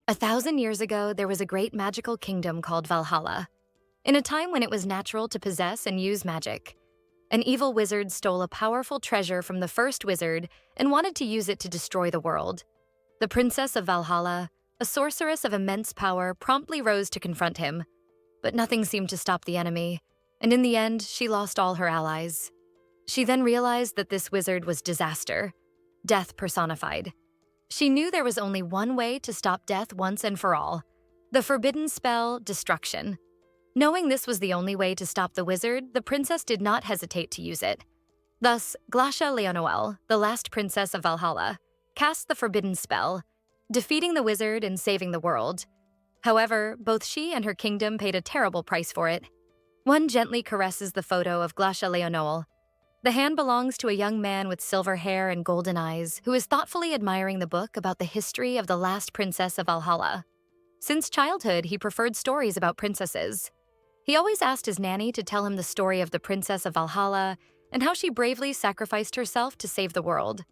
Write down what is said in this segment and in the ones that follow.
1,000 years ago, there was a great magical kingdom called Valhalla. In a time when it was natural to possess and use magic, an evil wizard stole a powerful treasure from the first wizard and wanted to use it to destroy the world. The princess of Valhalla, a sorceress of immense power, promptly rose to confront him. But nothing seemed to stop the enemy, and in the end, she lost all her allies. She then realized that this wizard was disaster, death personified. She knew there was only one way to stop death once and for all: the forbidden spell, destruction. Knowing this was the only way to stop the wizard, the princess did not hesitate to use it. Thus, Glasha Leonoel, the last princess of Valhalla, cast the forbidden spell, defeating the wizard and saving the world. However, both she and her kingdom paid a terrible price for it. One gently caresses the photo of Glasha Leonoel. The hand belongs to a young man with silver hair and golden eyes who is thoughtfully admiring the book about the history of the last princess of Valhalla. Since childhood, he preferred stories about princesses. He always asked his nanny to tell him the story of the princess of Valhalla and how she bravely sacrificed herself to save the world.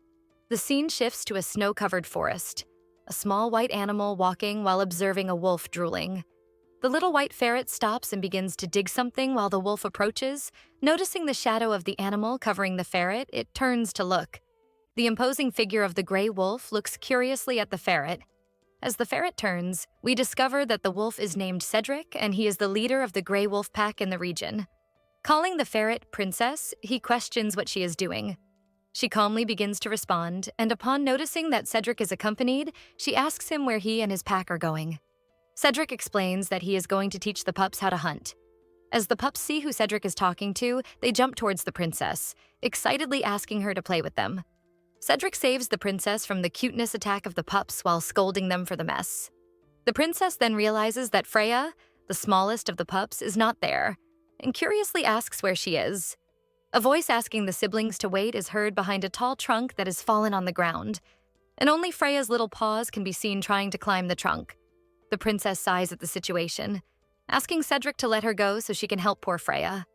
The scene shifts to a snow-covered forest, a small white animal walking while observing a wolf drooling. The little white ferret stops and begins to dig something while the wolf approaches. Noticing the shadow of the animal covering the ferret, it turns to look. The imposing figure of the gray wolf looks curiously at the ferret. As the ferret turns, we discover that the wolf is named Cedric, and he is the leader of the gray wolf pack in the region. Calling the ferret princess, he questions what she is doing. She calmly begins to respond, and upon noticing that Cedric is accompanied, she asks him where he and his pack are going. Cedric explains that he is going to teach the pups how to hunt. As the pups see who Cedric is talking to, they jump towards the princess, excitedly asking her to play with them. Cedric saves the princess from the cuteness attack of the pups while scolding them for the mess. The princess then realizes that Freya, the smallest of the pups, is not there, and curiously asks where she is. A voice asking the siblings to wait is heard behind a tall trunk that has fallen on the ground, and only Freya's little paws can be seen trying to climb the trunk. The princess sighs at the situation, asking Cedric to let her go so she can help poor Freya.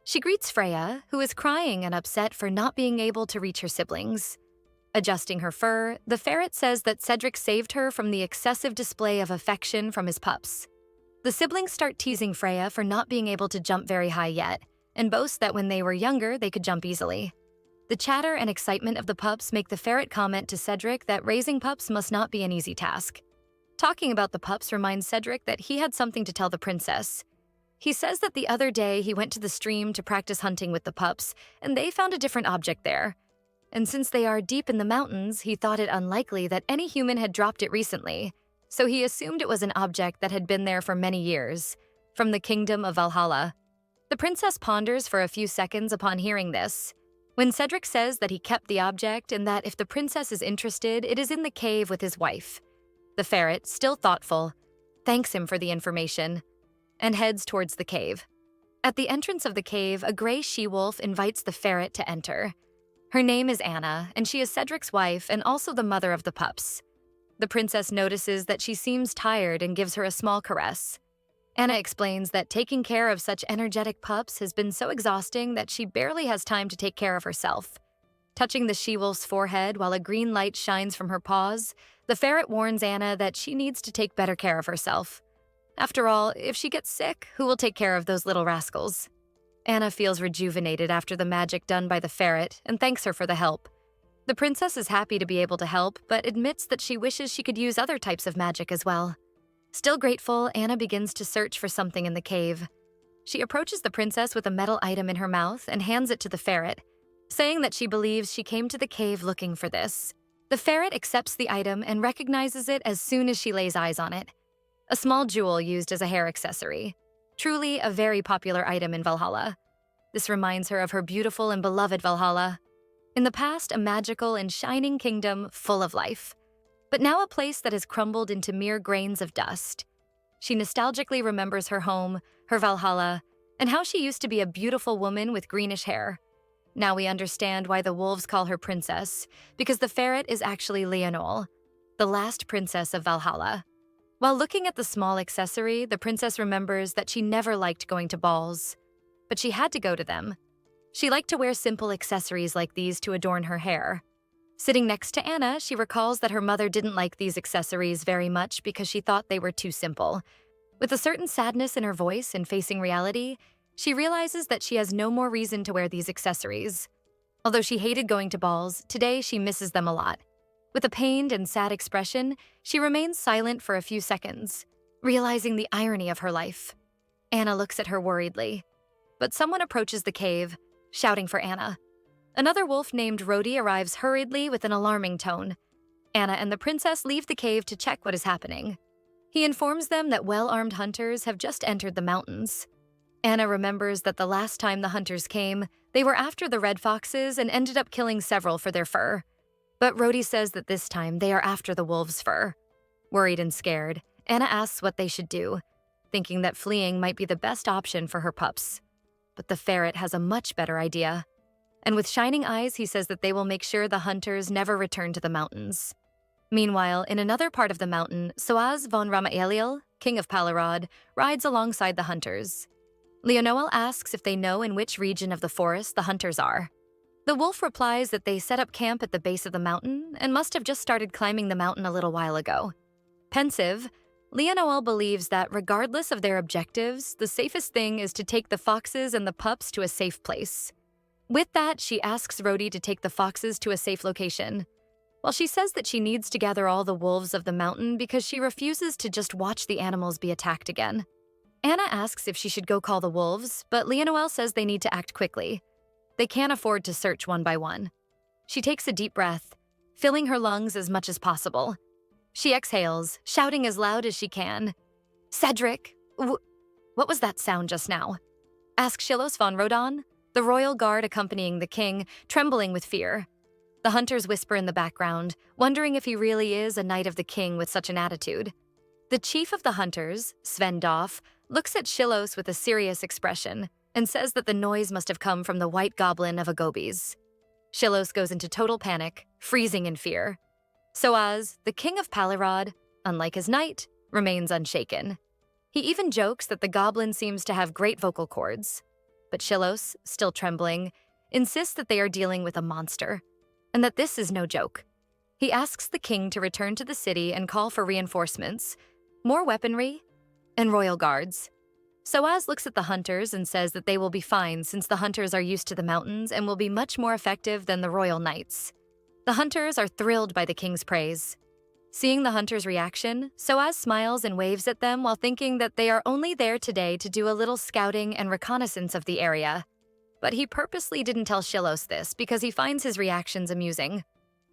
She greets Freya, who is crying and upset for not being able to reach her siblings. Adjusting her fur, the ferret says that Cedric saved her from the excessive display of affection from his pups. The siblings start teasing Freya for not being able to jump very high yet, and boast that when they were younger, they could jump easily. The chatter and excitement of the pups make the ferret comment to Cedric that raising pups must not be an easy task. Talking about the pups reminds Cedric that he had something to tell the princess. He says that the other day he went to the stream to practice hunting with the pups, and they found a different object there. And since they are deep in the mountains, he thought it unlikely that any human had dropped it recently, so he assumed it was an object that had been there for many years, from the kingdom of Valhalla. The princess ponders for a few seconds upon hearing this. When Cedric says that he kept the object and that if the princess is interested, it is in the cave with his wife. The ferret, still thoughtful, thanks him for the information and heads towards the cave. At the entrance of the cave, a gray she-wolf invites the ferret to enter. Her name is Anna, and she is Cedric's wife and also the mother of the pups. The princess notices that she seems tired and gives her a small caress. Anna explains that taking care of such energetic pups has been so exhausting that she barely has time to take care of herself. Touching the she-wolf's forehead while a green light shines from her paws, the ferret warns Anna that she needs to take better care of herself. After all, if she gets sick, who will take care of those little rascals? Anna feels rejuvenated after the magic done by the ferret and thanks her for the help. The princess is happy to be able to help, but admits that she wishes she could use other types of magic as well. Still grateful, Anna begins to search for something in the cave. She approaches the princess with a metal item in her mouth and hands it to the ferret, saying that she believes she came to the cave looking for this. The ferret accepts the item and recognizes it as soon as she lays eyes on it. A small jewel used as a hair accessory. Truly a very popular item in Valhalla. This reminds her of her beautiful and beloved Valhalla. In the past, a magical and shining kingdom full of life, but now a place that has crumbled into mere grains of dust. She nostalgically remembers her home, her Valhalla, and how she used to be a beautiful woman with greenish hair. Now we understand why the wolves call her princess, because the ferret is actually Leonol, the last princess of Valhalla. While looking at the small accessory, the princess remembers that she never liked going to balls, but she had to go to them. She liked to wear simple accessories like these to adorn her hair. Sitting next to Anna, she recalls that her mother didn't like these accessories very much because she thought they were too simple. With a certain sadness in her voice and facing reality, she realizes that she has no more reason to wear these accessories. Although she hated going to balls, today she misses them a lot. With a pained and sad expression, she remains silent for a few seconds, realizing the irony of her life. Anna looks at her worriedly. But someone approaches the cave, shouting for Anna. Another wolf named Rhodey arrives hurriedly with an alarming tone. Anna and the princess leave the cave to check what is happening. He informs them that well-armed hunters have just entered the mountains. Anna remembers that the last time the hunters came, they were after the red foxes and ended up killing several for their fur. But Rhodey says that this time they are after the wolves' fur. Worried and scared, Anna asks what they should do, thinking that fleeing might be the best option for her pups. But the ferret has a much better idea. And with shining eyes, he says that they will make sure the hunters never return to the mountains. Meanwhile, in another part of the mountain, Soaz von Ramaeliel, king of Palarod, rides alongside the hunters. Leonoel asks if they know in which region of the forest the hunters are. The wolf replies that they set up camp at the base of the mountain and must have just started climbing the mountain a little while ago. Pensive, Leonoel believes that regardless of their objectives, the safest thing is to take the foxes and the pups to a safe place. With that, she asks Rhodey to take the foxes to a safe location. While she says that she needs to gather all the wolves of the mountain because she refuses to just watch the animals be attacked again. Anna asks if she should go call the wolves, but Leonoel says they need to act quickly. They can't afford to search one by one. She takes a deep breath, filling her lungs as much as possible. She exhales, shouting as loud as she can. "Cedric! What was that sound just now?" asks Shilos von Rodon, the royal guard accompanying the king, trembling with fear. The hunters whisper in the background, wondering if he really is a knight of the king with such an attitude. The chief of the hunters, Sven Doff, looks at Shilos with a serious expression and says that the noise must have come from the white goblin of Agobes. Shilos goes into total panic, freezing in fear. Soaz, the king of Palarod, unlike his knight, remains unshaken. He even jokes that the goblin seems to have great vocal cords. But Shilos, still trembling, insists that they are dealing with a monster, and that this is no joke. He asks the king to return to the city and call for reinforcements, more weaponry, and royal guards. Soaz looks at the hunters and says that they will be fine since the hunters are used to the mountains and will be much more effective than the royal knights. The hunters are thrilled by the king's praise. Seeing the hunters' reaction, Soaz smiles and waves at them while thinking that they are only there today to do a little scouting and reconnaissance of the area. But he purposely didn't tell Shilos this because he finds his reactions amusing.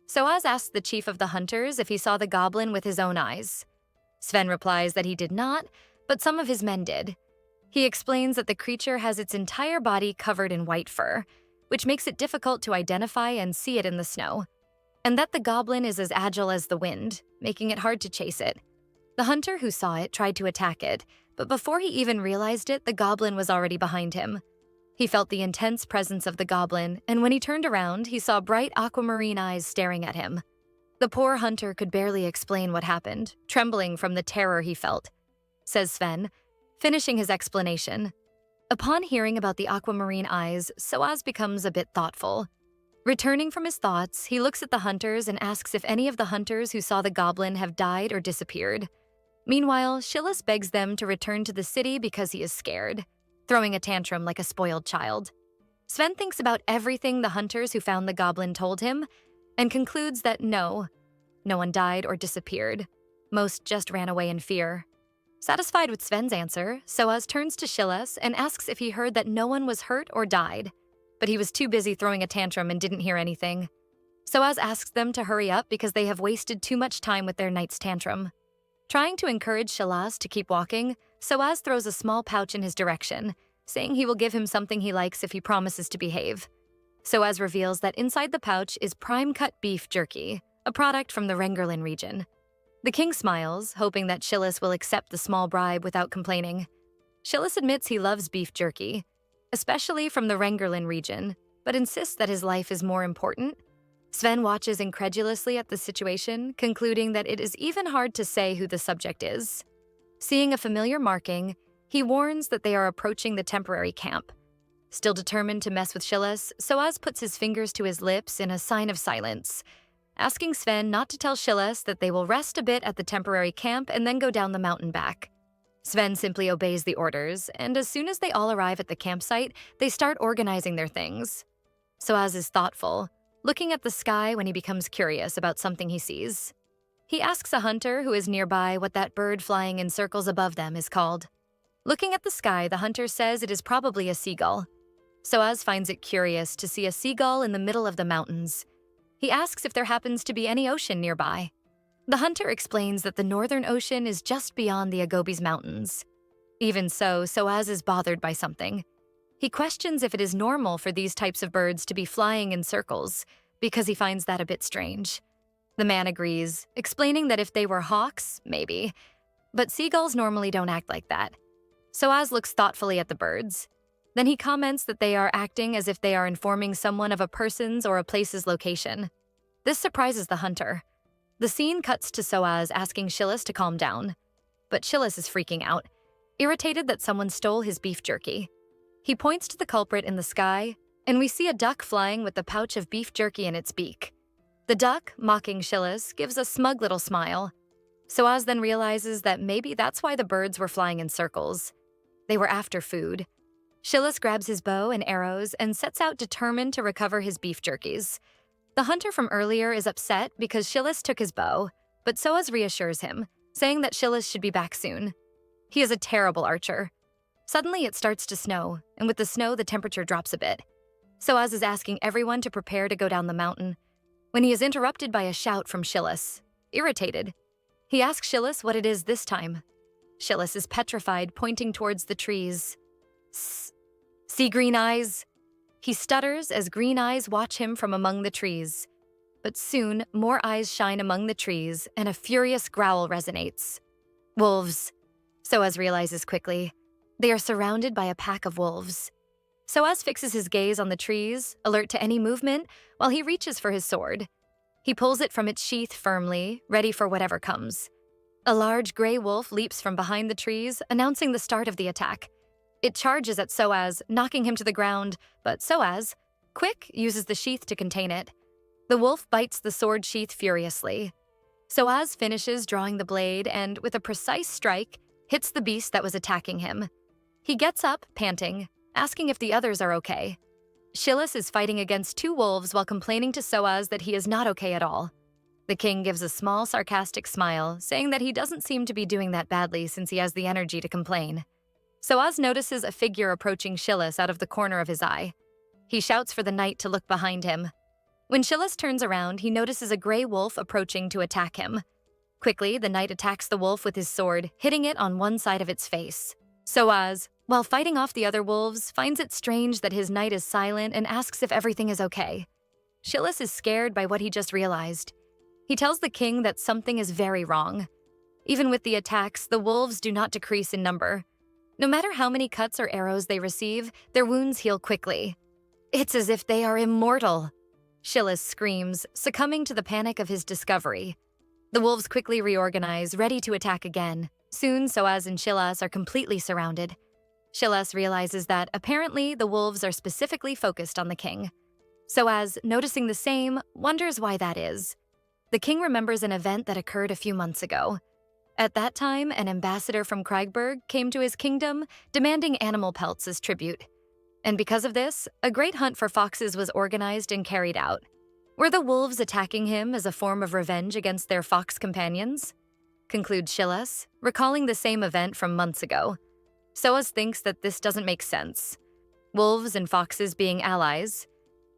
Soaz asks the chief of the hunters if he saw the goblin with his own eyes. Sven replies that he did not, but some of his men did. He explains that the creature has its entire body covered in white fur, which makes it difficult to identify and see it in the snow, and that the goblin is as agile as the wind, making it hard to chase it. The hunter who saw it tried to attack it, but before he even realized it, the goblin was already behind him. He felt the intense presence of the goblin, and when he turned around, he saw bright aquamarine eyes staring at him. The poor hunter could barely explain what happened, trembling from the terror he felt, says Sven, finishing his explanation. Upon hearing about the aquamarine eyes, Soaz becomes a bit thoughtful. Returning from his thoughts, he looks at the hunters and asks if any of the hunters who saw the goblin have died or disappeared. Meanwhile, Shilos begs them to return to the city because he is scared, throwing a tantrum like a spoiled child. Sven thinks about everything the hunters who found the goblin told him and concludes that no one died or disappeared. Most just ran away in fear. Satisfied with Sven's answer, Soaz turns to Shilos and asks if he heard that no one was hurt or died, but he was too busy throwing a tantrum and didn't hear anything. Soaz asks them to hurry up because they have wasted too much time with their knight's tantrum. Trying to encourage Shilos to keep walking, Soaz throws a small pouch in his direction, saying he will give him something he likes if he promises to behave. Soaz reveals that inside the pouch is prime-cut beef jerky, a product from the Rengerlin region. The king smiles, hoping that Shilos will accept the small bribe without complaining. Shilos admits he loves beef jerky, especially from the Rengerlin region, but insists that his life is more important. Sven watches incredulously at the situation, concluding that it is even hard to say who the subject is. Seeing a familiar marking, he warns that they are approaching the temporary camp. Still determined to mess with Shilos, Soaz puts his fingers to his lips in a sign of silence, asking Sven not to tell Shillis that they will rest a bit at the temporary camp and then go down the mountain back. Sven simply obeys the orders, and as soon as they all arrive at the campsite, they start organizing their things. Soaz is thoughtful, looking at the sky when he becomes curious about something he sees. He asks a hunter who is nearby what that bird flying in circles above them is called. Looking at the sky, the hunter says it is probably a seagull. Soaz finds it curious to see a seagull in the middle of the mountains. He asks if there happens to be any ocean nearby. The hunter explains that the northern ocean is just beyond the Agobis Mountains. Even so, Soaz is bothered by something. He questions if it is normal for these types of birds to be flying in circles, because he finds that a bit strange. The man agrees, explaining that if they were hawks, maybe. But seagulls normally don't act like that. Soaz looks thoughtfully at the birds. Then he comments that they are acting as if they are informing someone of a person's or a place's location. This surprises the hunter. The scene cuts to Soaz asking Shillis to calm down. But Shillis is freaking out, irritated that someone stole his beef jerky. He points to the culprit in the sky, and we see a duck flying with the pouch of beef jerky in its beak. The duck, mocking Shillis, gives a smug little smile. Soaz then realizes that maybe that's why the birds were flying in circles. They were after food. Shillis grabs his bow and arrows and sets out determined to recover his beef jerkies. The hunter from earlier is upset because Shillis took his bow, but Soaz reassures him, saying that Shillis should be back soon. He is a terrible archer. Suddenly it starts to snow, and with the snow the temperature drops a bit. Soaz is asking everyone to prepare to go down the mountain, when he is interrupted by a shout from Shillis. Irritated, he asks Shillis what it is this time. Shillis is petrified, pointing towards the trees. See Green Eyes? He stutters as Green Eyes watch him from among the trees. But soon, more eyes shine among the trees, and a furious growl resonates. Wolves. Soaz realizes quickly. They are surrounded by a pack of wolves. Soaz fixes his gaze on the trees, alert to any movement, while he reaches for his sword. He pulls it from its sheath firmly, ready for whatever comes. A large gray wolf leaps from behind the trees, announcing the start of the attack. It charges at Soaz, knocking him to the ground, but Soaz, quick, uses the sheath to contain it. The wolf bites the sword sheath furiously. Soaz finishes drawing the blade and, with a precise strike, hits the beast that was attacking him. He gets up, panting, asking if the others are okay. Shillis is fighting against two wolves while complaining to Soaz that he is not okay at all. The king gives a small, sarcastic smile, saying that he doesn't seem to be doing that badly since he has the energy to complain. Soaz notices a figure approaching Shillis out of the corner of his eye. He shouts for the knight to look behind him. When Shillis turns around, he notices a gray wolf approaching to attack him. Quickly, the knight attacks the wolf with his sword, hitting it on one side of its face. Soaz, while fighting off the other wolves, finds it strange that his knight is silent and asks if everything is okay. Shillis is scared by what he just realized. He tells the king that something is very wrong. Even with the attacks, the wolves do not decrease in number. No matter how many cuts or arrows they receive, their wounds heal quickly. It's as if they are immortal. Shillis screams, succumbing to the panic of his discovery. The wolves quickly reorganize, ready to attack again. Soon, Soaz and Shillis are completely surrounded. Shillis realizes that, apparently, the wolves are specifically focused on the king. Soaz, noticing the same, wonders why that is. The king remembers an event that occurred a few months ago. At that time, an ambassador from Kragberg came to his kingdom, demanding animal pelts as tribute. And because of this, a great hunt for foxes was organized and carried out. Were the wolves attacking him as a form of revenge against their fox companions? Concludes Shillis, recalling the same event from months ago. Soaz thinks that this doesn't make sense. Wolves and foxes being allies.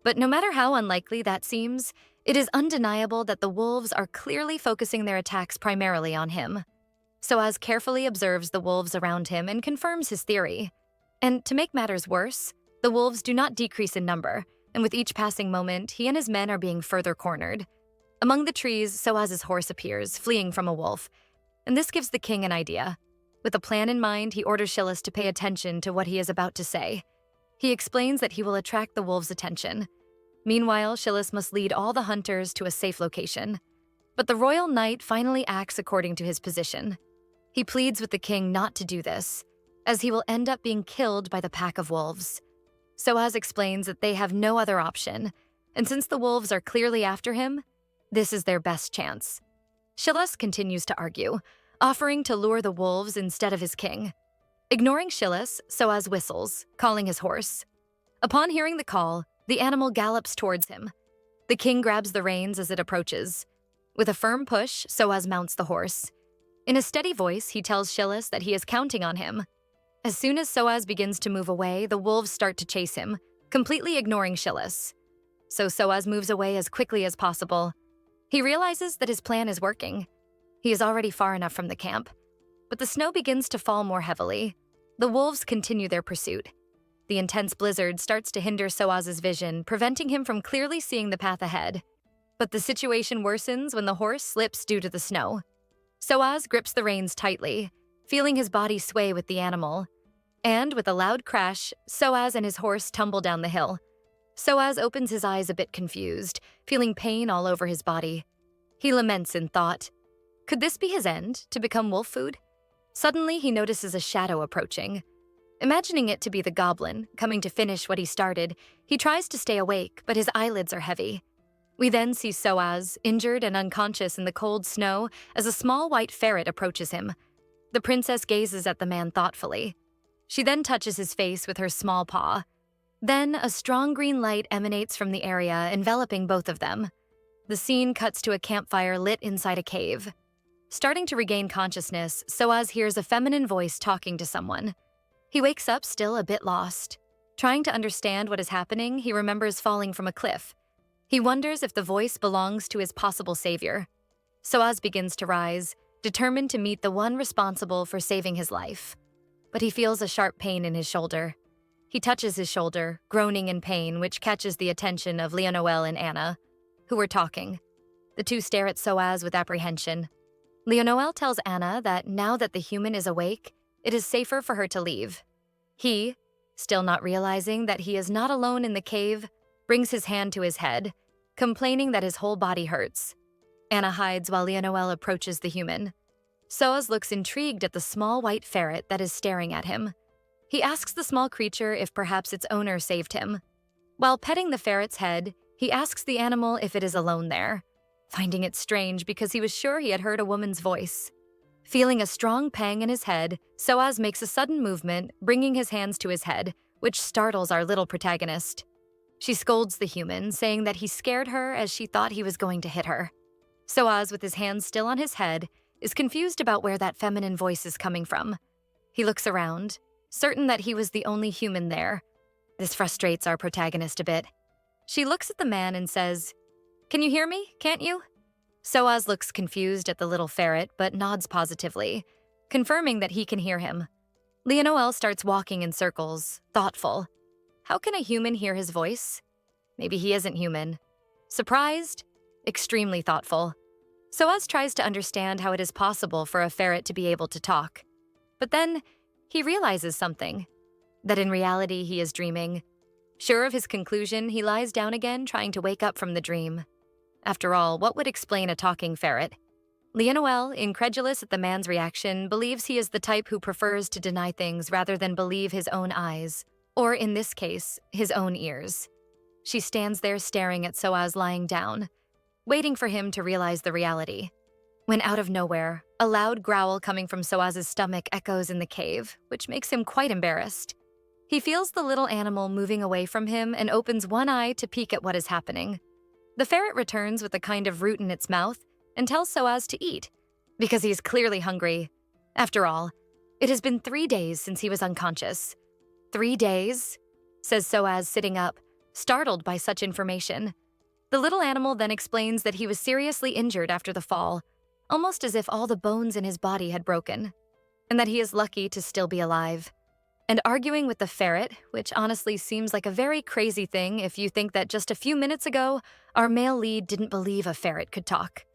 But no matter how unlikely that seems, it is undeniable that the wolves are clearly focusing their attacks primarily on him. Soaz carefully observes the wolves around him and confirms his theory. And to make matters worse, the wolves do not decrease in number, and with each passing moment, he and his men are being further cornered. Among the trees, Soaz's horse appears, fleeing from a wolf, and this gives the king an idea. With a plan in mind, he orders Shillis to pay attention to what he is about to say. He explains that he will attract the wolves' attention. Meanwhile, Shillis must lead all the hunters to a safe location. But the royal knight finally acts according to his position. He pleads with the king not to do this, as he will end up being killed by the pack of wolves. Soaz explains that they have no other option, and since the wolves are clearly after him, This is their best chance. Shillis continues to argue, offering to lure the wolves instead of his king. Ignoring Shillis, Soaz whistles, calling his horse. Upon hearing the call, the animal gallops towards him. The king grabs the reins as it approaches. With a firm push, Soaz mounts the horse. In a steady voice, he tells Shillis that he is counting on him. As soon as Soaz begins to move away, the wolves start to chase him, completely ignoring Shillis. So Soaz moves away as quickly as possible. He realizes that his plan is working. He is already far enough from the camp. But the snow begins to fall more heavily. The wolves continue their pursuit. The intense blizzard starts to hinder Soaz's vision, preventing him from clearly seeing the path ahead. But the situation worsens when the horse slips due to the snow. Soaz grips the reins tightly, feeling his body sway with the animal. And with a loud crash, Soaz and his horse tumble down the hill. Soaz opens his eyes a bit confused, feeling pain all over his body. He laments in thought. Could this be his end, to become wolf food? Suddenly, he notices a shadow approaching. Imagining it to be the goblin, coming to finish what he started, he tries to stay awake, but his eyelids are heavy. We then see Soaz, injured and unconscious in the cold snow, as a small white ferret approaches him. The princess gazes at the man thoughtfully. She then touches his face with her small paw. Then, a strong green light emanates from the area, enveloping both of them. The scene cuts to a campfire lit inside a cave. Starting to regain consciousness, Soaz hears a feminine voice talking to someone. He wakes up still a bit lost. Trying to understand what is happening, he remembers falling from a cliff. He wonders if the voice belongs to his possible savior. Soaz begins to rise, determined to meet the one responsible for saving his life. But he feels a sharp pain in his shoulder. He touches his shoulder, groaning in pain, which catches the attention of Leonoel and Anna, who are talking. The two stare at Soaz with apprehension. Leonoel tells Anna that now that the human is awake, it is safer for her to leave. He, still not realizing that he is not alone in the cave, brings his hand to his head, complaining that his whole body hurts. Anna hides while Leonoel approaches the human. Soaz looks intrigued at the small white ferret that is staring at him. He asks the small creature if perhaps its owner saved him. While petting the ferret's head, he asks the animal if it is alone there, finding it strange because he was sure he had heard a woman's voice. Feeling a strong pang in his head, Soaz makes a sudden movement, bringing his hands to his head, which startles our little protagonist. She scolds the human, saying that he scared her as she thought he was going to hit her. Soaz, with his hands still on his head, is confused about where that feminine voice is coming from. He looks around, certain that he was the only human there. This frustrates our protagonist a bit. She looks at the man and says, "Can you hear me, can't you?" Soaz looks confused at the little ferret, but nods positively, confirming that he can hear him. Leonoel starts walking in circles, thoughtful. How can a human hear his voice? Maybe he isn't human. Surprised? Extremely thoughtful. Soaz tries to understand how it is possible for a ferret to be able to talk. But then, he realizes something. That in reality he is dreaming. Sure of his conclusion, he lies down again, trying to wake up from the dream. After all, what would explain a talking ferret? Leonoel, incredulous at the man's reaction, believes he is the type who prefers to deny things rather than believe his own eyes, or in this case, his own ears. She stands there staring at Soaz lying down, waiting for him to realize the reality. When out of nowhere, a loud growl coming from Soaz's stomach echoes in the cave, which makes him quite embarrassed. He feels the little animal moving away from him and opens one eye to peek at what is happening. The ferret returns with a kind of root in its mouth and tells Soaz to eat, because he is clearly hungry. After all, it has been 3 days since he was unconscious. 3 days? Says Soaz, sitting up, startled by such information. The little animal then explains that he was seriously injured after the fall, almost as if all the bones in his body had broken, and that he is lucky to still be alive. And arguing with the ferret, which honestly seems like a very crazy thing if you think that just a few minutes ago, our male lead didn't believe a ferret could talk.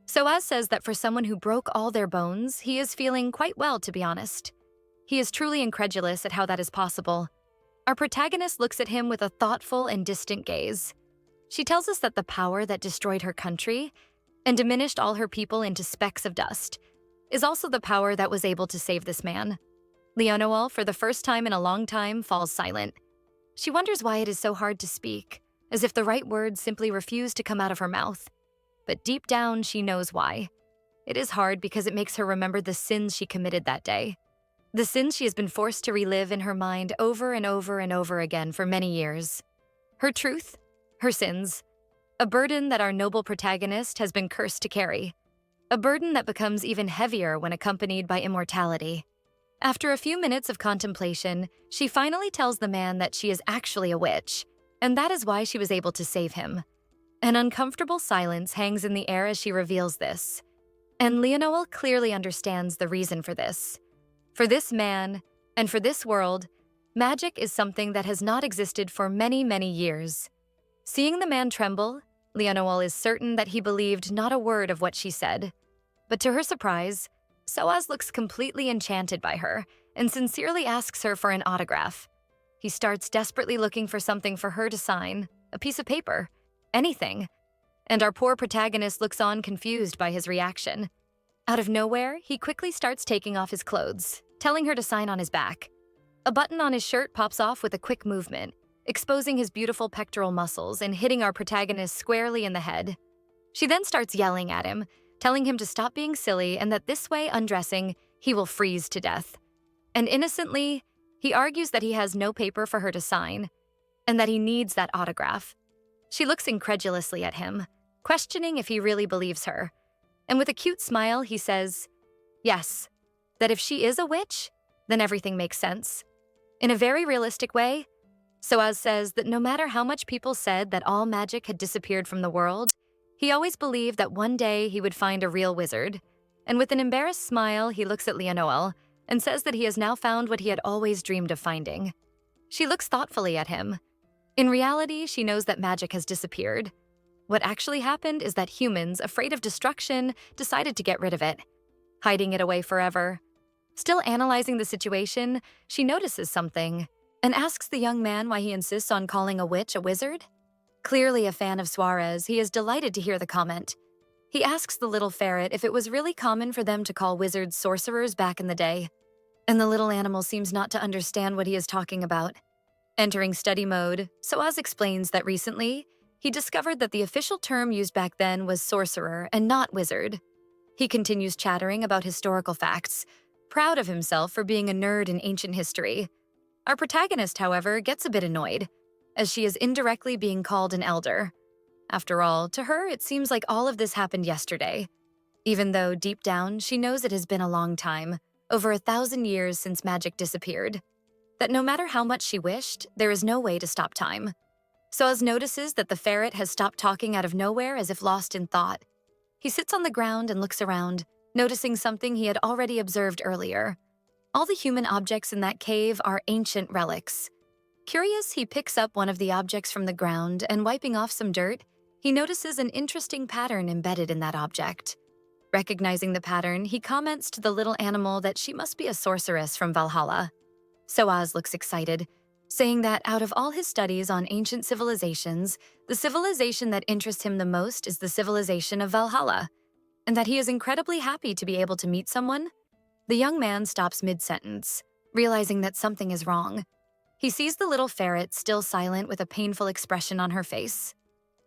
Soaz says that for someone who broke all their bones, he is feeling quite well, to be honest. He is truly incredulous at how that is possible. Our protagonist looks at him with a thoughtful and distant gaze. She tells us that the power that destroyed her country and diminished all her people into specks of dust is also the power that was able to save this man. Leonoel, for the first time in a long time, falls silent. She wonders why it is so hard to speak, as if the right words simply refuse to come out of her mouth. but deep down she knows why. It is hard because it makes her remember the sins she committed that day. The sins she has been forced to relive in her mind over and over and over again for many years. Her truth, her sins, a burden that our noble protagonist has been cursed to carry. A burden that becomes even heavier when accompanied by immortality. After a few minutes of contemplation, she finally tells the man that she is actually a witch, and that is why she was able to save him. An uncomfortable silence hangs in the air as she reveals this, and Leonore clearly understands the reason for this. For this man, and for this world, magic is something that has not existed for many, many years. Seeing the man tremble, Leonore is certain that he believed not a word of what she said. But to her surprise, Soaz looks completely enchanted by her and sincerely asks her for an autograph. He starts desperately looking for something for her to sign, a piece of paper, anything. And our poor protagonist looks on confused by his reaction. Out of nowhere, he quickly starts taking off his clothes, telling her to sign on his back. A button on his shirt pops off with a quick movement, exposing his beautiful pectoral muscles and hitting our protagonist squarely in the head. She then starts yelling at him, telling him to stop being silly and that this way, undressing, he will freeze to death. And innocently, he argues that he has no paper for her to sign, and that he needs that autograph. She looks incredulously at him, questioning if he really believes her. And with a cute smile, he says, yes, that if she is a witch, then everything makes sense. In a very realistic way, Soaz says that no matter how much people said that all magic had disappeared from the world, he always believed that one day he would find a real wizard. And with an embarrassed smile, he looks at Leonore and says that he has now found what he had always dreamed of finding. She looks thoughtfully at him. In reality, she knows that magic has disappeared. What actually happened is that humans, afraid of destruction, decided to get rid of it, hiding it away forever. Still analyzing the situation, she notices something and asks the young man why he insists on calling a witch a wizard. Clearly a fan of Suarez, he is delighted to hear the comment. He asks the little ferret if it was really common for them to call wizards sorcerers back in the day. And the little animal seems not to understand what he is talking about. Entering study mode, Soaz explains that recently, he discovered that the official term used back then was sorcerer and not wizard. He continues chattering about historical facts, proud of himself for being a nerd in ancient history. Our protagonist, however, gets a bit annoyed, as she is indirectly being called an elder. After all, to her, it seems like all of this happened yesterday, even though deep down she knows it has been a long time, over 1,000 years since magic disappeared. That no matter how much she wished, there is no way to stop time. Soaz notices that the ferret has stopped talking out of nowhere as if lost in thought. He sits on the ground and looks around, noticing something he had already observed earlier. All the human objects in that cave are ancient relics. Curious, he picks up one of the objects from the ground and wiping off some dirt, he notices an interesting pattern embedded in that object. Recognizing the pattern, he comments to the little animal that she must be a sorceress from Valhalla. Soaz looks excited, saying that out of all his studies on ancient civilizations, the civilization that interests him the most is the civilization of Valhalla, and that he is incredibly happy to be able to meet someone. The young man stops mid-sentence, realizing that something is wrong. He sees the little ferret still silent with a painful expression on her face.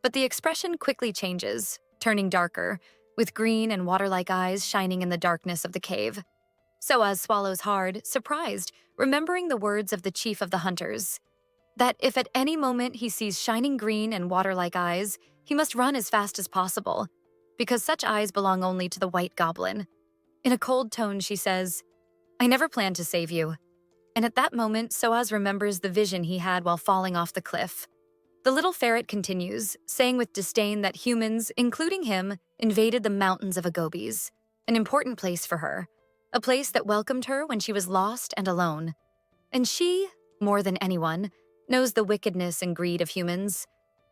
But the expression quickly changes, turning darker, with green and water-like eyes shining in the darkness of the cave. Soaz swallows hard, surprised, remembering the words of the chief of the hunters, that if at any moment he sees shining green and water-like eyes, he must run as fast as possible, because such eyes belong only to the white goblin. In a cold tone, she says, "I never planned to save you." And at that moment, Soaz remembers the vision he had while falling off the cliff. The little ferret continues, saying with disdain that humans, including him, invaded the mountains of Agobes, an important place for her, a place that welcomed her when she was lost and alone. And she, more than anyone, knows the wickedness and greed of humans,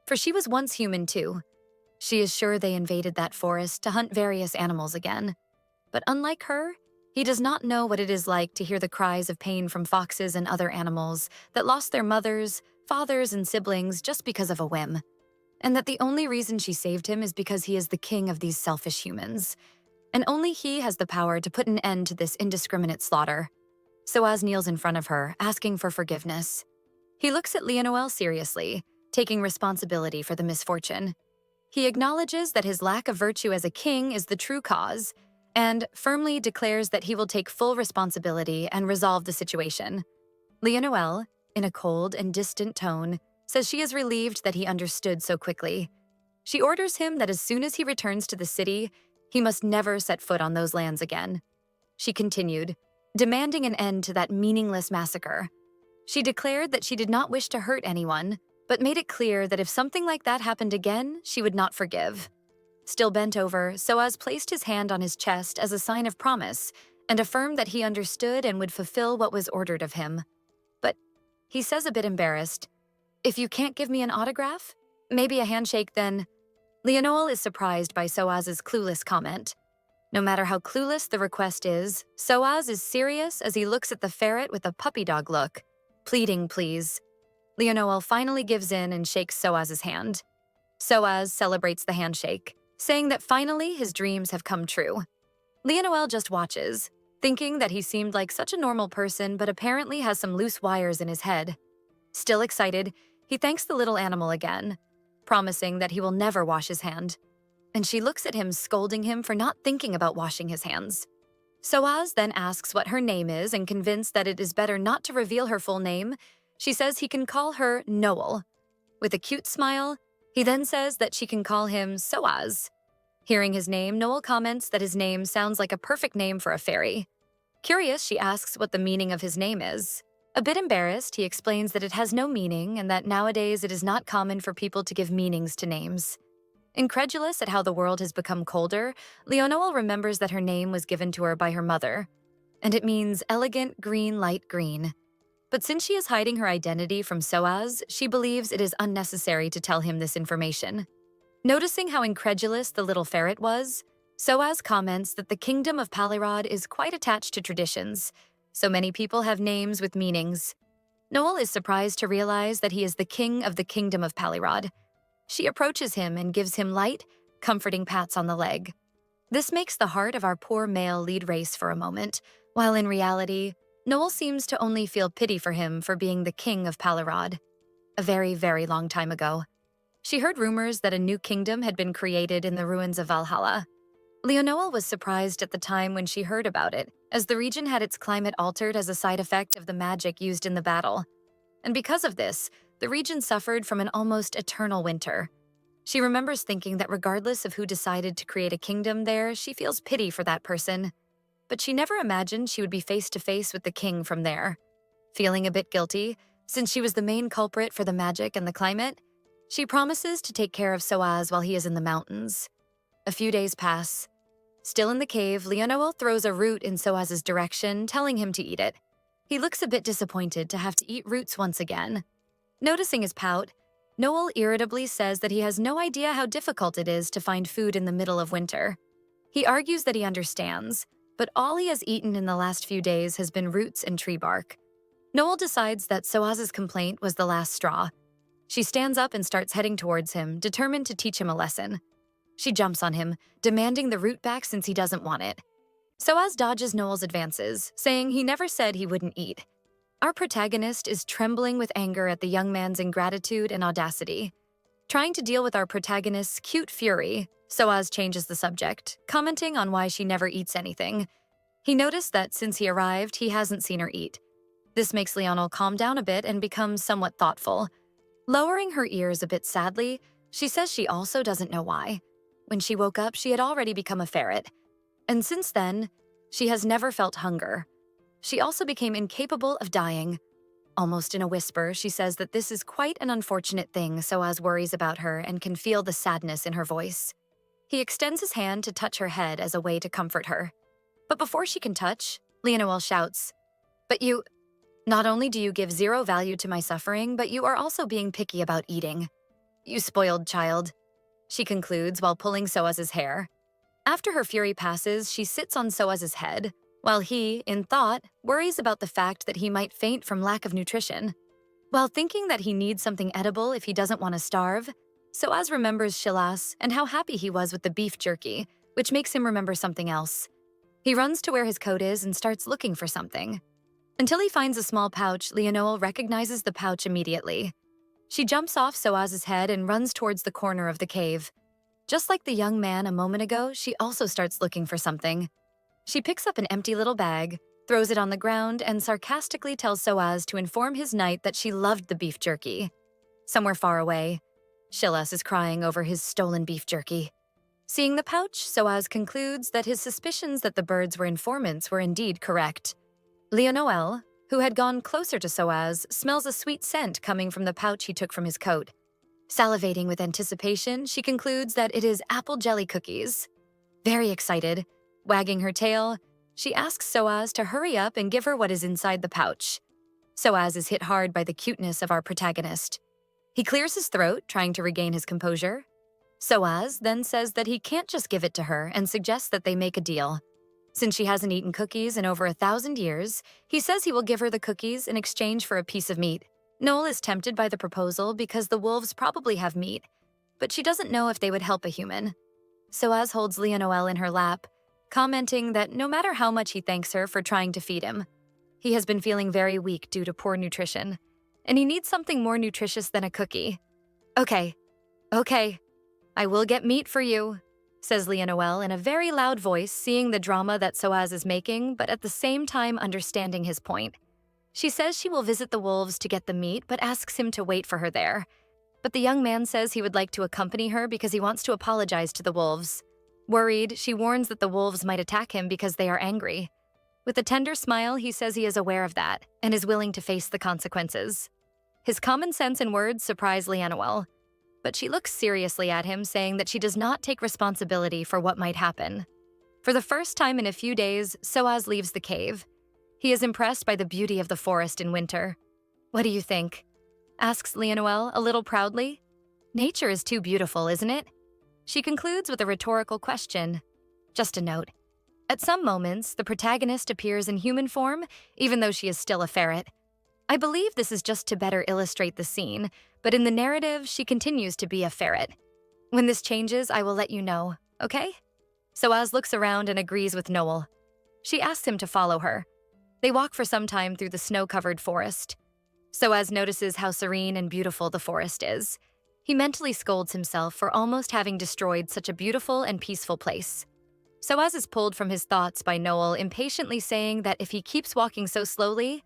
for she was once human too. She is sure they invaded that forest to hunt various animals again. But unlike her, he does not know what it is like to hear the cries of pain from foxes and other animals that lost their mothers, fathers, and siblings just because of a whim. And that the only reason she saved him is because he is the king of these selfish humans. And only he has the power to put an end to this indiscriminate slaughter. Soaz kneels in front of her, asking for forgiveness. He looks at Leonore seriously, taking responsibility for the misfortune. He acknowledges that his lack of virtue as a king is the true cause, and firmly declares that he will take full responsibility and resolve the situation. Leonore, in a cold and distant tone, says she is relieved that he understood so quickly. She orders him that as soon as he returns to the city, he must never set foot on those lands again. She continued, demanding an end to that meaningless massacre. She declared that she did not wish to hurt anyone, but made it clear that if something like that happened again, she would not forgive. Still bent over, Soaz placed his hand on his chest as a sign of promise and affirmed that he understood and would fulfill what was ordered of him. But he says a bit embarrassed, "If you can't give me an autograph? Maybe a handshake then." Leonore is surprised by Soaz's clueless comment. No matter how clueless the request is, Soaz is serious as he looks at the ferret with a puppy dog look, pleading please. Leonore finally gives in and shakes Soaz's hand. Soaz celebrates the handshake, saying that finally his dreams have come true. Leonore just watches, thinking that he seemed like such a normal person but apparently has some loose wires in his head. Still excited, he thanks the little animal again, promising that he will never wash his hand. And she looks at him, scolding him for not thinking about washing his hands. Soaz then asks what her name is, and convinced that it is better not to reveal her full name, she says he can call her Noel. With a cute smile, he then says that she can call him Soaz. Hearing his name, Noel comments that his name sounds like a perfect name for a fairy. Curious, she asks what the meaning of his name is. A bit embarrassed, he explains that it has no meaning and that nowadays it is not common for people to give meanings to names. Incredulous at how the world has become colder, Leonore remembers that her name was given to her by her mother, and it means elegant green light green. But since she is hiding her identity from Soaz, she believes it is unnecessary to tell him this information. Noticing how incredulous the little ferret was, Soaz comments that the kingdom of Palirod is quite attached to traditions, so many people have names with meanings. Noel is surprised to realize that he is the king of the kingdom of Palirod. She approaches him and gives him light, comforting pats on the leg. This makes the heart of our poor male lead race for a moment, while in reality, Noel seems to only feel pity for him for being the king of Palirod. A very, very long time ago, she heard rumors that a new kingdom had been created in the ruins of Valhalla. Leonore was surprised at the time when she heard about it, as the region had its climate altered as a side effect of the magic used in the battle. And because of this, the region suffered from an almost eternal winter. She remembers thinking that regardless of who decided to create a kingdom there, she feels pity for that person. But she never imagined she would be face to face with the king from there. Feeling a bit guilty, since she was the main culprit for the magic and the climate, she promises to take care of Soaz while he is in the mountains. A few days pass. Still in the cave, Leonore throws a root in Soaz's direction, telling him to eat it. He looks a bit disappointed to have to eat roots once again. Noticing his pout, Noel irritably says that he has no idea how difficult it is to find food in the middle of winter. He argues that he understands, but all he has eaten in the last few days has been roots and tree bark. Noel decides that Soaz's complaint was the last straw. She stands up and starts heading towards him, determined to teach him a lesson. She jumps on him, demanding the root back since he doesn't want it. Soaz dodges Noel's advances, saying he never said he wouldn't eat. Our protagonist is trembling with anger at the young man's ingratitude and audacity. Trying to deal with our protagonist's cute fury, Soaz changes the subject, commenting on why she never eats anything. He noticed that since he arrived, he hasn't seen her eat. This makes Leonore calm down a bit and becomes somewhat thoughtful. Lowering her ears a bit sadly, she says she also doesn't know why. When she woke up, she had already become a ferret. And since then, she has never felt hunger. She also became incapable of dying. Almost in a whisper, she says that this is quite an unfortunate thing. Soaz worries about her and can feel the sadness in her voice. He extends his hand to touch her head as a way to comfort her. But before she can touch, Leonore shouts, "But you, not only do you give zero value to my suffering, but you are also being picky about eating. You spoiled child," she concludes while pulling Soaz's hair. After her fury passes, she sits on Soaz's head, while he, in thought, worries about the fact that he might faint from lack of nutrition. While thinking that he needs something edible if he doesn't want to starve, Soaz remembers Shilas and how happy he was with the beef jerky, which makes him remember something else. He runs to where his coat is and starts looking for something. Until he finds a small pouch, Leonore recognizes the pouch immediately. She jumps off Soaz's head and runs towards the corner of the cave. Just like the young man a moment ago, she also starts looking for something. She picks up an empty little bag, throws it on the ground, and sarcastically tells Soaz to inform his knight that she loved the beef jerky. Somewhere far away, Shillas is crying over his stolen beef jerky. Seeing the pouch, Soaz concludes that his suspicions that the birds were informants were indeed correct. Leonoel, who had gone closer to Soaz, smells a sweet scent coming from the pouch he took from his coat. Salivating with anticipation, she concludes that it is apple jelly cookies. Very excited, wagging her tail, she asks Soaz to hurry up and give her what is inside the pouch. Soaz is hit hard by the cuteness of our protagonist. He clears his throat, trying to regain his composure. Soaz then says that he can't just give it to her and suggests that they make a deal. Since she hasn't eaten cookies in over 1,000 years, he says he will give her the cookies in exchange for a piece of meat. Noel is tempted by the proposal because the wolves probably have meat, but she doesn't know if they would help a human. Soaz holds Leonoel in her lap, commenting that no matter how much he thanks her for trying to feed him, he has been feeling very weak due to poor nutrition, and he needs something more nutritious than a cookie. Okay, I will get meat for you, says Leonoel in a very loud voice, seeing the drama that Soaz is making, but at the same time understanding his point. She says she will visit the wolves to get the meat, but asks him to wait for her there. But the young man says he would like to accompany her because he wants to apologize to the wolves. Worried, she warns that the wolves might attack him because they are angry. With a tender smile, he says he is aware of that and is willing to face the consequences. His common sense and words surprise Leonoel, but she looks seriously at him, saying that she does not take responsibility for what might happen. For the first time in a few days, Soaz leaves the cave. He is impressed by the beauty of the forest in winter. What do you think? Asks Leonoel a little proudly. Nature is too beautiful, isn't it? She concludes with a rhetorical question. Just a note. At some moments, the protagonist appears in human form, even though she is still a ferret. I believe this is just to better illustrate the scene, but in the narrative, she continues to be a ferret. When this changes, I will let you know, okay? Soaz looks around and agrees with Noel. She asks him to follow her. They walk for some time through the snow-covered forest. Soaz notices how serene and beautiful the forest is. He mentally scolds himself for almost having destroyed such a beautiful and peaceful place. Soaz is pulled from his thoughts by Noel, impatiently saying that if he keeps walking so slowly,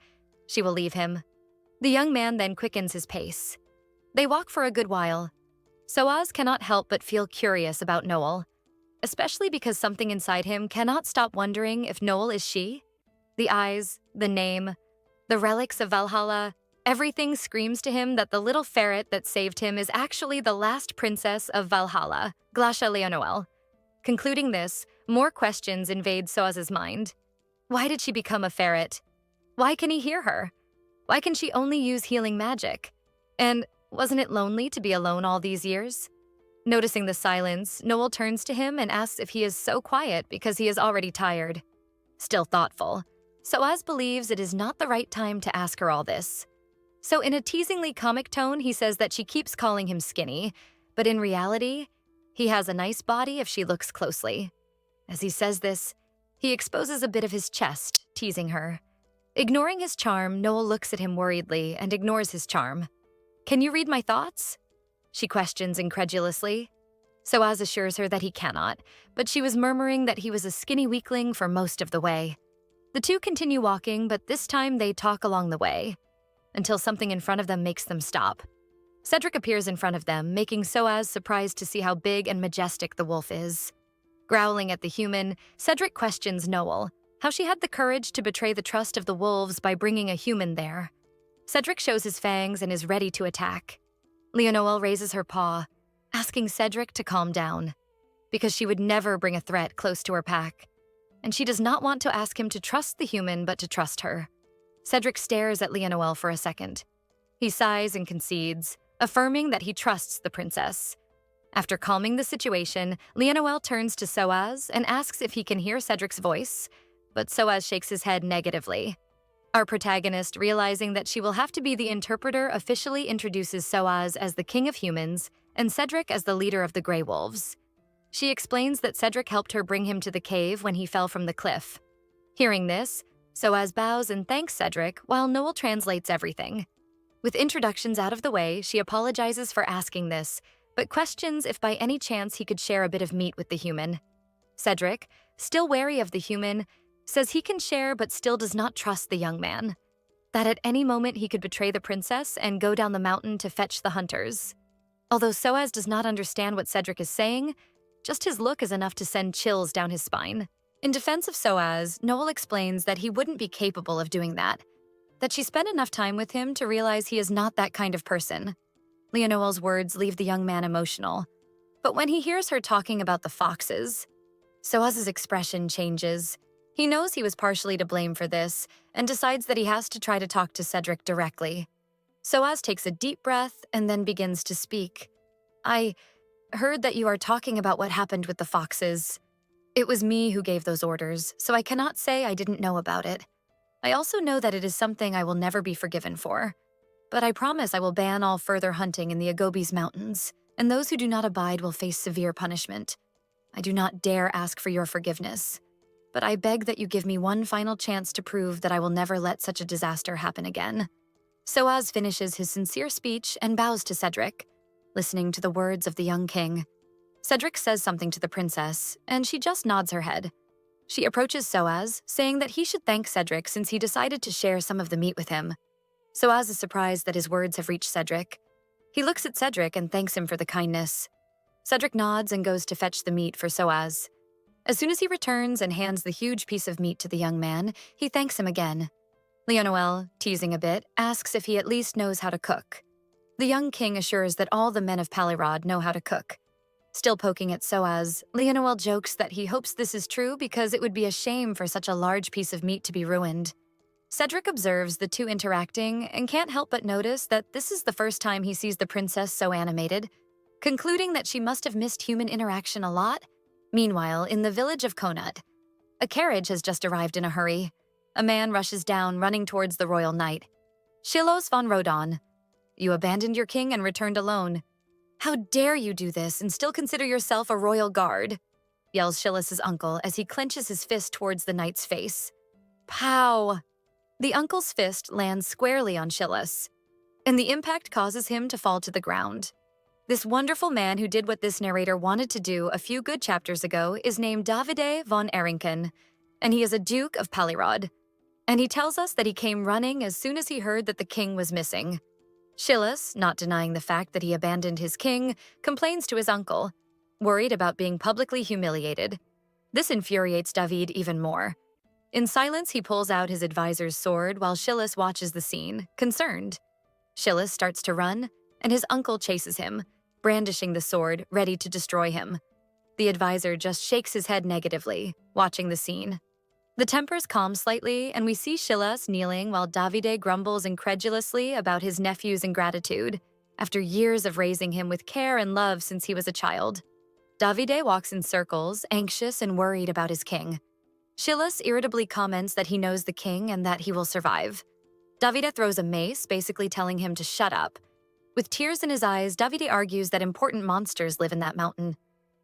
she will leave him. The young man then quickens his pace. They walk for a good while. Soaz cannot help but feel curious about Noel, especially because something inside him cannot stop wondering if Noel is she. The eyes, the name, the relics of Valhalla, everything screams to him that the little ferret that saved him is actually the last princess of Valhalla, Glasha Leonoel. Concluding this, more questions invade Soaz's mind. Why did she become a ferret? Why can he hear her? Why can she only use healing magic? And wasn't it lonely to be alone all these years? Noticing the silence, Noel turns to him and asks if he is so quiet because he is already tired. Still thoughtful, Soaz believes it is not the right time to ask her all this. So in a teasingly comic tone, he says that she keeps calling him skinny, but in reality, he has a nice body if she looks closely. As he says this, he exposes a bit of his chest, teasing her. Ignoring his charm, Noel looks at him worriedly and ignores his charm. Can you read my thoughts? She questions incredulously. Soaz assures her that he cannot, but she was murmuring that he was a skinny weakling for most of the way. The two continue walking, but this time they talk along the way, until something in front of them makes them stop. Cedric appears in front of them, making Soaz surprised to see how big and majestic the wolf is. Growling at the human, Cedric questions Noel, how she had the courage to betray the trust of the wolves by bringing a human there. Cedric shows his fangs and is ready to attack. Leonoel raises her paw, asking Cedric to calm down, because she would never bring a threat close to her pack, and she does not want to ask him to trust the human but to trust her. Cedric stares at Leonoel for a second. He sighs and concedes, affirming that he trusts the princess. After calming the situation, Leonoel turns to Soaz and asks if he can hear Cedric's voice, but Soaz shakes his head negatively. Our protagonist, realizing that she will have to be the interpreter, officially introduces Soaz as the king of humans and Cedric as the leader of the Grey Wolves. She explains that Cedric helped her bring him to the cave when he fell from the cliff. Hearing this, Soaz bows and thanks Cedric while Noel translates everything. With introductions out of the way, she apologizes for asking this, but questions if by any chance he could share a bit of meat with the human. Cedric, still wary of the human, says he can share but still does not trust the young man, that at any moment he could betray the princess and go down the mountain to fetch the hunters. Although Soaz does not understand what Cedric is saying, just his look is enough to send chills down his spine. In defense of Soaz, Noel explains that he wouldn't be capable of doing that she spent enough time with him to realize he is not that kind of person. Leonel's words leave the young man emotional, but when he hears her talking about the foxes, Soaz's expression changes. He knows he was partially to blame for this and decides that he has to try to talk to Cedric directly. Soaz takes a deep breath and then begins to speak. I heard that you are talking about what happened with the foxes. It was me who gave those orders, so I cannot say I didn't know about it. I also know that it is something I will never be forgiven for. But I promise I will ban all further hunting in the Agobes Mountains, and those who do not abide will face severe punishment. I do not dare ask for your forgiveness, but I beg that you give me one final chance to prove that I will never let such a disaster happen again. Soaz finishes his sincere speech and bows to Cedric, listening to the words of the young king. Cedric says something to the princess, and she just nods her head. She approaches Soaz, saying that he should thank Cedric since he decided to share some of the meat with him. Soaz is surprised that his words have reached Cedric. He looks at Cedric and thanks him for the kindness. Cedric nods and goes to fetch the meat for Soaz. As soon as he returns and hands the huge piece of meat to the young man, he thanks him again. Leonel, teasing a bit, asks if he at least knows how to cook. The young king assures that all the men of Palirod know how to cook. Still poking at Soaz, Leonel jokes that he hopes this is true because it would be a shame for such a large piece of meat to be ruined. Cedric observes the two interacting and can't help but notice that this is the first time he sees the princess so animated, concluding that she must have missed human interaction a lot. Meanwhile, in the village of Konut, a carriage has just arrived in a hurry. A man rushes down, running towards the royal knight. Shilos von Rodon, you abandoned your king and returned alone. How dare you do this and still consider yourself a royal guard? Yells Shilos' uncle as he clenches his fist towards the knight's face. Pow! The uncle's fist lands squarely on Shilos, and the impact causes him to fall to the ground. This wonderful man who did what this narrator wanted to do a few good chapters ago is named Davide von Errington, and he is a Duke of Palirod. And he tells us that he came running as soon as he heard that the king was missing. Shilos, not denying the fact that he abandoned his king, complains to his uncle, worried about being publicly humiliated. This infuriates David even more. In silence, he pulls out his advisor's sword while Shilos watches the scene, concerned. Shilos starts to run, and his uncle chases him, brandishing the sword, ready to destroy him. The advisor just shakes his head negatively, watching the scene. The tempers calm slightly, and we see Shilos kneeling while Davide grumbles incredulously about his nephew's ingratitude, after years of raising him with care and love since he was a child. Davide walks in circles, anxious and worried about his king. Shilos irritably comments that he knows the king and that he will survive. Davide throws a mace, basically telling him to shut up. With tears in his eyes, Davide argues that important monsters live in that mountain.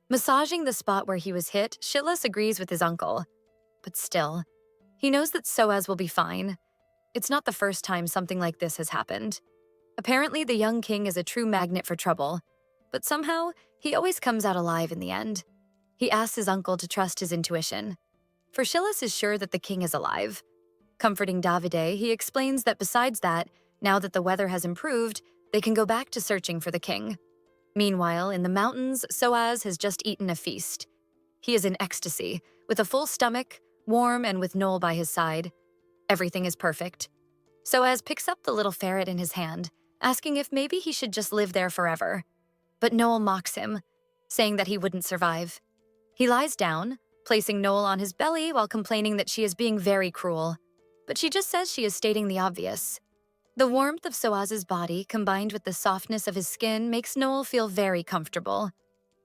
Massaging the spot where he was hit, Shilos agrees with his uncle. But still, he knows that Soaz will be fine. It's not the first time something like this has happened. Apparently, the young king is a true magnet for trouble, but somehow, he always comes out alive in the end. He asks his uncle to trust his intuition. For Shilos is sure that the king is alive. Comforting Davide, he explains that besides that, now that the weather has improved, they can go back to searching for the king. Meanwhile, in the mountains, Soaz has just eaten a feast. He is in ecstasy, with a full stomach, warm and with Noel by his side. Everything is perfect. Soaz picks up the little ferret in his hand, asking if maybe he should just live there forever. But Noel mocks him, saying that he wouldn't survive. He lies down, placing Noel on his belly while complaining that she is being very cruel. But she just says she is stating the obvious. The warmth of Soaz's body combined with the softness of his skin makes Noel feel very comfortable.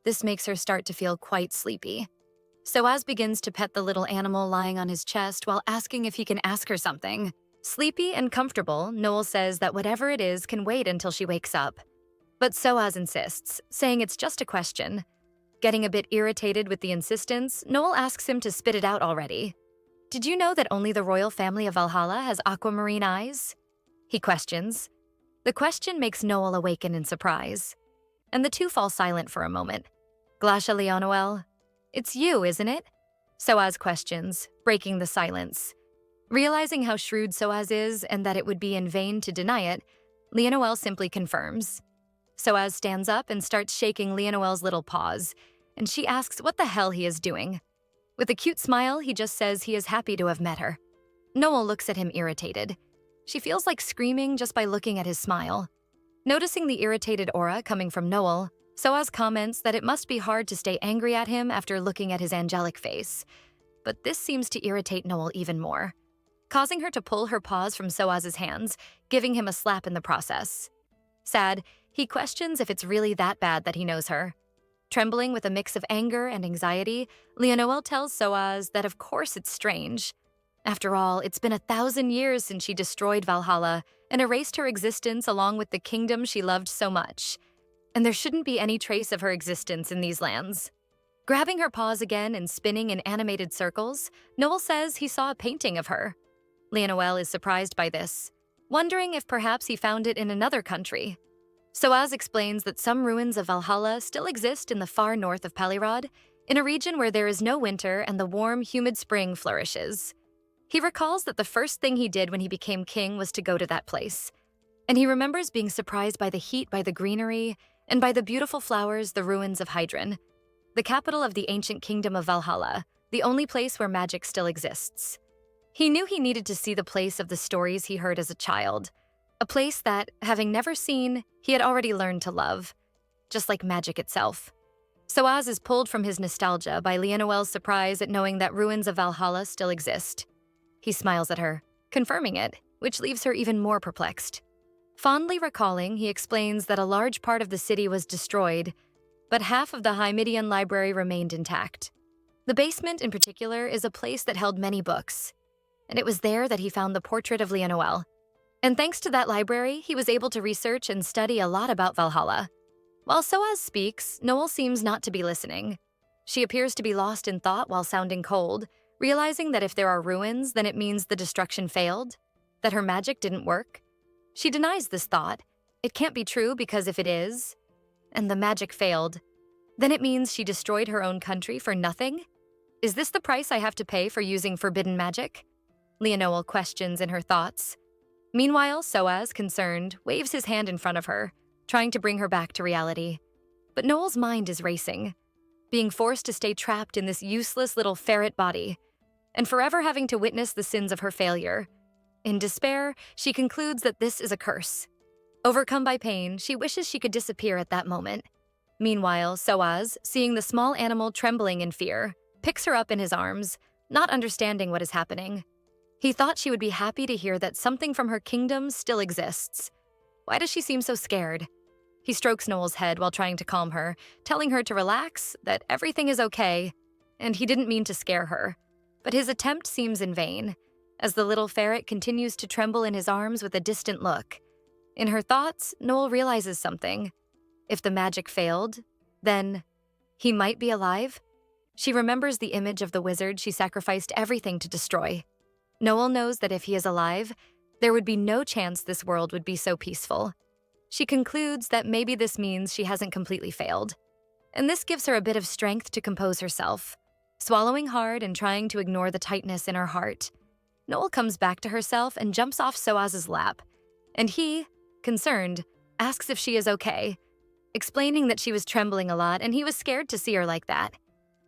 This makes her start to feel quite sleepy. Soaz begins to pet the little animal lying on his chest while asking if he can ask her something. Sleepy and comfortable, Noel says that whatever it is can wait until she wakes up. But Soaz insists, saying it's just a question. Getting a bit irritated with the insistence, Noel asks him to spit it out already. Did you know that only the royal family of Valhalla has aquamarine eyes? He questions. The question makes Noel awaken in surprise. and the two fall silent for a moment. Glasha Leonoel, it's you, isn't it? Soaz questions, breaking the silence. Realizing how shrewd Soaz is and that it would be in vain to deny it, Leonoel simply confirms. Soaz stands up and starts shaking Leonoel's little paws, and she asks what the hell he is doing. With a cute smile, he just says he is happy to have met her. Noel looks at him irritated. She feels like screaming just by looking at his smile. Noticing the irritated aura coming from Noel, Soaz comments that it must be hard to stay angry at him after looking at his angelic face. But this seems to irritate Noel even more, causing her to pull her paws from Soaz's hands, giving him a slap in the process. Sad, he questions if it's really that bad that he knows her. Trembling with a mix of anger and anxiety, Leonoel tells Soaz that of course it's strange. After all, it's been 1,000 years since she destroyed Valhalla and erased her existence along with the kingdom she loved so much. And there shouldn't be any trace of her existence in these lands. Grabbing her paws again and spinning in animated circles, Noel says he saw a painting of her. Leonoel is surprised by this, wondering if perhaps he found it in another country. Soaz explains that some ruins of Valhalla still exist in the far north of Palirod, in a region where there is no winter and the warm, humid spring flourishes. He recalls that the first thing he did when he became king was to go to that place. And he remembers being surprised by the heat, by the greenery, and by the beautiful flowers, the ruins of Hydron, the capital of the ancient kingdom of Valhalla, the only place where magic still exists. He knew he needed to see the place of the stories he heard as a child, a place that, having never seen, he had already learned to love, just like magic itself. Soaz is pulled from his nostalgia by Leonoel's surprise at knowing that ruins of Valhalla still exist. He smiles at her, confirming it, which leaves her even more perplexed. Fondly recalling, he explains that a large part of the city was destroyed, but half of the Hymidian library remained intact. The basement, in particular, is a place that held many books, and it was there that he found the portrait of Leonoel. And thanks to that library, he was able to research and study a lot about Valhalla. While Soaz speaks, Noel seems not to be listening. She appears to be lost in thought while sounding cold, realizing that if there are ruins, then it means the destruction failed, that her magic didn't work. She denies this thought. It can't be true because if it is, and the magic failed, then it means she destroyed her own country for nothing? Is this the price I have to pay for using forbidden magic? Leonoel questions in her thoughts. Meanwhile, Soaz, concerned, waves his hand in front of her, trying to bring her back to reality. But Noel's mind is racing, being forced to stay trapped in this useless little ferret body, and forever having to witness the sins of her failure. In despair, she concludes that this is a curse. Overcome by pain, she wishes she could disappear at that moment. Meanwhile, Soaz, seeing the small animal trembling in fear, picks her up in his arms, not understanding what is happening. He thought she would be happy to hear that something from her kingdom still exists. Why does she seem so scared? He strokes Noel's head while trying to calm her, telling her to relax, that everything is okay, and he didn't mean to scare her. But his attempt seems in vain, as the little ferret continues to tremble in his arms with a distant look. In her thoughts, Noel realizes something. If the magic failed, then he might be alive. She remembers the image of the wizard she sacrificed everything to destroy. Noel knows that if he is alive, there would be no chance this world would be so peaceful. She concludes that maybe this means she hasn't completely failed. And this gives her a bit of strength to compose herself. Swallowing hard and trying to ignore the tightness in her heart, Noel comes back to herself and jumps off Soaz's lap. And he, concerned, asks if she is okay, explaining that she was trembling a lot and he was scared to see her like that.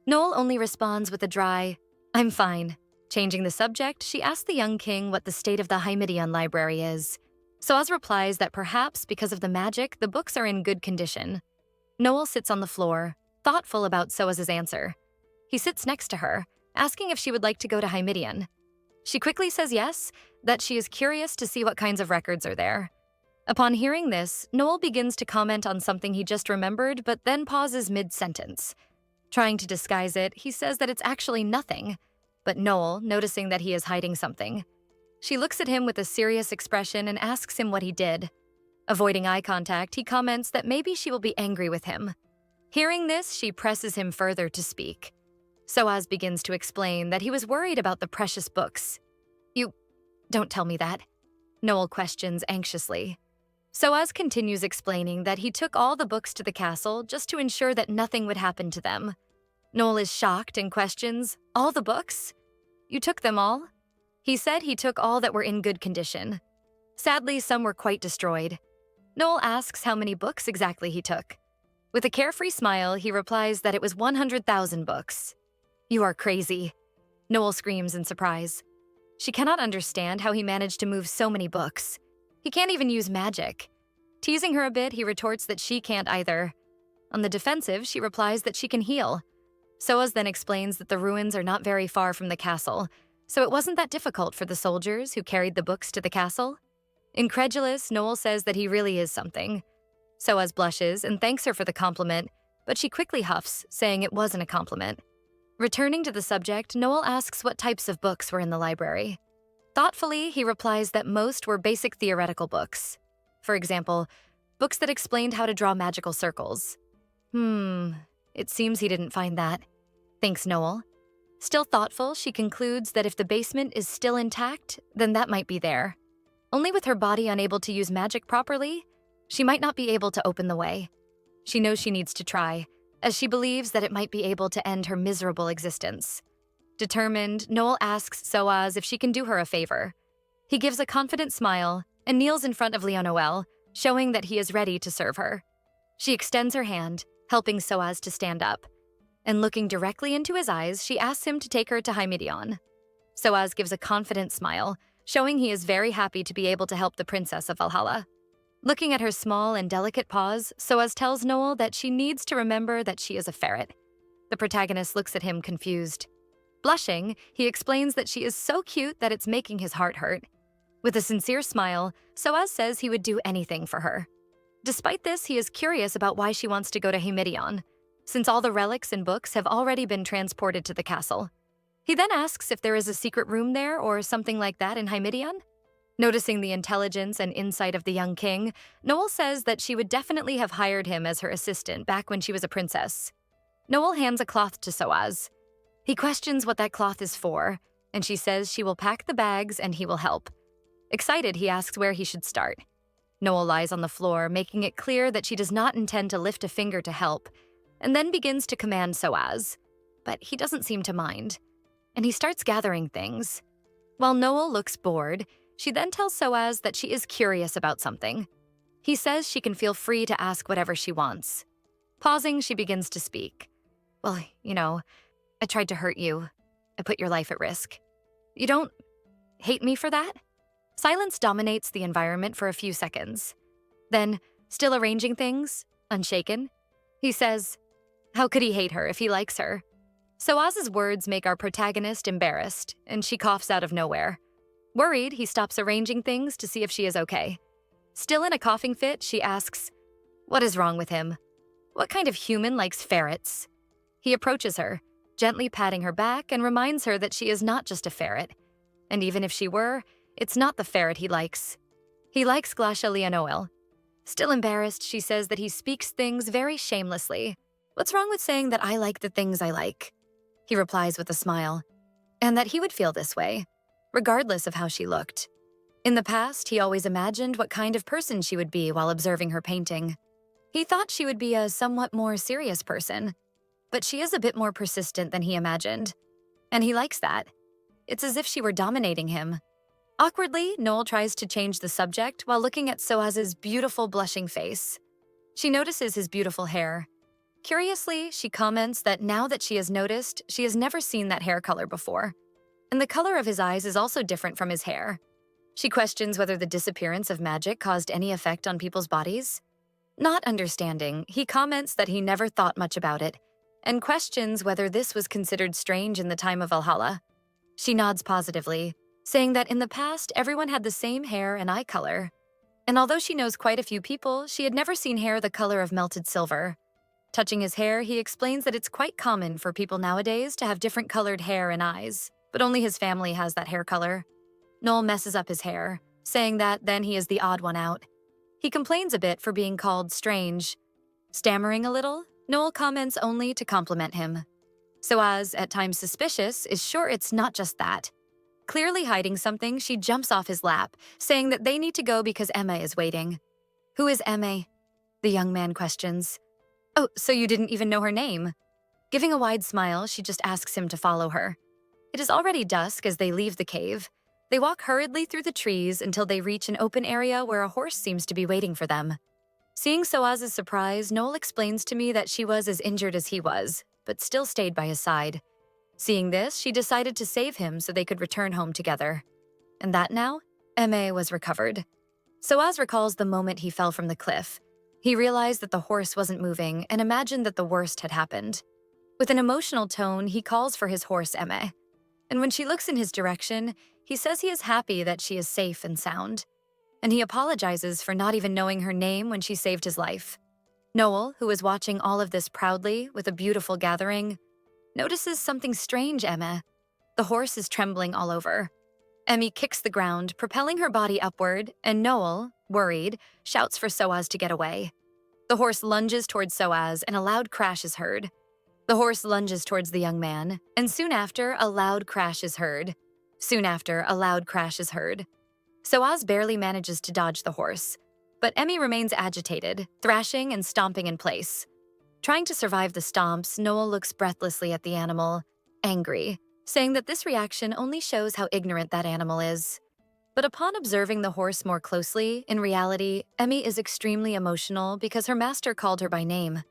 Noel only responds with a dry, "I'm fine." Changing the subject, she asks the young king what the state of the Hymidian library is. Soaz replies that perhaps because of the magic, the books are in good condition. Noel sits on the floor, thoughtful about Soaz's answer. He sits next to her, asking if she would like to go to Hymidian. She quickly says yes, that she is curious to see what kinds of records are there. Upon hearing this, Noel begins to comment on something he just remembered, but then pauses mid-sentence. Trying to disguise it, he says that it's actually nothing. But Noel, noticing that he is hiding something, she looks at him with a serious expression and asks him what he did. Avoiding eye contact, he comments that maybe she will be angry with him. Hearing this, she presses him further to speak. Soaz begins to explain that he was worried about the precious books. "You don't tell me that," Noel questions anxiously. Soaz continues explaining that he took all the books to the castle just to ensure that nothing would happen to them. Noel is shocked and questions, "All the books? You took them all?" He said he took all that were in good condition. Sadly, some were quite destroyed. Noel asks how many books exactly he took. With a carefree smile, he replies that it was 100,000 books. "You are crazy," Noel screams in surprise. She cannot understand how he managed to move so many books. He can't even use magic. Teasing her a bit, he retorts that she can't either. On the defensive, she replies that she can heal. Soaz then explains that the ruins are not very far from the castle, so it wasn't that difficult for the soldiers who carried the books to the castle. Incredulous, Noel says that he really is something. Soaz blushes and thanks her for the compliment, but she quickly huffs, saying it wasn't a compliment. Returning to the subject, Noel asks what types of books were in the library. Thoughtfully, he replies that most were basic theoretical books. For example, books that explained how to draw magical circles. It seems he didn't find that, thinks Noel. Still thoughtful, she concludes that if the basement is still intact, then that might be there. Only with her body unable to use magic properly, she might not be able to open the way. She knows she needs to try, as she believes that it might be able to end her miserable existence. Determined, Noel asks Soaz if she can do her a favor. He gives a confident smile and kneels in front of Leonoel, showing that he is ready to serve her. She extends her hand, helping Soaz to stand up. And looking directly into his eyes, she asks him to take her to Hymedion. Soaz gives a confident smile, showing he is very happy to be able to help the princess of Valhalla. Looking at her small and delicate paws, Soaz tells Noel that she needs to remember that she is a ferret. The protagonist looks at him confused. Blushing, he explains that she is so cute that it's making his heart hurt. With a sincere smile, Soaz says he would do anything for her. Despite this, he is curious about why she wants to go to Hymedion, since all the relics and books have already been transported to the castle. He then asks if there is a secret room there or something like that in Hymedion. Noticing the intelligence and insight of the young king, Noel says that she would definitely have hired him as her assistant back when she was a princess. Noel hands a cloth to Soaz. He questions what that cloth is for, and she says she will pack the bags and he will help. Excited, he asks where he should start. Noel lies on the floor, making it clear that she does not intend to lift a finger to help, and then begins to command Soaz. But he doesn't seem to mind, and he starts gathering things. While Noel looks bored, she then tells Soaz that she is curious about something. He says she can feel free to ask whatever she wants. Pausing, she begins to speak. "Well, I tried to hurt you. I put your life at risk. You don't hate me for that?" Silence dominates the environment for a few seconds. Then, still arranging things, unshaken, he says, "How could he hate her if he likes her?" Soaz's words make our protagonist embarrassed, and she coughs out of nowhere. Worried, he stops arranging things to see if she is okay. Still in a coughing fit, she asks, "What is wrong with him? What kind of human likes ferrets?" He approaches her, gently patting her back, and reminds her that she is not just a ferret. And even if she were, it's not the ferret he likes. He likes Glasha Leonoel. Still embarrassed, she says that he speaks things very shamelessly. "What's wrong with saying that I like the things I like?" He replies with a smile, and that he would feel this way, regardless of how she looked. In the past, he always imagined what kind of person she would be while observing her painting. He thought she would be a somewhat more serious person, but she is a bit more persistent than he imagined. And he likes that. It's as if she were dominating him. Awkwardly, Noel tries to change the subject while looking at Soaz's beautiful blushing face. She notices his beautiful hair. Curiously, she comments that now that she has noticed, she has never seen that hair color before. And the color of his eyes is also different from his hair. She questions whether the disappearance of magic caused any effect on people's bodies. Not understanding, he comments that he never thought much about it, and questions whether this was considered strange in the time of Valhalla. She nods positively, saying that in the past everyone had the same hair and eye color. And although she knows quite a few people, she had never seen hair the color of melted silver. Touching his hair, he explains that it's quite common for people nowadays to have different colored hair and eyes, but only his family has that hair color. Noel messes up his hair, saying that then he is the odd one out. He complains a bit for being called strange. Stammering a little, Noel comments only to compliment him. Soaz, at times suspicious, is sure it's not just that. Clearly hiding something, she jumps off his lap, saying that they need to go because Emma is waiting. Who is Eme? The young man questions. Oh, so you didn't even know her name? Giving a wide smile, she just asks him to follow her. It is already dusk as they leave the cave. They walk hurriedly through the trees until they reach an open area where a horse seems to be waiting for them. Seeing Soaz's surprise, Noel explains to me that she was as injured as he was, but still stayed by his side. Seeing this, she decided to save him so they could return home together. And that now, Eme was recovered. Soaz recalls the moment he fell from the cliff. He realized that the horse wasn't moving and imagined that the worst had happened. With an emotional tone, he calls for his horse Eme. And when she looks in his direction, he says he is happy that she is safe and sound. And he apologizes for not even knowing her name when she saved his life. Noel, who is watching all of this proudly with a beautiful gathering, notices something strange, Eme. The horse is trembling all over. Eme kicks the ground, propelling her body upward, and Noel, worried, shouts for Soaz to get away. The horse lunges towards Soaz, and a loud crash is heard. The horse lunges towards the young man, and soon after, a loud crash is heard. Soaz barely manages to dodge the horse, but Eme remains agitated, thrashing and stomping in place. Trying to survive the stomps, Noel looks breathlessly at the animal, angry, saying that this reaction only shows how ignorant that animal is. But upon observing the horse more closely, in reality, Eme is extremely emotional because her master called her by name.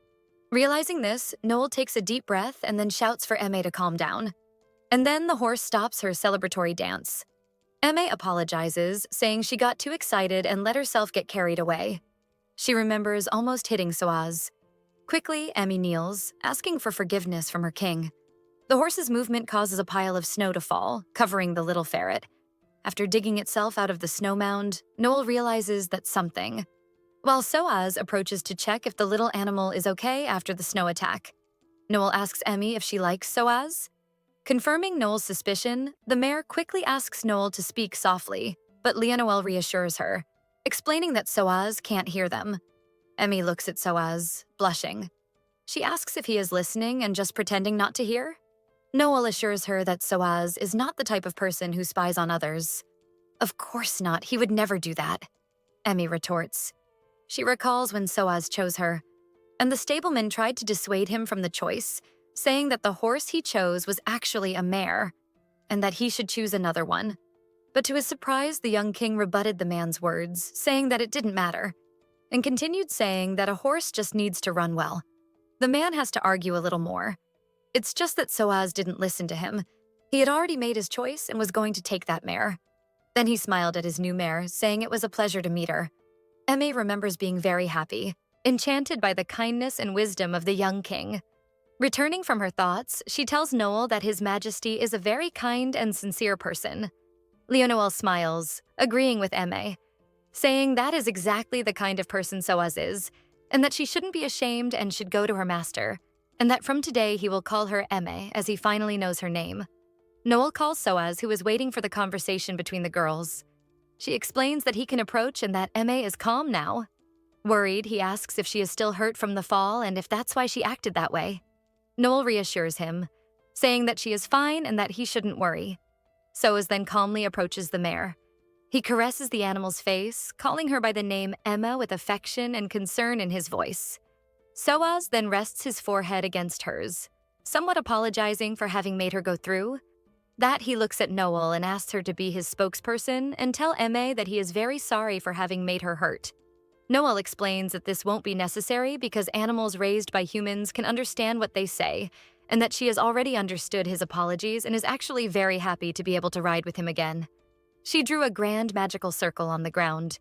Realizing this, Noel takes a deep breath and then shouts for Eme to calm down. And then the horse stops her celebratory dance. Eme apologizes, saying she got too excited and let herself get carried away. She remembers almost hitting Soaz. Quickly, Eme kneels, asking for forgiveness from her king. The horse's movement causes a pile of snow to fall, covering the little ferret. After digging itself out of the snow mound, Noel realizes that something. While Soaz approaches to check if the little animal is okay after the snow attack. Noel asks Eme if she likes Soaz. Confirming Noel's suspicion, the mare quickly asks Noel to speak softly, but Leonel reassures her, explaining that Soaz can't hear them. Eme looks at Soaz, blushing. She asks if he is listening and just pretending not to hear. Noel assures her that Soaz is not the type of person who spies on others. Of course not, he would never do that, Eme retorts. She recalls when Soaz chose her, and the stableman tried to dissuade him from the choice, saying that the horse he chose was actually a mare, and that he should choose another one. But to his surprise, the young king rebutted the man's words, saying that it didn't matter, and continued saying that a horse just needs to run well. The man has to argue a little more. It's just that Soaz didn't listen to him. He had already made his choice and was going to take that mare. Then he smiled at his new mare, saying it was a pleasure to meet her. Eme remembers being very happy, enchanted by the kindness and wisdom of the young king. Returning from her thoughts, she tells Noel that His Majesty is a very kind and sincere person. Leonel smiles, agreeing with Eme, saying that is exactly the kind of person Soaz is, and that she shouldn't be ashamed and should go to her master, and that from today he will call her Eme as he finally knows her name. Noel calls Soaz, who is waiting for the conversation between the girls. She explains that he can approach and that Eme is calm now. Worried, he asks if she is still hurt from the fall and if that's why she acted that way. Noel reassures him, saying that she is fine and that he shouldn't worry. Soaz then calmly approaches the mare. He caresses the animal's face, calling her by the name Emma with affection and concern in his voice. Soaz then rests his forehead against hers, somewhat apologizing for having made her go through. That he looks at Noel and asks her to be his spokesperson and tell Eme that he is very sorry for having made her hurt. Noel explains that this won't be necessary because animals raised by humans can understand what they say, and that she has already understood his apologies and is actually very happy to be able to ride with him again. She drew a grand magical circle on the ground.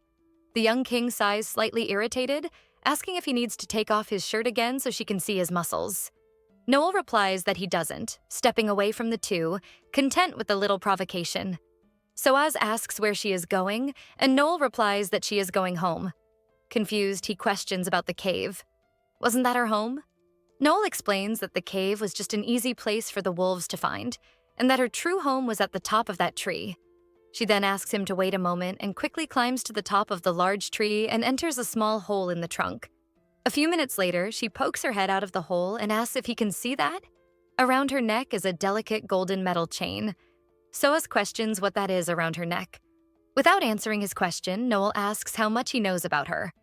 The young king sighs, slightly irritated, asking if he needs to take off his shirt again so she can see his muscles. Noel replies that he doesn't, stepping away from the two, content with the little provocation. Soaz asks where she is going, and Noel replies that she is going home. Confused, he questions about the cave. Wasn't that her home? Noel explains that the cave was just an easy place for the wolves to find, and that her true home was at the top of that tree. She then asks him to wait a moment and quickly climbs to the top of the large tree and enters a small hole in the trunk. A few minutes later, she pokes her head out of the hole and asks if he can see that. Around her neck is a delicate golden metal chain. Soaz questions what that is around her neck. Without answering his question, Noel asks how much he knows about her.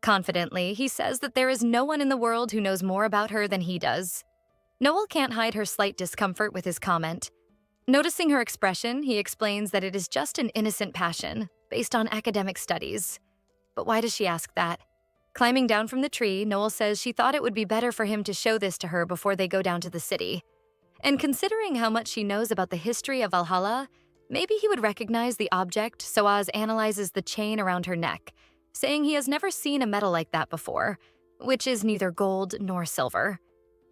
Confidently, he says that there is no one in the world who knows more about her than he does. Noel can't hide her slight discomfort with his comment. Noticing her expression, he explains that it is just an innocent passion, based on academic studies. But why does she ask that? Climbing down from the tree, Noel says she thought it would be better for him to show this to her before they go down to the city. And considering how much she knows about the history of Valhalla, maybe he would recognize the object. Soaz analyzes the chain around her neck, saying he has never seen a metal like that before, which is neither gold nor silver.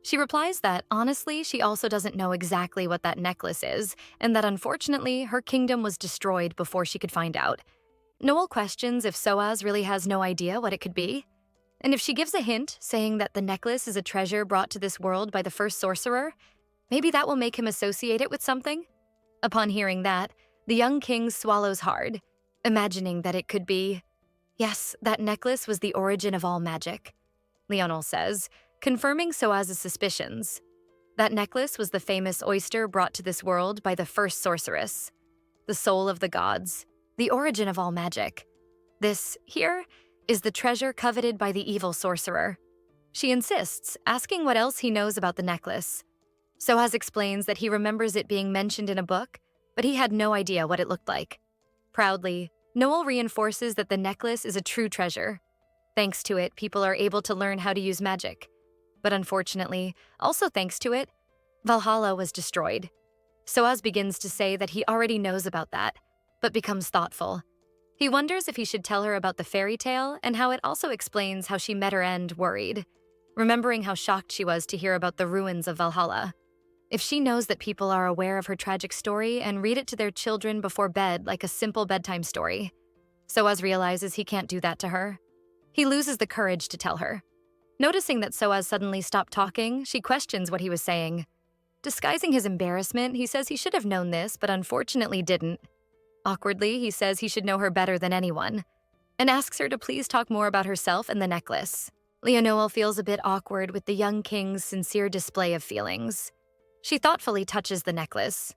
She replies that, honestly, she also doesn't know exactly what that necklace is, and that unfortunately, her kingdom was destroyed before she could find out. Noel questions if Soaz really has no idea what it could be. And if she gives a hint, saying that the necklace is a treasure brought to this world by the first sorcerer, maybe that will make him associate it with something? Upon hearing that, the young king swallows hard, imagining that it could be, yes, that necklace was the origin of all magic. Leonel says, confirming Soaz's suspicions. That necklace was the famous oyster brought to this world by the first sorceress, the soul of the gods, the origin of all magic. This, here, is the treasure coveted by the evil sorcerer. She insists, asking what else he knows about the necklace. Soaz explains that he remembers it being mentioned in a book, but he had no idea what it looked like. Proudly, Noel reinforces that the necklace is a true treasure. Thanks to it, people are able to learn how to use magic. But unfortunately, also thanks to it, Valhalla was destroyed. Soaz begins to say that he already knows about that, but becomes thoughtful. He wonders if he should tell her about the fairy tale and how it also explains how she met her end worried, remembering how shocked she was to hear about the ruins of Valhalla. If she knows that people are aware of her tragic story and read it to their children before bed like a simple bedtime story, Soaz realizes he can't do that to her. He loses the courage to tell her. Noticing that Soaz suddenly stopped talking, she questions what he was saying. Disguising his embarrassment, he says he should have known this, but unfortunately didn't. Awkwardly, he says he should know her better than anyone, and asks her to please talk more about herself and the necklace. Leonel feels a bit awkward with the young king's sincere display of feelings. She thoughtfully touches the necklace,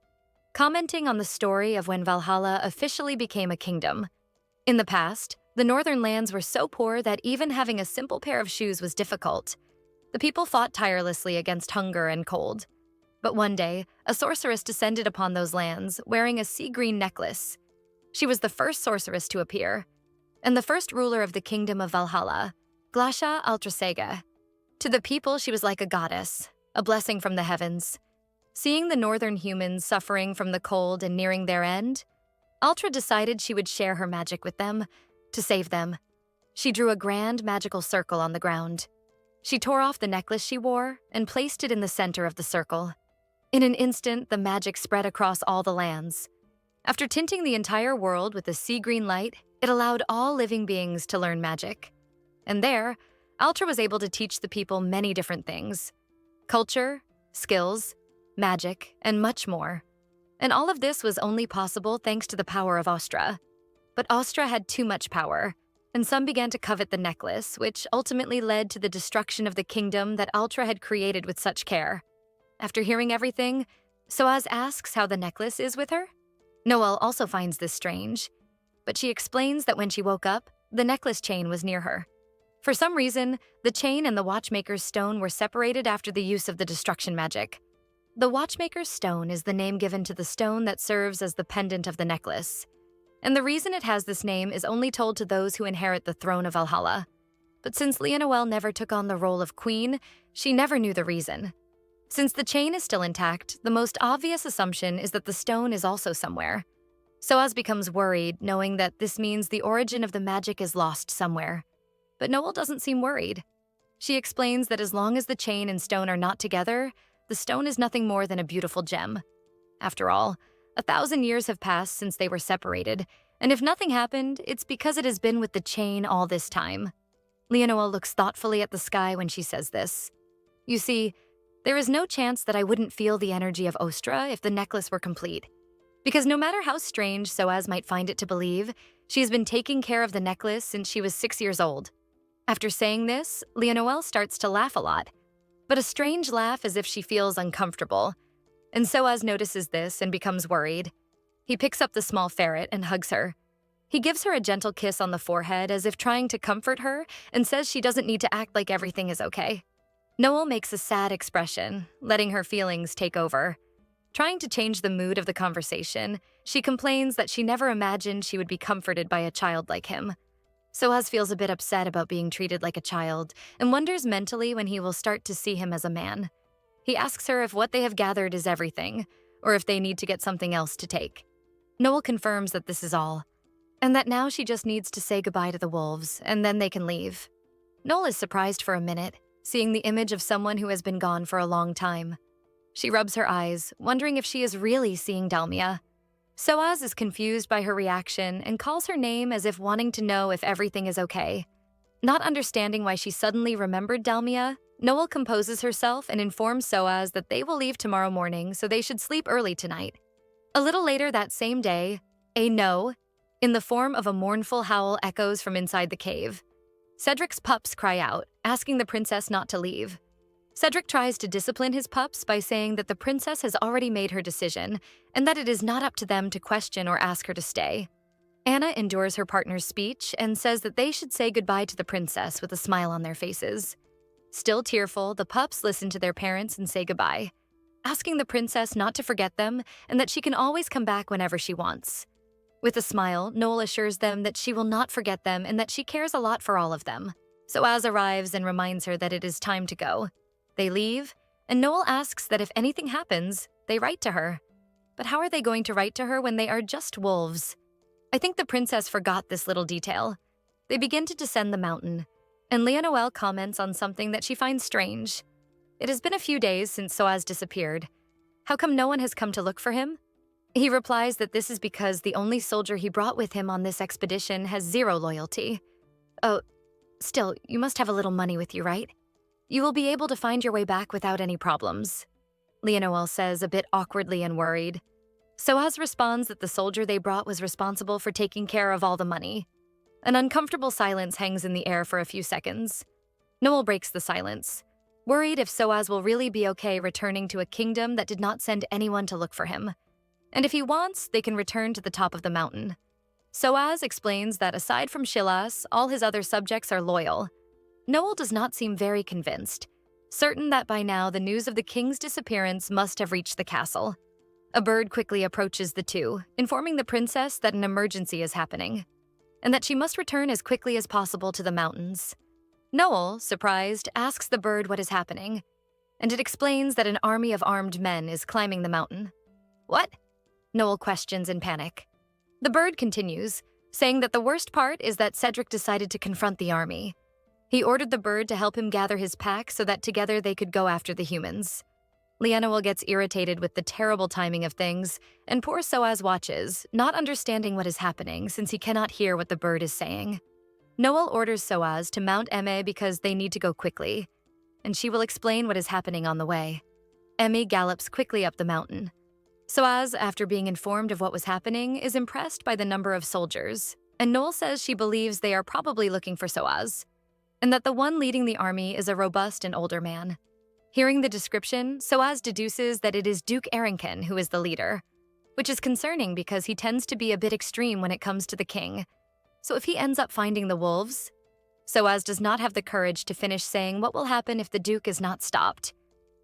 commenting on the story of when Valhalla officially became a kingdom. In the past, the northern lands were so poor that even having a simple pair of shoes was difficult. The people fought tirelessly against hunger and cold. But one day, a sorceress descended upon those lands wearing a sea-green necklace. She was the first sorceress to appear, and the first ruler of the kingdom of Valhalla, Glasha Altrasega. To the people, she was like a goddess, a blessing from the heavens. Seeing the northern humans suffering from the cold and nearing their end, Altra decided she would share her magic with them, to save them. She drew a grand magical circle on the ground. She tore off the necklace she wore and placed it in the center of the circle. In an instant, the magic spread across all the lands. After tinting the entire world with a sea-green light, it allowed all living beings to learn magic. And there, Altra was able to teach the people many different things: culture, skills, magic, and much more. And all of this was only possible thanks to the power of Ostra. But Ostra had too much power, and some began to covet the necklace, which ultimately led to the destruction of the kingdom that Altra had created with such care. After hearing everything, Soaz asks how the necklace is with her. Noel also finds this strange, but she explains that when she woke up, the necklace chain was near her. For some reason, the chain and the watchmaker's stone were separated after the use of the destruction magic. The watchmaker's stone is the name given to the stone that serves as the pendant of the necklace. And the reason it has this name is only told to those who inherit the throne of Valhalla. But since Leonel never took on the role of queen, she never knew the reason. Since the chain is still intact, the most obvious assumption is that the stone is also somewhere. Soaz becomes worried, knowing that this means the origin of the magic is lost somewhere. But Noel doesn't seem worried. She explains that as long as the chain and stone are not together, the stone is nothing more than a beautiful gem. After all, 1,000 years have passed since they were separated, and if nothing happened, it's because it has been with the chain all this time. Leonel looks thoughtfully at the sky when she says this. You see, there is no chance that I wouldn't feel the energy of Ostra if the necklace were complete. Because no matter how strange Soaz might find it to believe, she has been taking care of the necklace since she was 6 years old. After saying this, Leonel starts to laugh a lot, but a strange laugh as if she feels uncomfortable. And Soaz notices this and becomes worried. He picks up the small ferret and hugs her. He gives her a gentle kiss on the forehead as if trying to comfort her and says she doesn't need to act like everything is okay. Noel makes a sad expression, letting her feelings take over. Trying to change the mood of the conversation, she complains that she never imagined she would be comforted by a child like him. Soaz feels a bit upset about being treated like a child and wonders mentally when he will start to see him as a man. He asks her if what they have gathered is everything, or if they need to get something else to take. Noel confirms that this is all, and that now she just needs to say goodbye to the wolves, and then they can leave. Noel is surprised for a minute, seeing the image of someone who has been gone for a long time. She rubs her eyes, wondering if she is really seeing Dalmia. Soaz is confused by her reaction and calls her name as if wanting to know if everything is okay. Not understanding why she suddenly remembered Dalmia, Noel composes herself and informs Soaz that they will leave tomorrow morning, so they should sleep early tonight. A little later that same day, a no, in the form of a mournful howl, echoes from inside the cave. Cedric's pups cry out, asking the princess not to leave. Cedric tries to discipline his pups by saying that the princess has already made her decision and that it is not up to them to question or ask her to stay. Anna endures her partner's speech and says that they should say goodbye to the princess with a smile on their faces. Still tearful, the pups listen to their parents and say goodbye, asking the princess not to forget them and that she can always come back whenever she wants. With a smile, Noel assures them that she will not forget them and that she cares a lot for all of them. Soaz arrives and reminds her that it is time to go. They leave, and Noel asks that if anything happens, they write to her. But how are they going to write to her when they are just wolves? I think the princess forgot this little detail. They begin to descend the mountain, and Leonore comments on something that she finds strange. It has been a few days since Soaz disappeared. How come no one has come to look for him? He replies that this is because the only soldier he brought with him on this expedition has zero loyalty. Oh, still, you must have a little money with you, right? You will be able to find your way back without any problems, Leonore says a bit awkwardly and worried. Soaz responds that the soldier they brought was responsible for taking care of all the money. An uncomfortable silence hangs in the air for a few seconds. Noel breaks the silence, worried if Soaz will really be okay returning to a kingdom that did not send anyone to look for him. And if he wants, they can return to the top of the mountain. Soaz explains that aside from Shilas, all his other subjects are loyal. Noel does not seem very convinced, certain that by now the news of the king's disappearance must have reached the castle. A bird quickly approaches the two, informing the princess that an emergency is happening, and that she must return as quickly as possible to the mountains. Noel, surprised, asks the bird what is happening, and it explains that an army of armed men is climbing the mountain. What? Noel questions in panic. The bird continues, saying that the worst part is that Cedric decided to confront the army. He ordered the bird to help him gather his pack so that together they could go after the humans. Leonore gets irritated with the terrible timing of things, and poor Soaz watches, not understanding what is happening since he cannot hear what the bird is saying. Noel orders Soaz to mount Emme because they need to go quickly, and she will explain what is happening on the way. Emme gallops quickly up the mountain. Soaz, after being informed of what was happening, is impressed by the number of soldiers, and Noel says she believes they are probably looking for Soaz, and that the one leading the army is a robust and older man. Hearing the description, Soaz deduces that it is Duke Arrington who is the leader, which is concerning because he tends to be a bit extreme when it comes to the king. So if he ends up finding the wolves, Soaz does not have the courage to finish saying what will happen if the Duke is not stopped.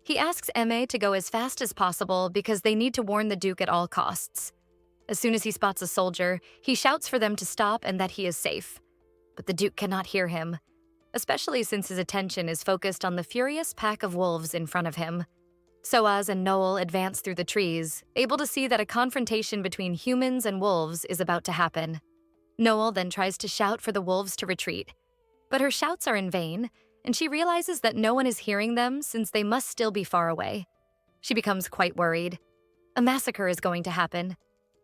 He asks Emme to go as fast as possible because they need to warn the Duke at all costs. As soon as he spots a soldier, he shouts for them to stop and that he is safe. But the Duke cannot hear him, especially since his attention is focused on the furious pack of wolves in front of him. Soaz and Noel advance through the trees, able to see that a confrontation between humans and wolves is about to happen. Noel then tries to shout for the wolves to retreat, but her shouts are in vain, and she realizes that no one is hearing them since they must still be far away. She becomes quite worried. A massacre is going to happen.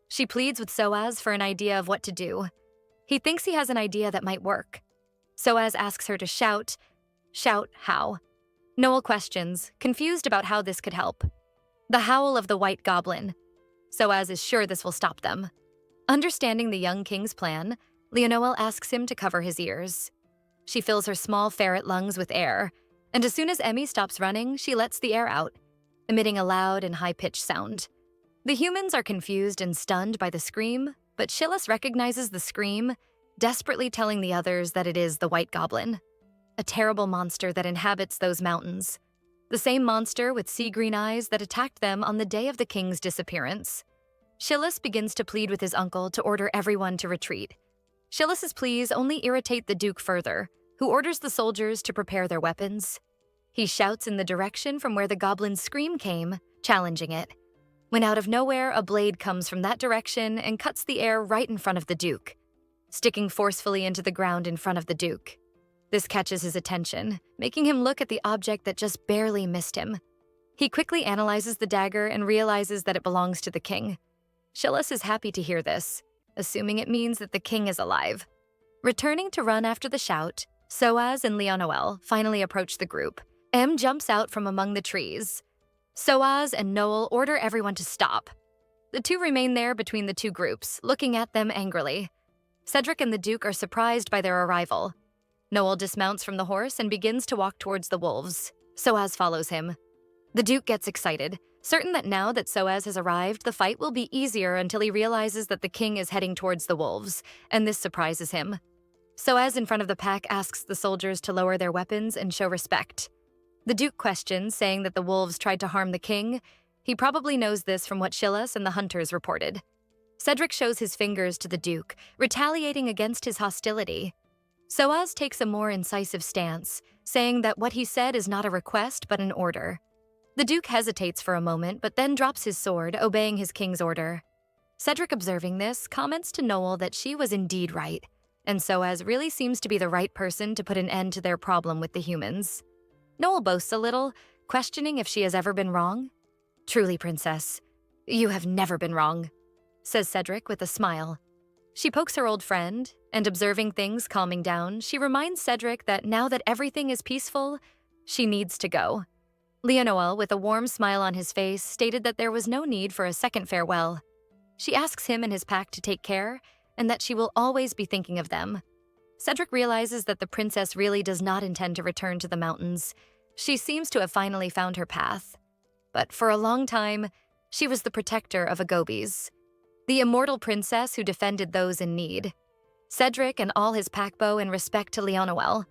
She pleads with Soaz for an idea of what to do. He thinks he has an idea that might work. Soaz asks her to shout. Shout how? Noel questions, confused about how this could help. The howl of the white goblin. Soaz is sure this will stop them. Understanding the young king's plan, Leonore asks him to cover his ears. She fills her small ferret lungs with air, and as soon as Emme stops running, she lets the air out, emitting a loud and high-pitched sound. The humans are confused and stunned by the scream, but Shillis recognizes the scream, desperately telling the others that it is the White Goblin, a terrible monster that inhabits those mountains. The same monster with sea-green eyes that attacked them on the day of the king's disappearance. Shillis begins to plead with his uncle to order everyone to retreat. Shillis's pleas only irritate the Duke further, who orders the soldiers to prepare their weapons. He shouts in the direction from where the goblin's scream came, challenging it, when out of nowhere a blade comes from that direction and cuts the air right in front of the Duke, sticking forcefully into the ground in front of the Duke. This catches his attention, making him look at the object that just barely missed him. He quickly analyzes the dagger and realizes that it belongs to the king. Shillis is happy to hear this, assuming it means that the king is alive. Returning to run after the shout, Soaz and Leonoel finally approach the group. M jumps out from among the trees. Soaz and Noel order everyone to stop. The two remain there between the two groups, looking at them angrily. Cedric and the Duke are surprised by their arrival. Noel dismounts from the horse and begins to walk towards the wolves. Soaz follows him. The Duke gets excited, certain that now that Soaz has arrived, the fight will be easier until he realizes that the king is heading towards the wolves, and this surprises him. Soaz in front of the pack asks the soldiers to lower their weapons and show respect. The Duke questions, saying that the wolves tried to harm the king. He probably knows this from what Shillis and the hunters reported. Cedric shows his fingers to the Duke, retaliating against his hostility. Soaz takes a more incisive stance, saying that what he said is not a request but an order. The Duke hesitates for a moment, but then drops his sword, obeying his king's order. Cedric, observing this, comments to Noel that she was indeed right, and Soaz really seems to be the right person to put an end to their problem with the humans. Noel boasts a little, questioning if she has ever been wrong. "Truly, princess, you have never been wrong," says Cedric with a smile. She pokes her old friend, and observing things calming down, she reminds Cedric that now that everything is peaceful, she needs to go. Leonoel, with a warm smile on his face, stated that there was no need for a second farewell. She asks him and his pack to take care, and that she will always be thinking of them. Cedric realizes that the princess really does not intend to return to the mountains. She seems to have finally found her path. But for a long time, she was the protector of Agobis, the immortal princess who defended those in need. Cedric and all his pack bow in respect to Leonoel,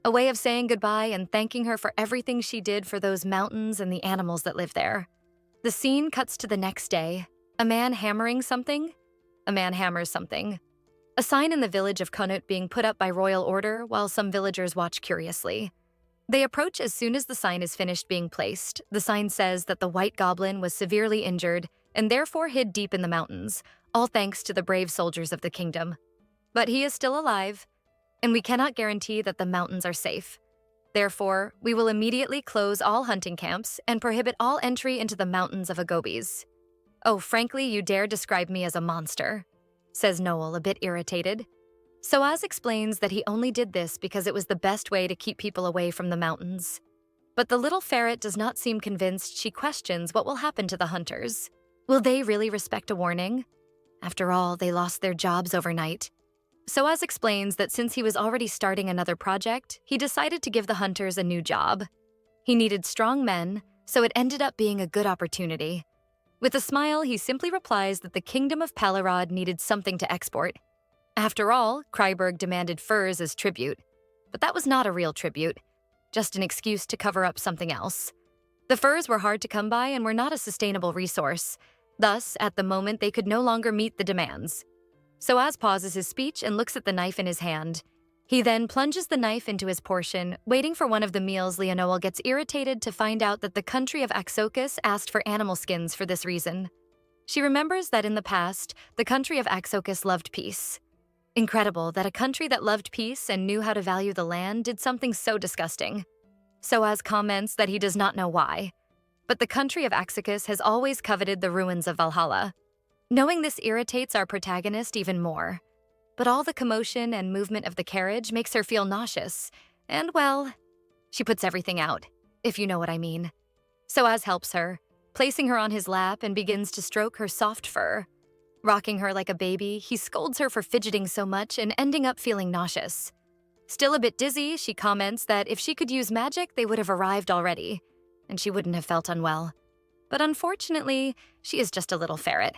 a way of saying goodbye and thanking her for everything she did for those mountains and the animals that live there. The scene cuts to the next day. A man hammering something. A man hammers something. A sign in the village of Kunut being put up by royal order while some villagers watch curiously. They approach as soon as the sign is finished being placed. The sign says that the White Goblin was severely injured and therefore hid deep in the mountains, all thanks to the brave soldiers of the kingdom. But he is still alive, and we cannot guarantee that the mountains are safe. Therefore, we will immediately close all hunting camps and prohibit all entry into the mountains of Agobis. "Oh, frankly, you dare describe me as a monster," says Noel, a bit irritated. Soaz explains that he only did this because it was the best way to keep people away from the mountains. But the little ferret does not seem convinced. She questions what will happen to the hunters. Will they really respect a warning? After all, they lost their jobs overnight. Soaz explains that since he was already starting another project, he decided to give the hunters a new job. He needed strong men, so it ended up being a good opportunity. With a smile, he simply replies that the kingdom of Palarod needed something to export. After all, Kryberg demanded furs as tribute. But that was not a real tribute, just an excuse to cover up something else. The furs were hard to come by and were not a sustainable resource. Thus, at the moment, they could no longer meet the demands. Soaz pauses his speech and looks at the knife in his hand. He then plunges the knife into his portion, waiting for one of the meals. Leonoel gets irritated to find out that the country of Axokis asked for animal skins for this reason. She remembers that in the past, the country of Axokis loved peace. Incredible that a country that loved peace and knew how to value the land did something so disgusting. Soaz comments that he does not know why. But the country of Axokis has always coveted the ruins of Valhalla. Knowing this irritates our protagonist even more. But all the commotion and movement of the carriage makes her feel nauseous. And, well, she puts everything out, if you know what I mean. Soaz helps her, placing her on his lap and begins to stroke her soft fur. Rocking her like a baby, he scolds her for fidgeting so much and ending up feeling nauseous. Still a bit dizzy, she comments that if she could use magic, they would have arrived already, and she wouldn't have felt unwell. But unfortunately, she is just a little ferret.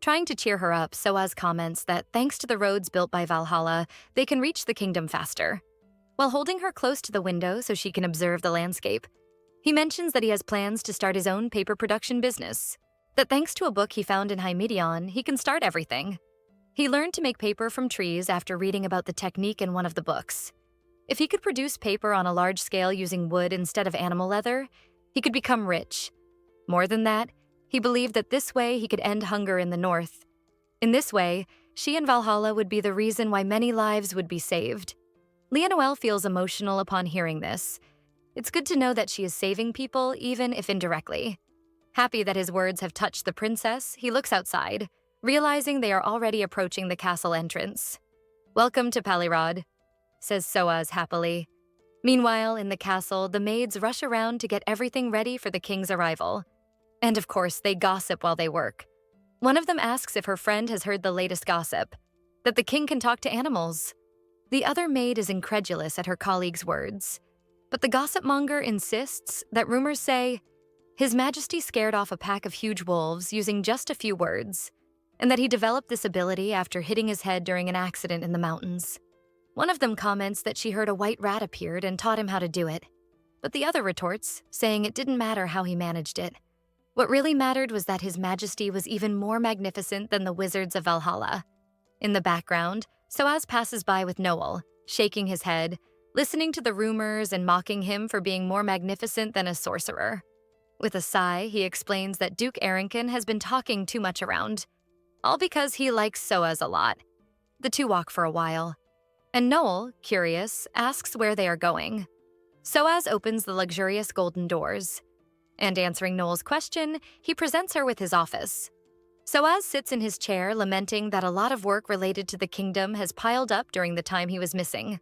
Trying to cheer her up, Soaz comments that thanks to the roads built by Valhalla, they can reach the kingdom faster. While holding her close to the window so she can observe the landscape, he mentions that he has plans to start his own paper production business, that thanks to a book he found in Hymedion, he can start everything. He learned to make paper from trees after reading about the technique in one of the books. If he could produce paper on a large scale using wood instead of animal leather, he could become rich. More than that, he believed that this way he could end hunger in the north. In this way, she and Valhalla would be the reason why many lives would be saved. Leonore feels emotional upon hearing this. It's good to know that she is saving people, even if indirectly. Happy that his words have touched the princess, he looks outside, realizing they are already approaching the castle entrance. "Welcome to Palirod," says Soaz happily. Meanwhile, in the castle, the maids rush around to get everything ready for the king's arrival. And of course, they gossip while they work. One of them asks if her friend has heard the latest gossip, that the king can talk to animals. The other maid is incredulous at her colleague's words, but the gossip monger insists that rumors say His Majesty scared off a pack of huge wolves using just a few words, and that he developed this ability after hitting his head during an accident in the mountains. One of them comments that she heard a white rat appeared and taught him how to do it, but the other retorts, saying it didn't matter how he managed it. What really mattered was that His Majesty was even more magnificent than the wizards of Valhalla. In the background, Soaz passes by with Noel, shaking his head, listening to the rumors and mocking him for being more magnificent than a sorcerer. With a sigh, he explains that Duke Arrington has been talking too much around, all because he likes Soaz a lot. The two walk for a while, and Noel, curious, asks where they are going. Soaz opens the luxurious golden doors, and answering Noel's question, he presents her with his office. Soaz sits in his chair, lamenting that a lot of work related to the kingdom has piled up during the time he was missing.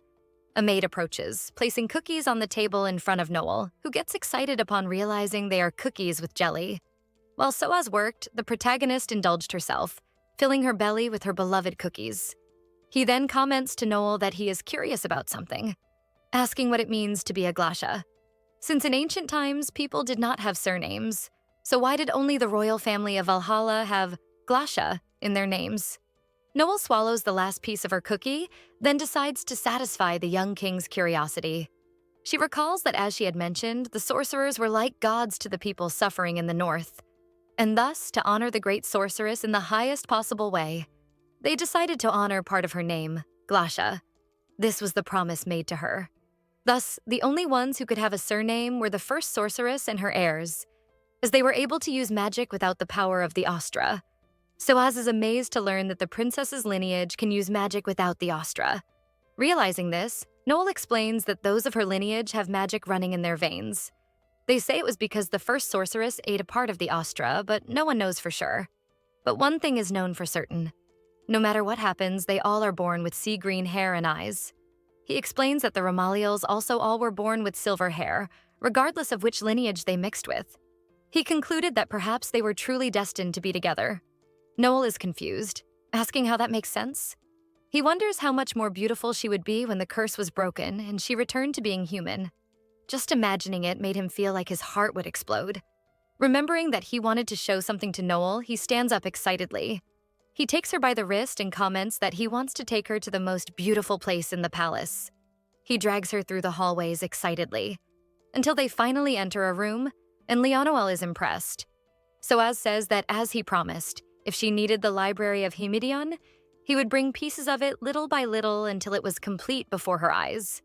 A maid approaches, placing cookies on the table in front of Noel, who gets excited upon realizing they are cookies with jelly. While Soaz worked, the protagonist indulged herself, filling her belly with her beloved cookies. He then comments to Noel that he is curious about something, asking what it means to be a Glasha. Since in ancient times, people did not have surnames, so why did only the royal family of Valhalla have Glasha in their names? Noel swallows the last piece of her cookie, then decides to satisfy the young king's curiosity. She recalls that as she had mentioned, the sorcerers were like gods to the people suffering in the north, and thus to honor the great sorceress in the highest possible way, they decided to honor part of her name, Glasha. This was the promise made to her. Thus, the only ones who could have a surname were the first sorceress and her heirs, as they were able to use magic without the power of the Astra. Soaz is amazed to learn that the princess's lineage can use magic without the Astra. Realizing this, Noel explains that those of her lineage have magic running in their veins. They say it was because the first sorceress ate a part of the Astra, but no one knows for sure. But one thing is known for certain. No matter what happens, they all are born with sea green hair and eyes. He explains that the Romalials also all were born with silver hair, regardless of which lineage they mixed with. He concluded that perhaps they were truly destined to be together. Noel is confused, asking how that makes sense. He wonders how much more beautiful she would be when the curse was broken and she returned to being human. Just imagining it made him feel like his heart would explode. Remembering that he wanted to show something to Noel, he stands up excitedly. He takes her by the wrist and comments that he wants to take her to the most beautiful place in the palace. He drags her through the hallways excitedly, until they finally enter a room, and Leonoel is impressed. Soaz says that as he promised, if she needed the library of Hymedion, he would bring pieces of it little by little until it was complete before her eyes.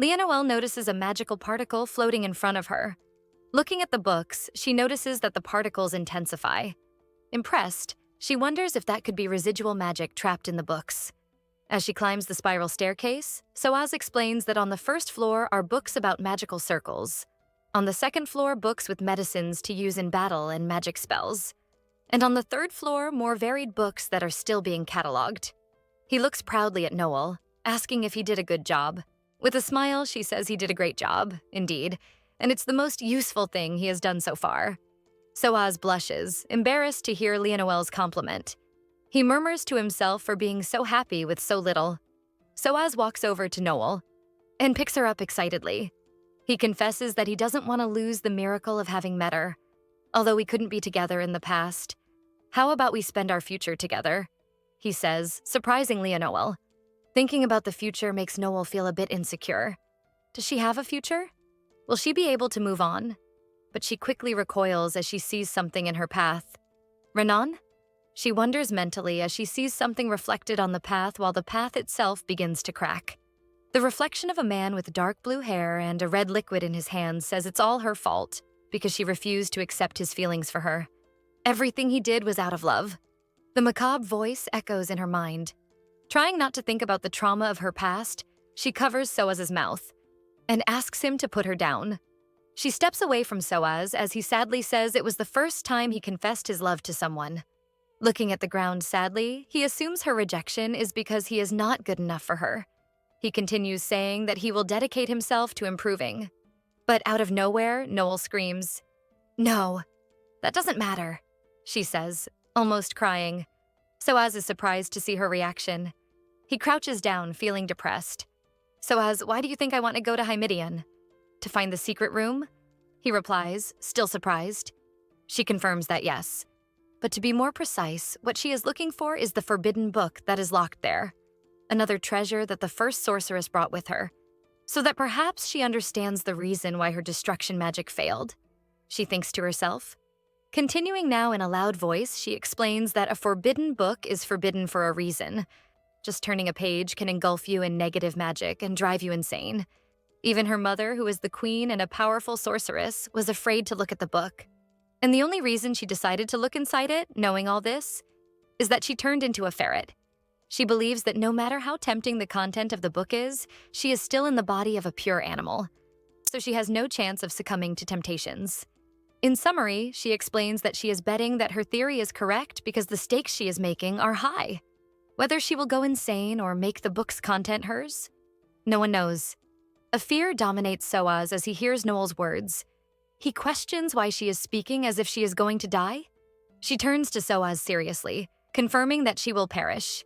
Leonoel notices a magical particle floating in front of her. Looking at the books, she notices that the particles intensify. Impressed, she wonders if that could be residual magic trapped in the books. As she climbs the spiral staircase, Soaz explains that on the first floor are books about magical circles. On the second floor, books with medicines to use in battle and magic spells. And on the third floor, more varied books that are still being cataloged. He looks proudly at Noel, asking if he did a good job. With a smile, she says he did a great job, indeed, and it's the most useful thing he has done so far. Soaz blushes, embarrassed to hear Leonoel's compliment. He murmurs to himself for being so happy with so little. Soaz walks over to Noel and picks her up excitedly. He confesses that he doesn't want to lose the miracle of having met her. Although we couldn't be together in the past, How about we spend our future together? He says, surprisingly Noel. Thinking about the future makes Noel feel a bit insecure. Does she have a future? Will she be able to move on? But she quickly recoils as she sees something in her path. Renan? She wonders mentally as she sees something reflected on the path while the path itself begins to crack. The reflection of a man with dark blue hair and a red liquid in his hands says it's all her fault because she refused to accept his feelings for her. Everything he did was out of love. The macabre voice echoes in her mind. Trying not to think about the trauma of her past, she covers Soaz's mouth and asks him to put her down. She steps away from Soaz as he sadly says it was the first time he confessed his love to someone. Looking at the ground sadly, he assumes her rejection is because he is not good enough for her. He continues saying that he will dedicate himself to improving. But out of nowhere, Noel screams, "No, that doesn't matter," she says, almost crying. Soaz is surprised to see her reaction. He crouches down, feeling depressed. "Soaz, why do you think I want to go to Hymidion? To find the secret room?" He replies, still surprised. She confirms that yes. But to be more precise, what she is looking for is the forbidden book that is locked there. Another treasure that the first sorceress brought with her. So that perhaps she understands the reason why her destruction magic failed. She thinks to herself. Continuing now in a loud voice, she explains that a forbidden book is forbidden for a reason. Just turning a page can engulf you in negative magic and drive you insane. Even her mother, who is the queen and a powerful sorceress, was afraid to look at the book. And the only reason she decided to look inside it, knowing all this, is that she turned into a ferret. She believes that no matter how tempting the content of the book is, she is still in the body of a pure animal. So she has no chance of succumbing to temptations. In summary, she explains that she is betting that her theory is correct because the stakes she is making are high. Whether she will go insane or make the book's content hers, no one knows. A fear dominates Soaz as he hears Noel's words. He questions why she is speaking as if she is going to die. She turns to Soaz seriously, confirming that she will perish.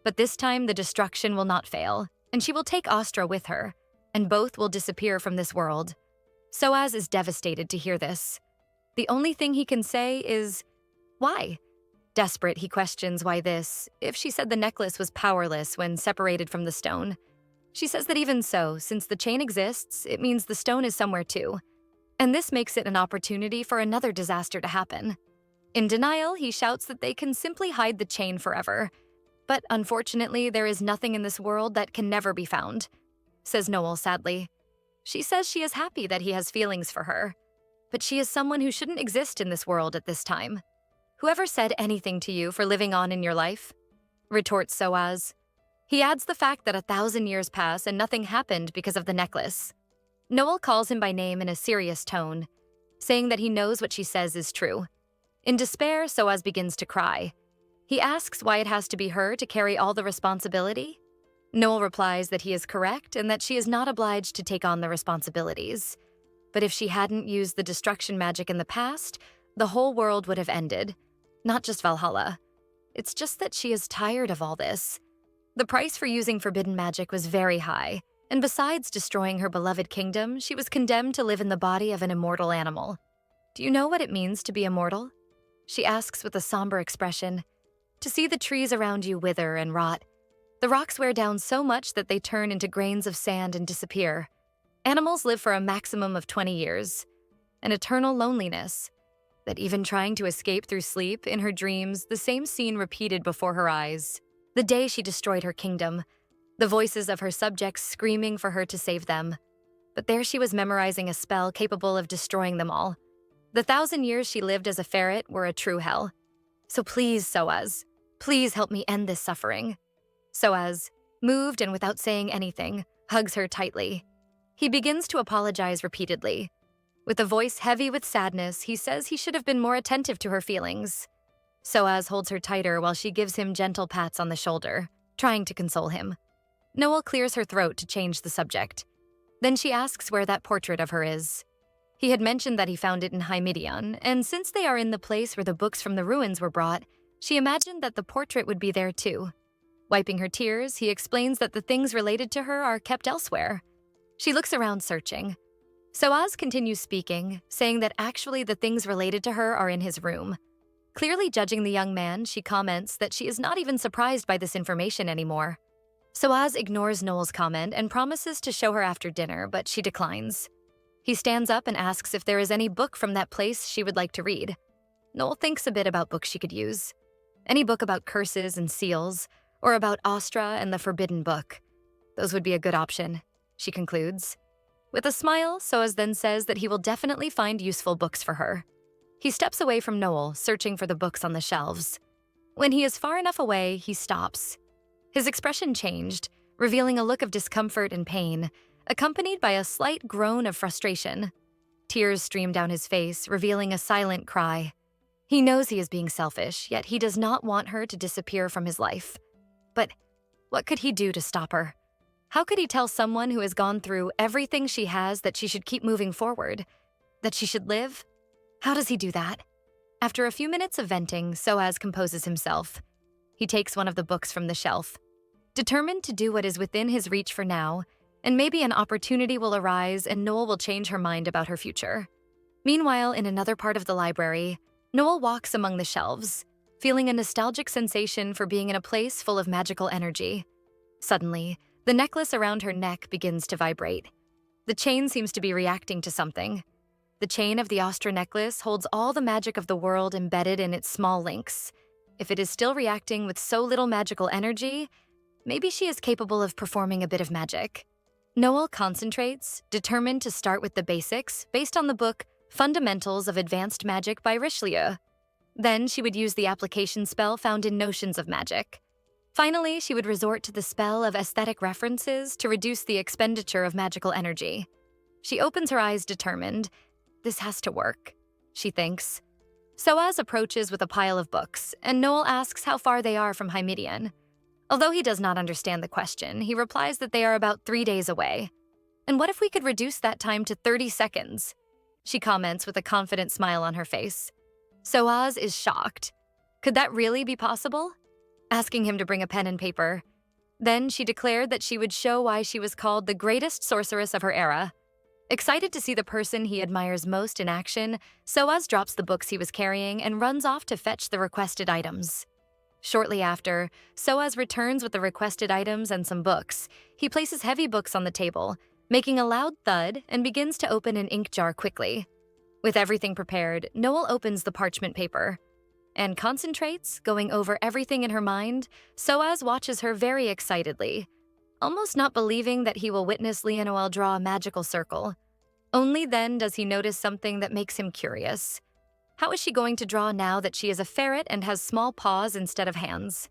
But this time the destruction will not fail, and she will take Astra with her, and both will disappear from this world. Soaz is devastated to hear this. The only thing he can say is, why? Desperate, he questions why this, if she said the necklace was powerless when separated from the stone. She says that even so, since the chain exists, it means the stone is somewhere too. And this makes it an opportunity for another disaster to happen. In denial, he shouts that they can simply hide the chain forever. But unfortunately, there is nothing in this world that can never be found, says Noel sadly. She says she is happy that he has feelings for her. But she is someone who shouldn't exist in this world at this time. Whoever said anything to you for living on in your life? Retorts Soaz. He adds the fact that 1,000 years pass and nothing happened because of the necklace. Noel calls him by name in a serious tone, saying that he knows what she says is true. In despair, Soaz begins to cry. He asks why it has to be her to carry all the responsibility. Noel replies that he is correct and that she is not obliged to take on the responsibilities. But if she hadn't used the destruction magic in the past, the whole world would have ended, not just Valhalla. It's just that she is tired of all this. The price for using forbidden magic was very high, and besides destroying her beloved kingdom, she was condemned to live in the body of an immortal animal. Do you know what it means to be immortal? She asks with a somber expression. To see the trees around you wither and rot. The rocks wear down so much that they turn into grains of sand and disappear. Animals live for a maximum of 20 years. An eternal loneliness. That even trying to escape through sleep, in her dreams, the same scene repeated before her eyes. The day she destroyed her kingdom, the voices of her subjects screaming for her to save them. But there she was memorizing a spell capable of destroying them all. The 1,000 years she lived as a ferret were a true hell. So please, Soaz, please help me end this suffering. Soaz, moved and without saying anything, hugs her tightly. He begins to apologize repeatedly. With a voice heavy with sadness, he says he should have been more attentive to her feelings. Soaz holds her tighter while she gives him gentle pats on the shoulder, trying to console him. Noel clears her throat to change the subject. Then she asks where that portrait of her is. He had mentioned that he found it in Hymidion, and since they are in the place where the books from the ruins were brought, she imagined that the portrait would be there too. Wiping her tears, he explains that the things related to her are kept elsewhere. She looks around searching. Soaz continues speaking, saying that actually the things related to her are in his room. Clearly judging the young man, she comments that she is not even surprised by this information anymore. Soaz ignores Noel's comment and promises to show her after dinner, but she declines. He stands up and asks if there is any book from that place she would like to read. Noel thinks a bit about books she could use. Any book about curses and seals, or about Astra and the Forbidden Book. Those would be a good option, she concludes. With a smile, Soaz then says that he will definitely find useful books for her. He steps away from Noel, searching for the books on the shelves. When he is far enough away, he stops. His expression changed, revealing a look of discomfort and pain, accompanied by a slight groan of frustration. Tears stream down his face, revealing a silent cry. He knows he is being selfish, yet he does not want her to disappear from his life. But what could he do to stop her? How could he tell someone who has gone through everything she has that she should keep moving forward? That she should live? How does he do that? After a few minutes of venting, Soaz composes himself. He takes one of the books from the shelf. Determined to do what is within his reach for now, and maybe an opportunity will arise and Noel will change her mind about her future. Meanwhile, in another part of the library, Noel walks among the shelves, feeling a nostalgic sensation for being in a place full of magical energy. Suddenly, the necklace around her neck begins to vibrate. The chain seems to be reacting to something. The chain of the Astra necklace holds all the magic of the world embedded in its small links. If it is still reacting with so little magical energy, maybe she is capable of performing a bit of magic. Noel concentrates, determined to start with the basics, based on the book Fundamentals of Advanced Magic by Richelieu. Then she would use the application spell found in Notions of Magic. Finally, she would resort to the spell of aesthetic references to reduce the expenditure of magical energy. She opens her eyes determined. This has to work, she thinks. Soaz approaches with a pile of books, and Noel asks how far they are from Hymidian. Although he does not understand the question, he replies that they are about 3 days away. And what if we could reduce that time to 30 seconds? She comments with a confident smile on her face. Soaz is shocked. Could that really be possible? Asking him to bring a pen and paper. Then she declared that she would show why she was called the greatest sorceress of her era. Excited to see the person he admires most in action, Soaz drops the books he was carrying and runs off to fetch the requested items. Shortly after, Soaz returns with the requested items and some books. He places heavy books on the table, making a loud thud, and begins to open an ink jar quickly. With everything prepared, Noel opens the parchment paper and concentrates, going over everything in her mind. Soaz watches her very excitedly, almost not believing that he will witness Leonoel draw a magical circle. Only then does he notice something that makes him curious. How is she going to draw now that she is a ferret and has small paws instead of hands?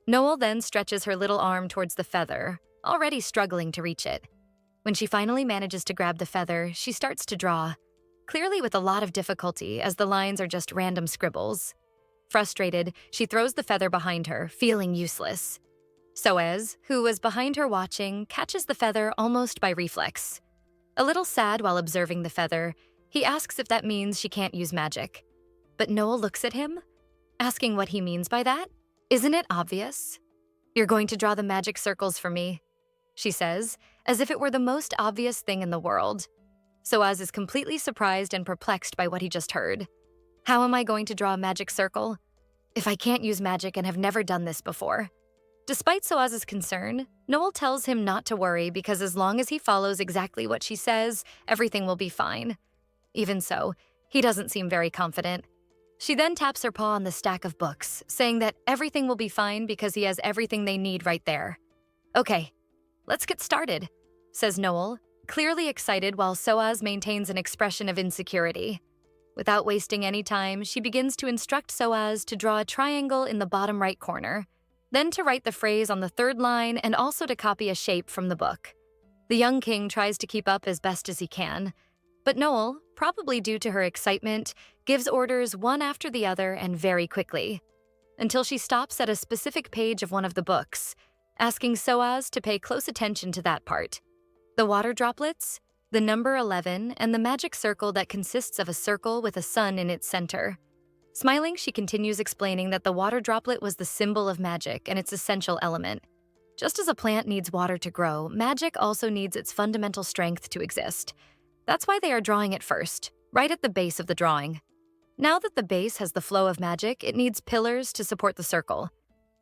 Noel then stretches her little arm towards the feather, already struggling to reach it. When she finally manages to grab the feather, she starts to draw, clearly with a lot of difficulty as the lines are just random scribbles. Frustrated, she throws the feather behind her, feeling useless. Soaz, who was behind her watching, catches the feather almost by reflex. A little sad while observing the feather, he asks if that means she can't use magic. But Noel looks at him, asking what he means by that. Isn't it obvious? You're going to draw the magic circles for me, she says, as if it were the most obvious thing in the world. Soaz is completely surprised and perplexed by what he just heard. How am I going to draw a magic circle? If I can't use magic and have never done this before. Despite Soaz's concern, Noel tells him not to worry because as long as he follows exactly what she says, everything will be fine. Even so, he doesn't seem very confident. She then taps her paw on the stack of books, saying that everything will be fine because he has everything they need right there. Okay, let's get started, says Noel, clearly excited while Soaz maintains an expression of insecurity. Without wasting any time, she begins to instruct Soaz to draw a triangle in the bottom right corner, then to write the phrase on the third line and also to copy a shape from the book. The young king tries to keep up as best as he can, but Noel, probably due to her excitement, gives orders one after the other and very quickly, until she stops at a specific page of one of the books, asking Soaz to pay close attention to that part. The water droplets, the number 11, and the magic circle that consists of a circle with a sun in its center. Smiling, she continues explaining that the water droplet was the symbol of magic and its essential element. Just as a plant needs water to grow, magic also needs its fundamental strength to exist. That's why they are drawing it first, right at the base of the drawing. Now that the base has the flow of magic, it needs pillars to support the circle.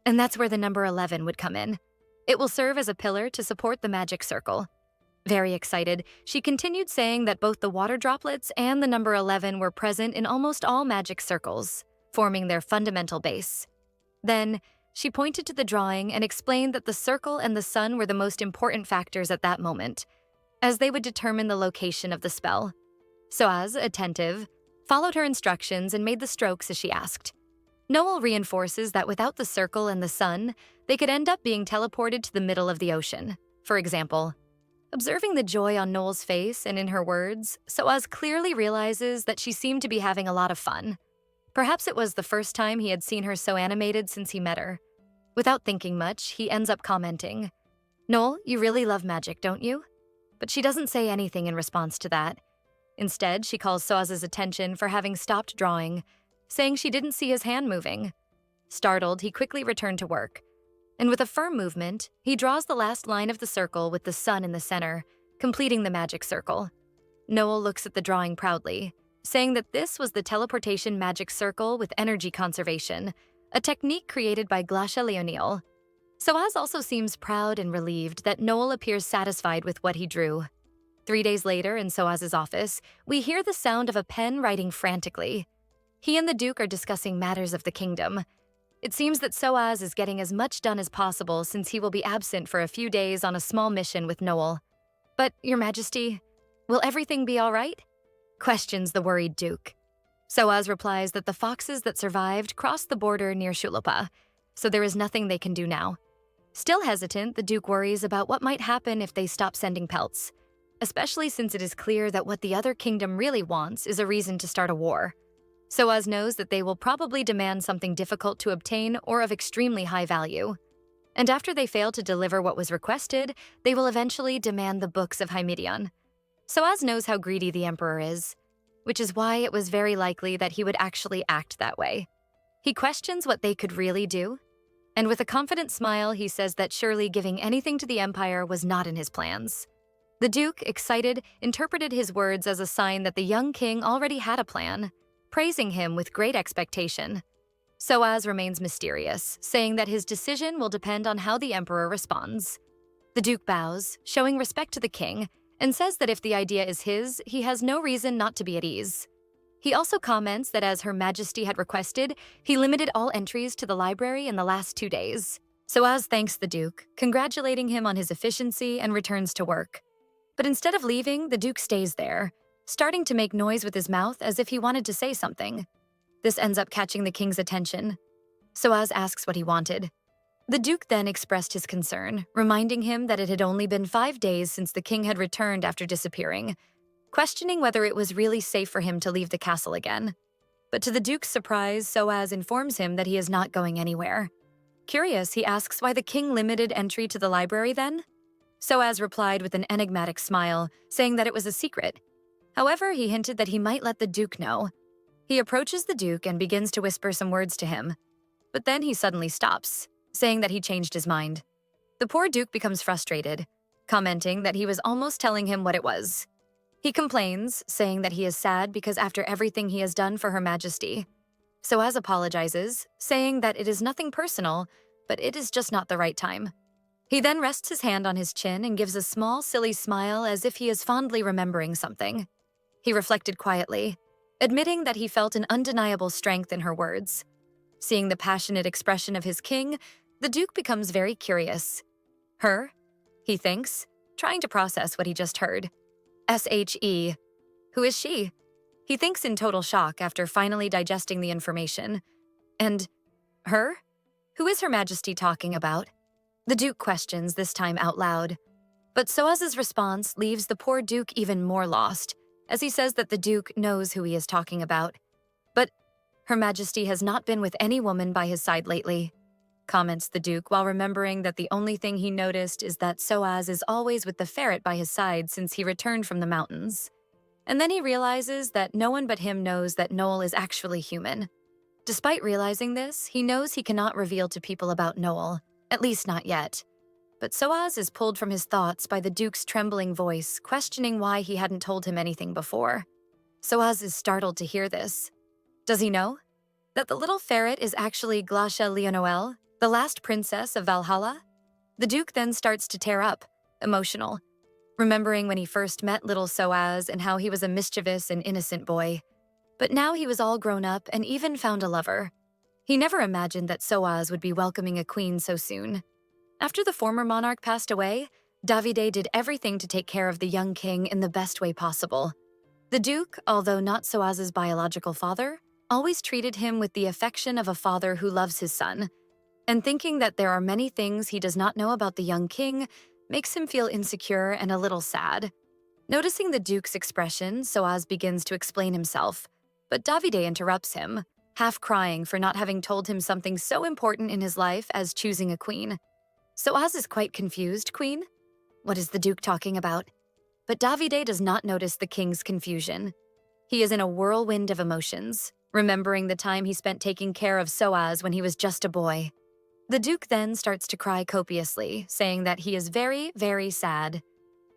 And that's where the number 11 would come in. It will serve as a pillar to support the magic circle. Very excited, she continued saying that both the water droplets and the number 11 were present in almost all magic circles, forming their fundamental base. Then, she pointed to the drawing and explained that the circle and the sun were the most important factors at that moment, as they would determine the location of the spell. Soaz, attentive, followed her instructions and made the strokes as she asked. Noel reinforces that without the circle and the sun, they could end up being teleported to the middle of the ocean, for example. Observing the joy on Noel's face and in her words, Soaz clearly realizes that she seemed to be having a lot of fun. Perhaps it was the first time he had seen her so animated since he met her. Without thinking much, he ends up commenting, "Noel, you really love magic, don't you?" But she doesn't say anything in response to that. Instead, she calls Soaz's attention for having stopped drawing, saying she didn't see his hand moving. Startled, he quickly returned to work. And with a firm movement, he draws the last line of the circle with the sun in the center, completing the magic circle. Noel looks at the drawing proudly, saying that this was the teleportation magic circle with energy conservation, a technique created by Glacia Leonil. Soaz also seems proud and relieved that Noel appears satisfied with what he drew. 3 days later, in Soaz's office, we hear the sound of a pen writing frantically. He and the Duke are discussing matters of the kingdom. It seems that Soaz is getting as much done as possible since he will be absent for a few days on a small mission with Noel. "But, Your Majesty, will everything be all right?" questions the worried Duke. Soaz replies that the foxes that survived crossed the border near Shulapa, so there is nothing they can do now. Still hesitant, the Duke worries about what might happen if they stop sending pelts, especially since it is clear that what the other kingdom really wants is a reason to start a war. Soaz knows that they will probably demand something difficult to obtain or of extremely high value. And after they fail to deliver what was requested, they will eventually demand the books of Hymidion. Soaz knows how greedy the Emperor is, which is why it was very likely that he would actually act that way. He questions what they could really do, and with a confident smile, he says that surely giving anything to the Empire was not in his plans. The Duke, excited, interpreted his words as a sign that the young king already had a plan, praising him with great expectation. Soaz remains mysterious, saying that his decision will depend on how the Emperor responds. The Duke bows, showing respect to the king, and says that if the idea is his, he has no reason not to be at ease. He also comments that as Her Majesty had requested, he limited all entries to the library in the last 2 days. Soaz thanks the Duke, congratulating him on his efficiency, and returns to work. But instead of leaving, the Duke stays there, starting to make noise with his mouth as if he wanted to say something. This ends up catching the king's attention. Soaz asks what he wanted. The Duke then expressed his concern, reminding him that it had only been 5 days since the king had returned after disappearing, questioning whether it was really safe for him to leave the castle again. But to the Duke's surprise, Soaz informs him that he is not going anywhere. Curious, he asks why the king limited entry to the library then? Soaz replied with an enigmatic smile, saying that it was a secret. However, he hinted that he might let the Duke know. He approaches the Duke and begins to whisper some words to him. But then he suddenly stops, saying that he changed his mind. The poor Duke becomes frustrated, commenting that he was almost telling him what it was. He complains, saying that he is sad because after everything he has done for Her Majesty. Soaz apologizes, saying that it is nothing personal, but it is just not the right time. He then rests his hand on his chin and gives a small, silly smile as if he is fondly remembering something. He reflected quietly, admitting that he felt an undeniable strength in her words. Seeing the passionate expression of his king, the Duke becomes very curious. Her? He thinks, trying to process what he just heard. S-H-E. Who is she? He thinks in total shock after finally digesting the information. And her? Who is Her Majesty talking about? The Duke questions, this time out loud. But Soaz's response leaves the poor Duke even more lost, as he says that the Duke knows who he is talking about. But Her Majesty has not been with any woman by his side lately, comments the Duke while remembering that the only thing he noticed is that Soaz is always with the Ferret by his side since he returned from the mountains. And then he realizes that no one but him knows that Noel is actually human. Despite realizing this, he knows he cannot reveal to people about Noel, at least not yet. But Soaz is pulled from his thoughts by the Duke's trembling voice, questioning why he hadn't told him anything before. Soaz is startled to hear this. Does he know that the little ferret is actually Glasha Leonoel, the last princess of Valhalla? The Duke then starts to tear up, emotional, remembering when he first met little Soaz and how he was a mischievous and innocent boy. But now he was all grown up and even found a lover. He never imagined that Soaz would be welcoming a queen so soon. After the former monarch passed away, Davide did everything to take care of the young king in the best way possible. The Duke, although not Soaz's biological father, always treated him with the affection of a father who loves his son. And thinking that there are many things he does not know about the young king makes him feel insecure and a little sad. Noticing the Duke's expression, Soaz begins to explain himself, but Davide interrupts him, half crying for not having told him something so important in his life as choosing a queen. Soaz is quite confused, Queen? What is the Duke talking about? But Davide does not notice the king's confusion. He is in a whirlwind of emotions, remembering the time he spent taking care of Soaz when he was just a boy. The Duke then starts to cry copiously, saying that he is very, very sad.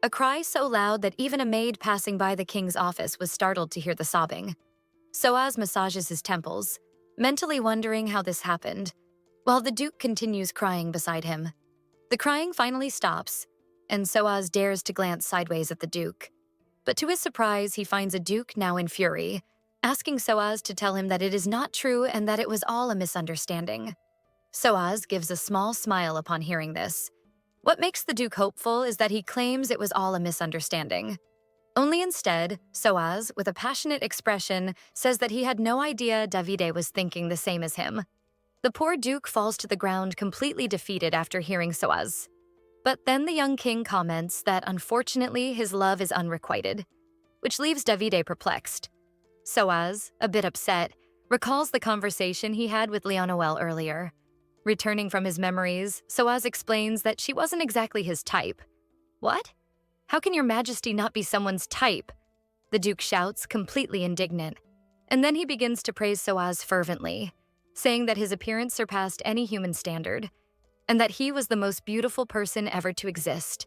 A cry so loud that even a maid passing by the king's office was startled to hear the sobbing. Soaz massages his temples, mentally wondering how this happened, while the Duke continues crying beside him. The crying finally stops, and Soaz dares to glance sideways at the Duke. But to his surprise, he finds a Duke now in fury, asking Soaz to tell him that it is not true and that it was all a misunderstanding. Soaz gives a small smile upon hearing this. What makes the Duke hopeful is that he claims it was all a misunderstanding. Only instead, Soaz, with a passionate expression, says that he had no idea Davide was thinking the same as him. The poor Duke falls to the ground completely defeated after hearing Soaz. But then the young king comments that unfortunately his love is unrequited, which leaves Davide perplexed. Soaz, a bit upset, recalls the conversation he had with Leonoel earlier. Returning from his memories, Soaz explains that she wasn't exactly his type. What? How can your majesty not be someone's type? The Duke shouts, completely indignant. And then he begins to praise Soaz fervently, saying that his appearance surpassed any human standard, and that he was the most beautiful person ever to exist.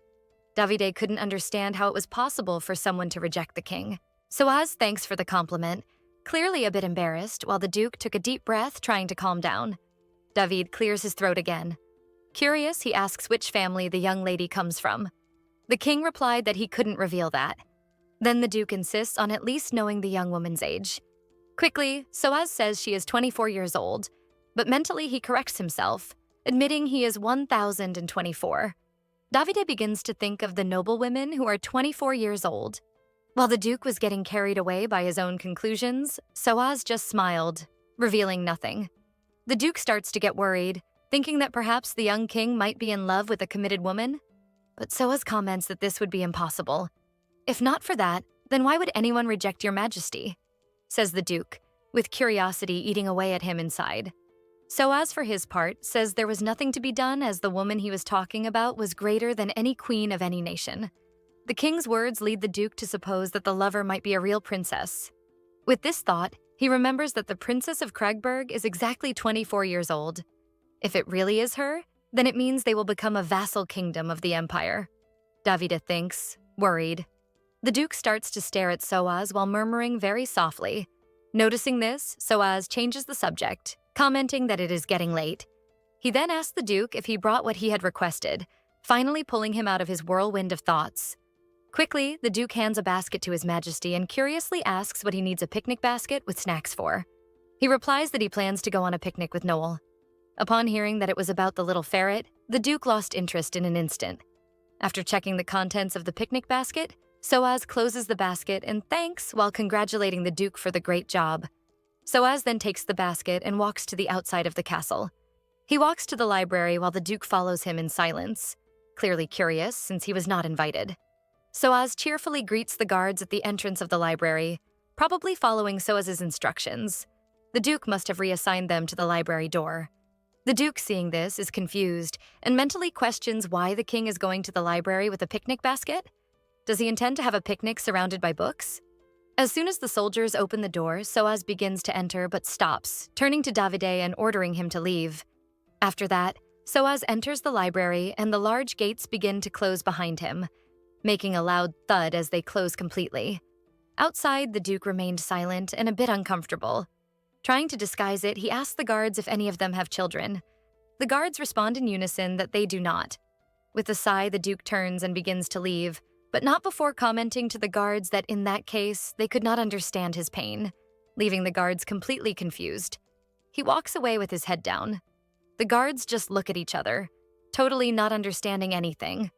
Davide couldn't understand how it was possible for someone to reject the king. Soaz thanks for the compliment, clearly a bit embarrassed, while the Duke took a deep breath, trying to calm down. David clears his throat again. Curious, he asks which family the young lady comes from. The king replied that he couldn't reveal that. Then the Duke insists on at least knowing the young woman's age. Quickly, Soaz says she is 24 years old, but mentally he corrects himself, admitting he is 1,024. Davide begins to think of the noblewomen who are 24 years old. While the Duke was getting carried away by his own conclusions, Soaz just smiled, revealing nothing. The Duke starts to get worried, thinking that perhaps the young king might be in love with a committed woman. But Soaz comments that this would be impossible. If not for that, then why would anyone reject your majesty? Says the Duke, with curiosity eating away at him inside. Soaz, for his part, says there was nothing to be done as the woman he was talking about was greater than any queen of any nation. The king's words lead the Duke to suppose that the lover might be a real princess. With this thought, he remembers that the Princess of Kragberg is exactly 24 years old. If it really is her, then it means they will become a vassal kingdom of the empire. Davide thinks, worried. The Duke starts to stare at Soaz while murmuring very softly. Noticing this, Soaz changes the subject, commenting that it is getting late. He then asks the Duke if he brought what he had requested, finally pulling him out of his whirlwind of thoughts. Quickly, the Duke hands a basket to his majesty and curiously asks what he needs a picnic basket with snacks for. He replies that he plans to go on a picnic with Noel. Upon hearing that it was about the little ferret, the Duke lost interest in an instant. After checking the contents of the picnic basket, Soaz closes the basket and thanks while congratulating the Duke for the great job. Soaz then takes the basket and walks to the outside of the castle. He walks to the library while the Duke follows him in silence, clearly curious since he was not invited. Soaz cheerfully greets the guards at the entrance of the library, probably following Soaz's instructions. The Duke must have reassigned them to the library door. The Duke, seeing this, is confused and mentally questions why the king is going to the library with a picnic basket. Does he intend to have a picnic surrounded by books? As soon as the soldiers open the door, Soaz begins to enter but stops, turning to Davide and ordering him to leave. After that, Soaz enters the library and the large gates begin to close behind him, making a loud thud as they close completely. Outside, the Duke remained silent and a bit uncomfortable. Trying to disguise it, he asks the guards if any of them have children. The guards respond in unison that they do not. With a sigh, the Duke turns and begins to leave, but not before commenting to the guards that in that case, they could not understand his pain, leaving the guards completely confused. He walks away with his head down. The guards just look at each other, totally not understanding anything.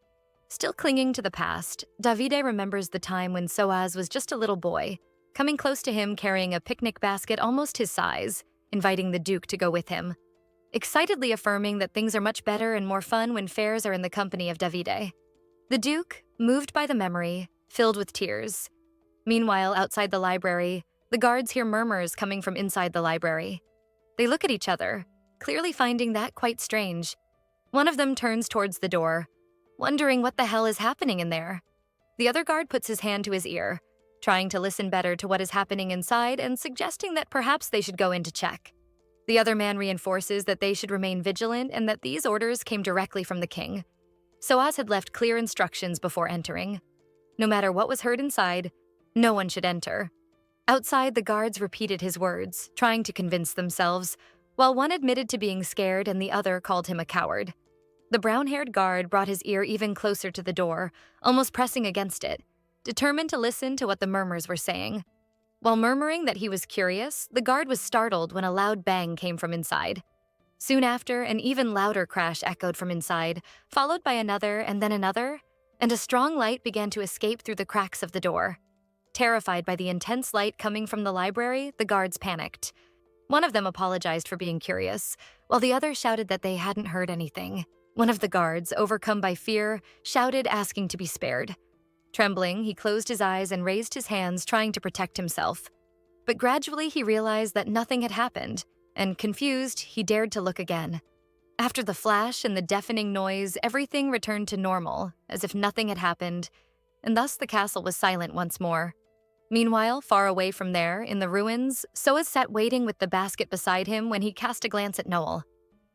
Still clinging to the past, Davide remembers the time when Soaz was just a little boy, coming close to him carrying a picnic basket almost his size, inviting the Duke to go with him, excitedly affirming that things are much better and more fun when fairs are in the company of Davide. The Duke, moved by the memory, filled with tears. Meanwhile, outside the library, the guards hear murmurs coming from inside the library. They look at each other, clearly finding that quite strange. One of them turns towards the door, wondering what the hell is happening in there. The other guard puts his hand to his ear, trying to listen better to what is happening inside and suggesting that perhaps they should go in to check. The other man reinforces that they should remain vigilant and that these orders came directly from the king. Soaz had left clear instructions before entering. No matter what was heard inside, no one should enter. Outside, the guards repeated his words, trying to convince themselves, while one admitted to being scared and the other called him a coward. The brown-haired guard brought his ear even closer to the door, almost pressing against it, determined to listen to what the murmurs were saying. While murmuring that he was curious, the guard was startled when a loud bang came from inside. Soon after, an even louder crash echoed from inside, followed by another and then another, and a strong light began to escape through the cracks of the door. Terrified by the intense light coming from the library, the guards panicked. One of them apologized for being curious, while the other shouted that they hadn't heard anything. One of the guards, overcome by fear, shouted asking to be spared. Trembling, he closed his eyes and raised his hands, trying to protect himself. But gradually he realized that nothing had happened, and confused, he dared to look again. After the flash and the deafening noise, everything returned to normal, as if nothing had happened, and thus the castle was silent once more. Meanwhile, far away from there, in the ruins, Soaz sat waiting with the basket beside him when he cast a glance at Noel.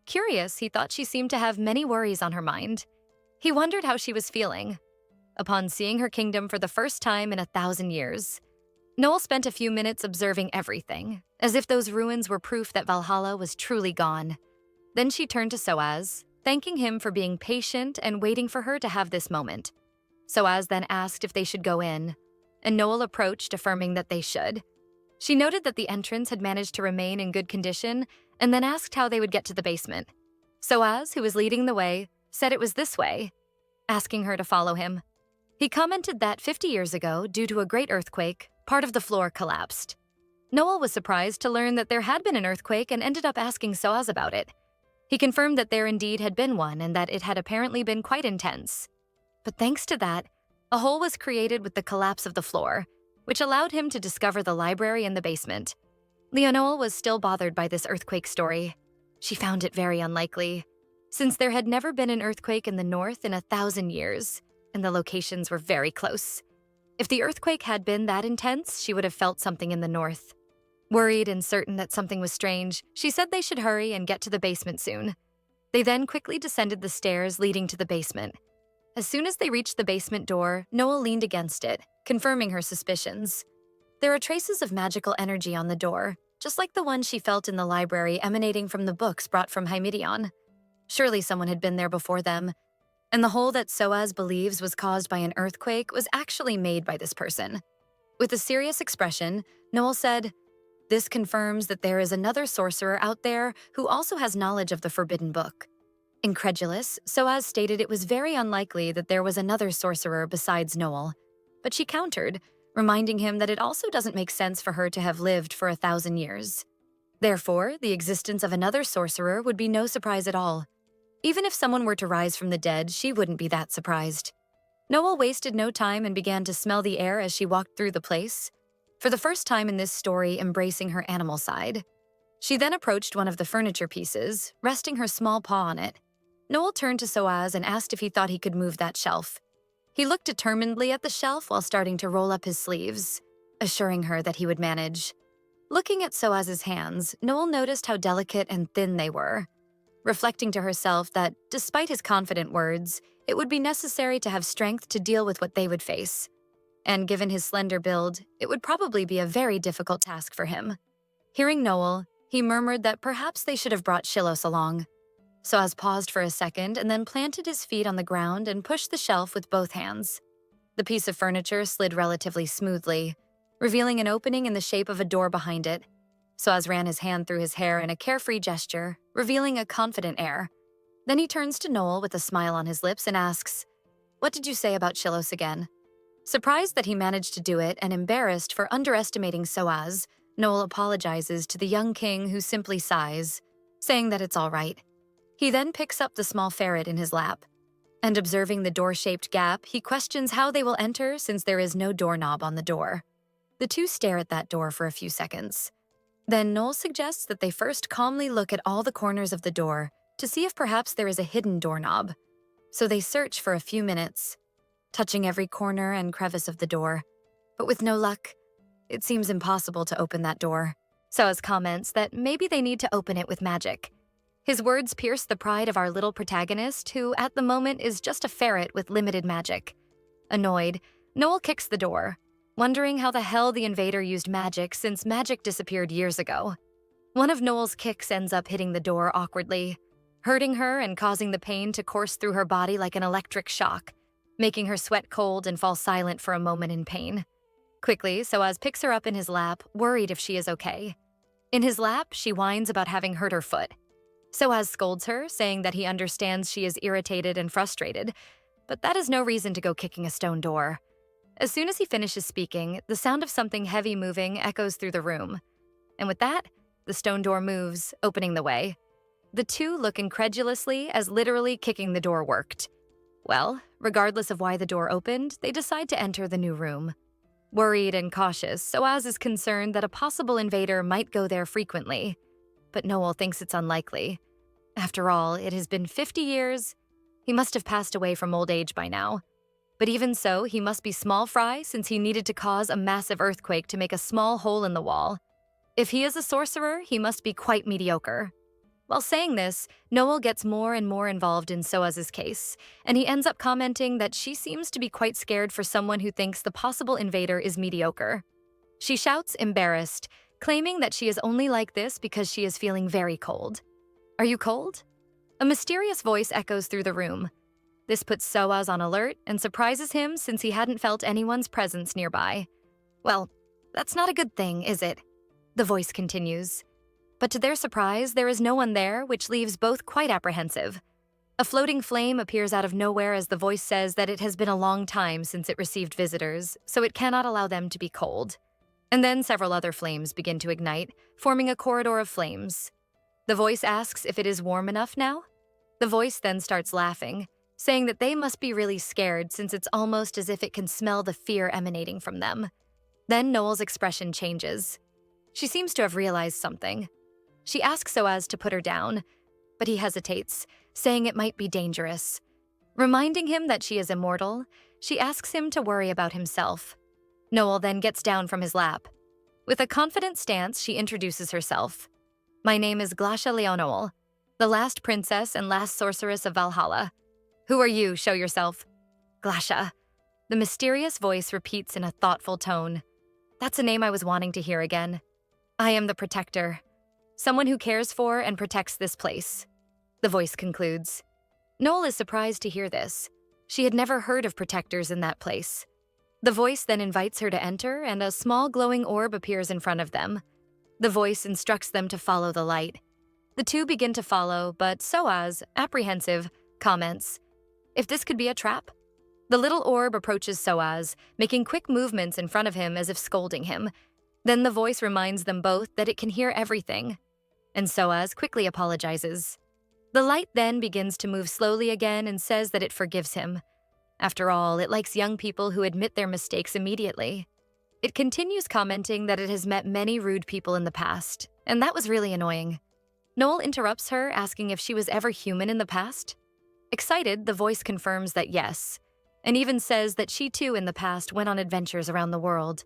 Curious, he thought she seemed to have many worries on her mind. He wondered how she was feeling. Upon seeing her kingdom for the first time in 1,000 years, Noel spent a few minutes observing everything, as if those ruins were proof that Valhalla was truly gone. Then she turned to Soaz, thanking him for being patient and waiting for her to have this moment. Soaz then asked if they should go in, and Noel approached, affirming that they should. She noted that the entrance had managed to remain in good condition, and then asked how they would get to the basement. Soaz, who was leading the way, said it was this way, asking her to follow him. He commented that 50 years ago, due to a great earthquake, part of the floor collapsed. Noel was surprised to learn that there had been an earthquake and ended up asking Soaz about it. He confirmed that there indeed had been one and that it had apparently been quite intense. But thanks to that, a hole was created with the collapse of the floor, which allowed him to discover the library in the basement. Leonore was still bothered by this earthquake story. She found it very unlikely, since there had never been an earthquake in the north in 1,000 years, and the locations were very close. If the earthquake had been that intense, she would have felt something in the north. Worried and certain that something was strange, she said they should hurry and get to the basement soon. They then quickly descended the stairs leading to the basement. As soon as they reached the basement door, Noel leaned against it, confirming her suspicions. There are traces of magical energy on the door, just like the one she felt in the library emanating from the books brought from Hymidion. Surely someone had been there before them, and the hole that Soaz believes was caused by an earthquake was actually made by this person. With a serious expression, Noel said, "This confirms that there is another sorcerer out there who also has knowledge of the Forbidden Book." Incredulous, Soaz stated it was very unlikely that there was another sorcerer besides Noel, but she countered, reminding him that it also doesn't make sense for her to have lived for 1,000 years. Therefore, the existence of another sorcerer would be no surprise at all. Even if someone were to rise from the dead, she wouldn't be that surprised. Noel wasted no time and began to smell the air as she walked through the place, for the first time in this story embracing her animal side. She then approached one of the furniture pieces, resting her small paw on it. Noel turned to Soaz and asked if he thought he could move that shelf. He looked determinedly at the shelf while starting to roll up his sleeves, assuring her that he would manage. Looking at Soaz's hands, Noel noticed how delicate and thin they were, reflecting to herself that, despite his confident words, it would be necessary to have strength to deal with what they would face. And given his slender build, it would probably be a very difficult task for him. Hearing Noel, he murmured that perhaps they should have brought Shilos along. Soaz paused for a second and then planted his feet on the ground and pushed the shelf with both hands. The piece of furniture slid relatively smoothly, revealing an opening in the shape of a door behind it. Soaz ran his hand through his hair in a carefree gesture, revealing a confident air. Then he turns to Noel with a smile on his lips and asks, "What did you say about Shilos again?" Surprised that he managed to do it and embarrassed for underestimating Soaz, Noel apologizes to the young king, who simply sighs, saying that it's all right. He then picks up the small ferret in his lap, and observing the door-shaped gap, he questions how they will enter since there is no doorknob on the door. The two stare at that door for a few seconds. Then Noel suggests that they first calmly look at all the corners of the door to see if perhaps there is a hidden doorknob. So they search for a few minutes, touching every corner and crevice of the door. But with no luck, it seems impossible to open that door. Soaz comments that maybe they need to open it with magic. His words pierce the pride of our little protagonist, who at the moment is just a ferret with limited magic. Annoyed, Noel kicks the door, wondering how the hell the invader used magic since magic disappeared years ago. One of Noel's kicks ends up hitting the door awkwardly, hurting her and causing the pain to course through her body like an electric shock, making her sweat cold and fall silent for a moment in pain. Quickly, Soaz picks her up in his lap, worried if she is okay. In his lap, she whines about having hurt her foot. Soaz scolds her, saying that he understands she is irritated and frustrated, but that is no reason to go kicking a stone door. As soon as he finishes speaking, the sound of something heavy moving echoes through the room. And with that, the stone door moves, opening the way. The two look incredulously as literally kicking the door worked. Well, regardless of why the door opened, they decide to enter the new room. Worried and cautious, Soaz is concerned that a possible invader might go there frequently. But Noel thinks it's unlikely. After all, it has been 50 years. He must have passed away from old age by now. But even so, he must be small fry since he needed to cause a massive earthquake to make a small hole in the wall. If he is a sorcerer, he must be quite mediocre. While saying this, Noel gets more and more involved in Soaz's case, and he ends up commenting that she seems to be quite scared for someone who thinks the possible invader is mediocre. She shouts, embarrassed, claiming that she is only like this because she is feeling very cold. "Are you cold?" A mysterious voice echoes through the room. This puts Soaz on alert and surprises him since he hadn't felt anyone's presence nearby. "Well, that's not a good thing, is it?" The voice continues. But to their surprise, there is no one there, which leaves both quite apprehensive. A floating flame appears out of nowhere as the voice says that it has been a long time since it received visitors, so it cannot allow them to be cold. And then several other flames begin to ignite, forming a corridor of flames. The voice asks if it is warm enough now. The voice then starts laughing, saying that they must be really scared since it's almost as if it can smell the fear emanating from them. Then Noel's expression changes. She seems to have realized something. She asks Soaz to put her down, but he hesitates, saying it might be dangerous. Reminding him that she is immortal, she asks him to worry about himself. Noel then gets down from his lap. With a confident stance, she introduces herself. "My name is Glasha Leonoel, the last princess and last sorceress of Valhalla. Who are you? Show yourself." "Glasha." The mysterious voice repeats in a thoughtful tone. "That's a name I was wanting to hear again. I am the protector. Someone who cares for and protects this place." The voice concludes. Noel is surprised to hear this. She had never heard of protectors in that place. The voice then invites her to enter, and a small glowing orb appears in front of them. The voice instructs them to follow the light. The two begin to follow, but Soaz, apprehensive, comments, "If this could be a trap?" The little orb approaches Soaz, making quick movements in front of him as if scolding him. Then the voice reminds them both that it can hear everything. And Soaz quickly apologizes. The light then begins to move slowly again and says that it forgives him. After all, it likes young people who admit their mistakes immediately. It continues commenting that it has met many rude people in the past, and that was really annoying. Noel interrupts her, asking if she was ever human in the past. Excited, the voice confirms that yes, and even says that she too in the past went on adventures around the world.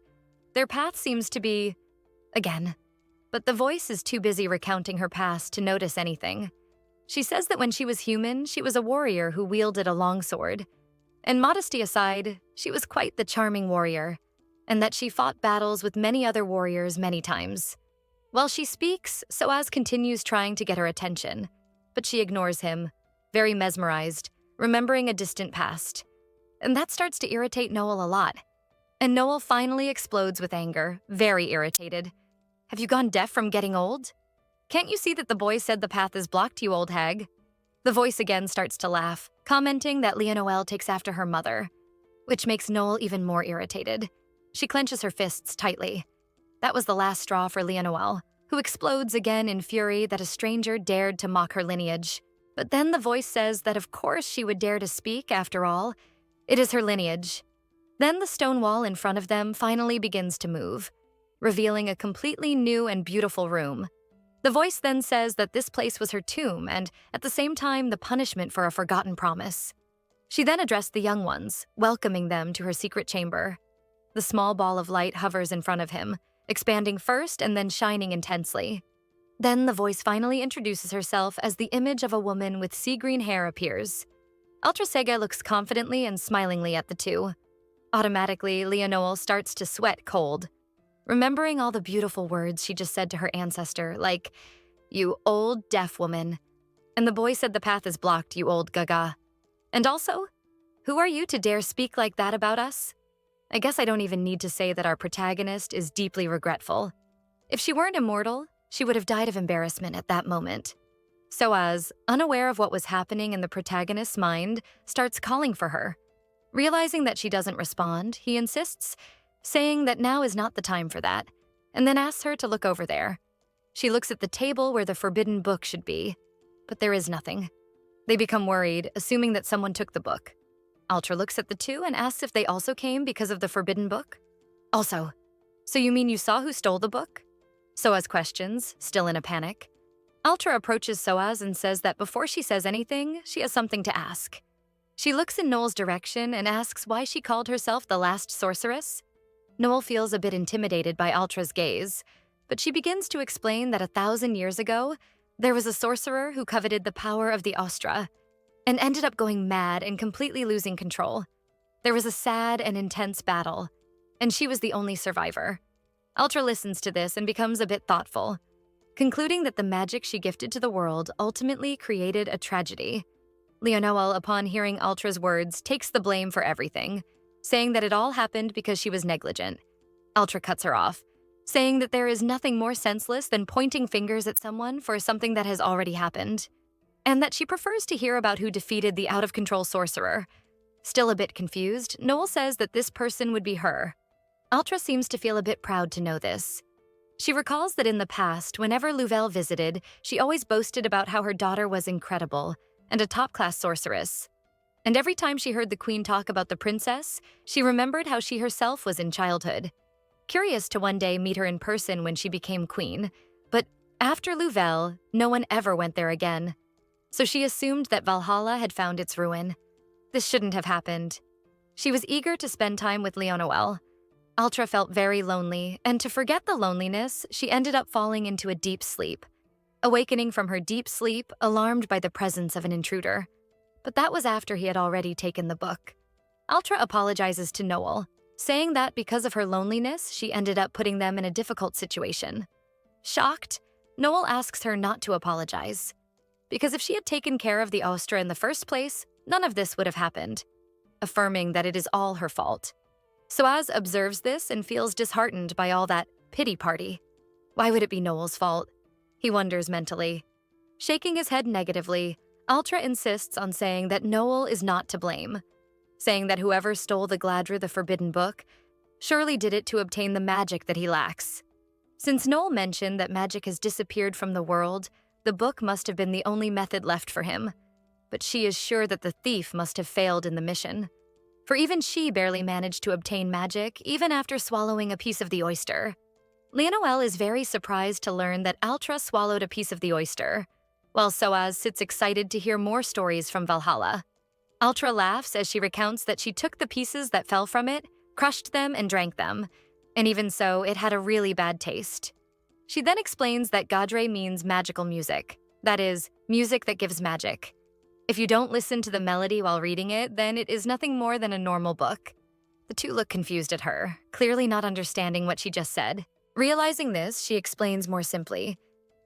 Their path seems to be, again, but the voice is too busy recounting her past to notice anything. She says that when she was human, she was a warrior who wielded a longsword. And modesty aside, she was quite the charming warrior, and that she fought battles with many other warriors many times. While she speaks, Soaz continues trying to get her attention, but she ignores him, very mesmerized, remembering a distant past. And that starts to irritate Noel a lot. And Noel finally explodes with anger, very irritated. Have you gone deaf from getting old? Can't you see that the boy said the path is blocked, you old hag? The voice again starts to laugh, commenting that Leonore takes after her mother, which makes Noel even more irritated. She clenches her fists tightly. That was the last straw for Leonore, who explodes again in fury that a stranger dared to mock her lineage. But then the voice says that of course she would dare to speak, after all. It is her lineage. Then the stone wall in front of them finally begins to move, revealing a completely new and beautiful room. The voice then says that this place was her tomb and, at the same time, the punishment for a forgotten promise. She then addressed the young ones, welcoming them to her secret chamber. The small ball of light hovers in front of him, expanding first and then shining intensely. Then the voice finally introduces herself as the image of a woman with sea green hair appears. Altrasega looks confidently and smilingly at the two. Automatically, Leonore starts to sweat cold, remembering all the beautiful words she just said to her ancestor, like, "You old deaf woman." And the boy said the path is blocked, you old gaga. And also, who are you to dare speak like that about us? I guess I don't even need to say that our protagonist is deeply regretful. If she weren't immortal, she would have died of embarrassment at that moment. Soaz, unaware of what was happening in the protagonist's mind, starts calling for her. Realizing that she doesn't respond, he insists, saying that now is not the time for that, and then asks her to look over there. She looks at the table where the forbidden book should be, but there is nothing. They become worried, assuming that someone took the book. Ultra looks at the two and asks if they also came because of the forbidden book. Also, so you mean you saw who stole the book? Soaz questions, still in a panic. Ultra approaches Soaz and says that before she says anything, she has something to ask. She looks in Noel's direction and asks why she called herself the last sorceress. Noel feels a bit intimidated by Ultra's gaze, but she begins to explain that 1,000 years ago, there was a sorcerer who coveted the power of the Ostra and ended up going mad and completely losing control. There was a sad and intense battle, and she was the only survivor. Ultra listens to this and becomes a bit thoughtful, concluding that the magic she gifted to the world ultimately created a tragedy. Leonore, upon hearing Ultra's words, takes the blame for everything, saying that it all happened because she was negligent. Ultra cuts her off, saying that there is nothing more senseless than pointing fingers at someone for something that has already happened, and that she prefers to hear about who defeated the out-of-control sorcerer. Still a bit confused, Noel says that this person would be her. Ultra seems to feel a bit proud to know this. She recalls that in the past, whenever Louvel visited, she always boasted about how her daughter was incredible and a top-class sorceress. And every time she heard the queen talk about the princess, she remembered how she herself was in childhood. Curious to one day meet her in person when she became queen, but after Louvel, no one ever went there again. So she assumed that Valhalla had found its ruin. This shouldn't have happened. She was eager to spend time with Leonore. Ultra felt very lonely, and to forget the loneliness, she ended up falling into a deep sleep, awakening from her deep sleep, alarmed by the presence of an intruder. But that was after he had already taken the book. Ultra apologizes to Noel, saying that because of her loneliness, she ended up putting them in a difficult situation. Shocked, Noel asks her not to apologize, because if she had taken care of the Ostra in the first place, none of this would have happened, affirming that it is all her fault. Soaz observes this and feels disheartened by all that pity party. Why would it be Noel's fault? He wonders mentally. Shaking his head negatively, Ultra insists on saying that Noel is not to blame, saying that whoever stole the Gladra, the forbidden book, surely did it to obtain the magic that he lacks. Since Noel mentioned that magic has disappeared from the world, the book must have been the only method left for him. But she is sure that the thief must have failed in the mission, for even she barely managed to obtain magic even after swallowing a piece of the oyster. Leonore is very surprised to learn that Ultra swallowed a piece of the oyster, while Soaz sits excited to hear more stories from Valhalla. Ultra laughs as she recounts that she took the pieces that fell from it, crushed them, and drank them, and even so, it had a really bad taste. She then explains that Gadre means magical music, that is, music that gives magic. If you don't listen to the melody while reading it, then it is nothing more than a normal book. The two look confused at her, clearly not understanding what she just said. Realizing this, she explains more simply,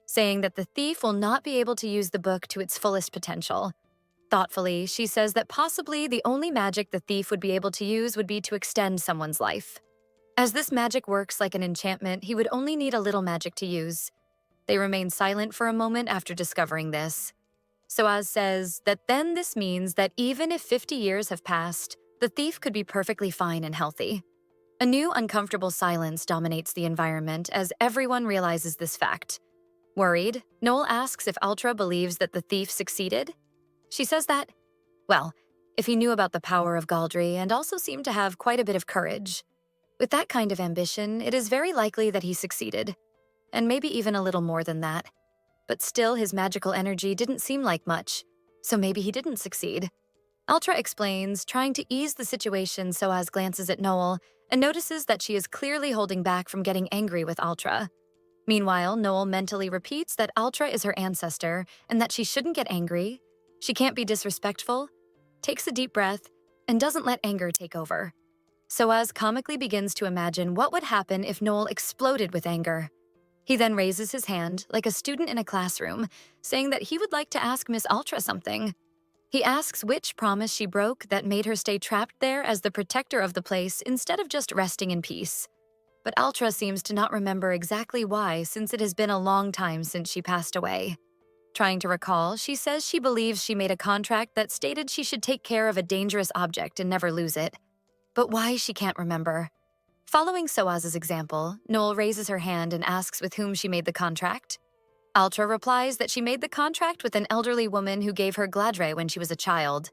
saying that the thief will not be able to use the book to its fullest potential. Thoughtfully, she says that possibly the only magic the thief would be able to use would be to extend someone's life. As this magic works like an enchantment, he would only need a little magic to use. They remain silent for a moment after discovering this. Soaz says that then this means that even if 50 years have passed, the thief could be perfectly fine and healthy. A new uncomfortable silence dominates the environment as everyone realizes this fact. Worried, Noel asks if Ultra believes that the thief succeeded. She says that, well, if he knew about the power of Galdry and also seemed to have quite a bit of courage. With that kind of ambition, it is very likely that he succeeded, and maybe even a little more than that. But still, his magical energy didn't seem like much, so maybe he didn't succeed. Ultra explains, trying to ease the situation. Soaz glances at Noel and notices that she is clearly holding back from getting angry with Ultra. Meanwhile, Noel mentally repeats that Ultra is her ancestor and that she shouldn't get angry, she can't be disrespectful, takes a deep breath, and doesn't let anger take over. Soaz comically begins to imagine what would happen if Noel exploded with anger. He then raises his hand, like a student in a classroom, saying that he would like to ask Miss Ultra something. He asks which promise she broke that made her stay trapped there as the protector of the place instead of just resting in peace. But Ultra seems to not remember exactly why, since it has been a long time since she passed away. Trying to recall, she says she believes she made a contract that stated she should take care of a dangerous object and never lose it. But why, she can't remember. Following Soaz's example, Noel raises her hand and asks with whom she made the contract. Ultra replies that she made the contract with an elderly woman who gave her Gladre when she was a child.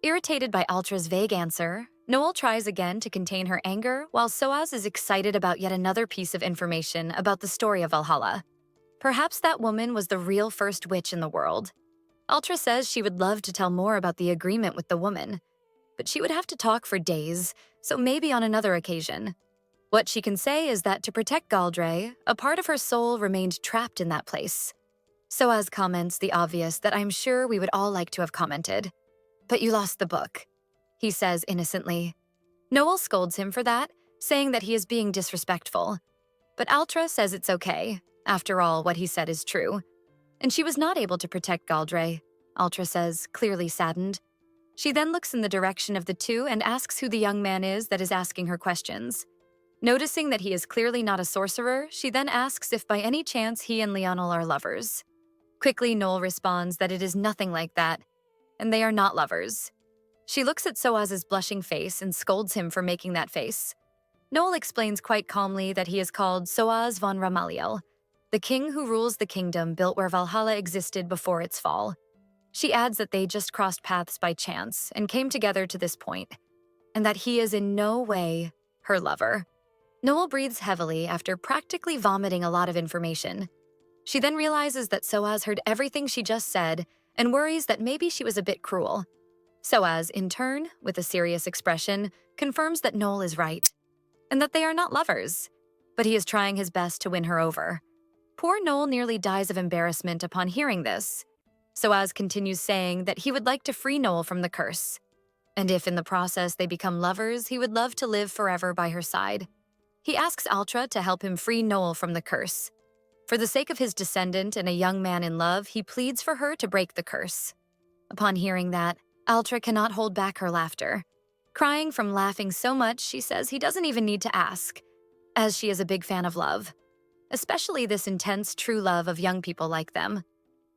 Irritated by Ultra's vague answer, Noel tries again to contain her anger while Soaz is excited about yet another piece of information about the story of Valhalla. Perhaps that woman was the real first witch in the world. Ultra says she would love to tell more about the agreement with the woman, but she would have to talk for days, so maybe on another occasion. What she can say is that to protect Galdre, a part of her soul remained trapped in that place. Soaz comments the obvious that I'm sure we would all like to have commented. But you lost the book, he says innocently. Noel scolds him for that, saying that he is being disrespectful. But Ultra says it's okay. After all, what he said is true. And she was not able to protect Galdre, Ultra says, clearly saddened. She then looks in the direction of the two and asks who the young man is that is asking her questions. Noticing that he is clearly not a sorcerer, she then asks if by any chance he and Lionel are lovers. Quickly, Noel responds that it is nothing like that, and they are not lovers. She looks at Soaz's blushing face and scolds him for making that face. Noel explains quite calmly that he is called Soaz von Ramaliel, the king who rules the kingdom built where Valhalla existed before its fall. She adds that they just crossed paths by chance and came together to this point, and that he is in no way her lover. Noel breathes heavily after practically vomiting a lot of information. She then realizes that Soaz heard everything she just said and worries that maybe she was a bit cruel. Soaz, in turn, with a serious expression, confirms that Noel is right, and that they are not lovers, but he is trying his best to win her over. Poor Noel nearly dies of embarrassment upon hearing this. Soaz continues saying that he would like to free Noel from the curse, and if in the process they become lovers, he would love to live forever by her side. He asks Ultra to help him free Noel from the curse. For the sake of his descendant and a young man in love, he pleads for her to break the curse. Upon hearing that, Ultra cannot hold back her laughter. Crying from laughing so much, she says he doesn't even need to ask, as she is a big fan of love, especially this intense, true love of young people like them.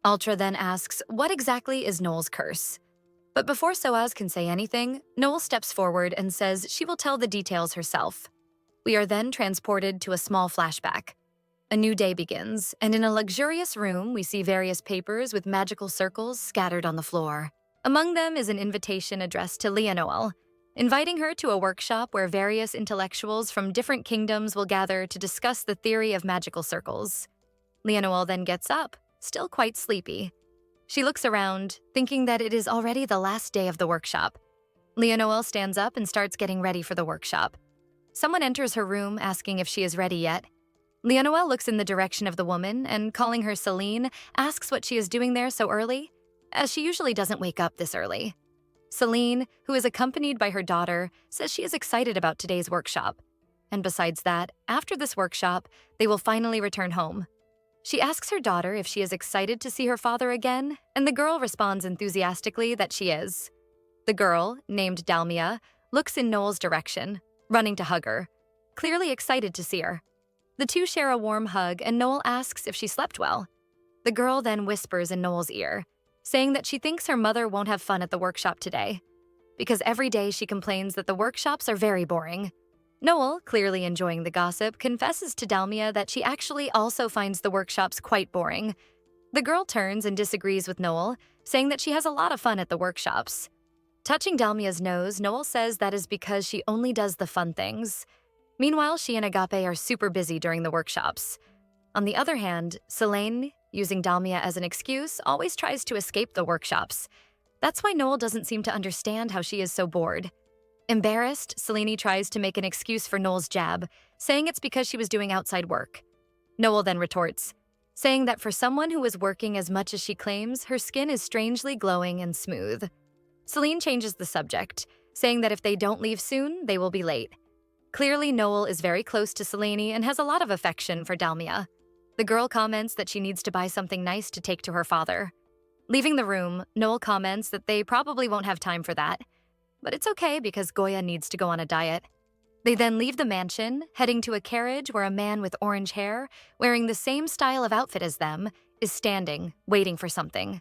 Ultra then asks, what exactly is Noel's curse? But before Soaz can say anything, Noel steps forward and says she will tell the details herself. We are then transported to a small flashback. A new day begins, and in a luxurious room, we see various papers with magical circles scattered on the floor. Among them is an invitation addressed to Leonore, inviting her to a workshop where various intellectuals from different kingdoms will gather to discuss the theory of magical circles. Leonore then gets up, still quite sleepy. She looks around, thinking that it is already the last day of the workshop. Leonore stands up and starts getting ready for the workshop. Someone enters her room asking if she is ready yet. Leonore looks in the direction of the woman and, calling her Celine, asks what she is doing there so early, as she usually doesn't wake up this early. Celine, who is accompanied by her daughter, says she is excited about today's workshop, and besides that, after this workshop, they will finally return home. She asks her daughter if she is excited to see her father again, and the girl responds enthusiastically that she is. The girl, named Dalmia, looks in Noel's direction, running to hug her, clearly excited to see her. The two share a warm hug, and Noel asks if she slept well. The girl then whispers in Noel's ear, saying that she thinks her mother won't have fun at the workshop today, because every day she complains that the workshops are very boring. Noel, clearly enjoying the gossip, confesses to Dalmia that she actually also finds the workshops quite boring. The girl turns and disagrees with Noel, saying that she has a lot of fun at the workshops. Touching Dalmia's nose, Noel says that is because she only does the fun things. Meanwhile, she and Agape are super busy during the workshops. On the other hand, Selene, using Dalmia as an excuse, always tries to escape the workshops. That's why Noel doesn't seem to understand how she is so bored. Embarrassed, Selene tries to make an excuse for Noel's jab, saying it's because she was doing outside work. Noel then retorts, saying that for someone who is working as much as she claims, her skin is strangely glowing and smooth. Selene changes the subject, saying that if they don't leave soon, they will be late. Clearly, Noel is very close to Selene and has a lot of affection for Dalmia. The girl comments that she needs to buy something nice to take to her father. Leaving the room, Noel comments that they probably won't have time for that. But it's okay because Goya needs to go on a diet. They then leave the mansion, heading to a carriage where a man with orange hair, wearing the same style of outfit as them, is standing, waiting for something.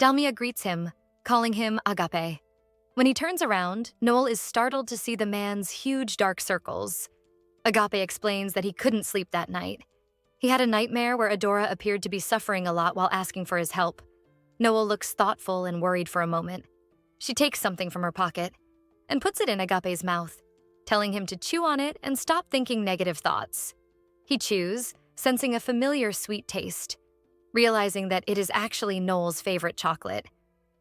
Dalmia greets him, calling him Agape. When he turns around, Noel is startled to see the man's huge dark circles. Agape explains that he couldn't sleep that night. He had a nightmare where Adora appeared to be suffering a lot while asking for his help. Noel looks thoughtful and worried for a moment. She takes something from her pocket and puts it in Agape's mouth, telling him to chew on it and stop thinking negative thoughts. He chews, sensing a familiar sweet taste, realizing that it is actually Noel's favorite chocolate.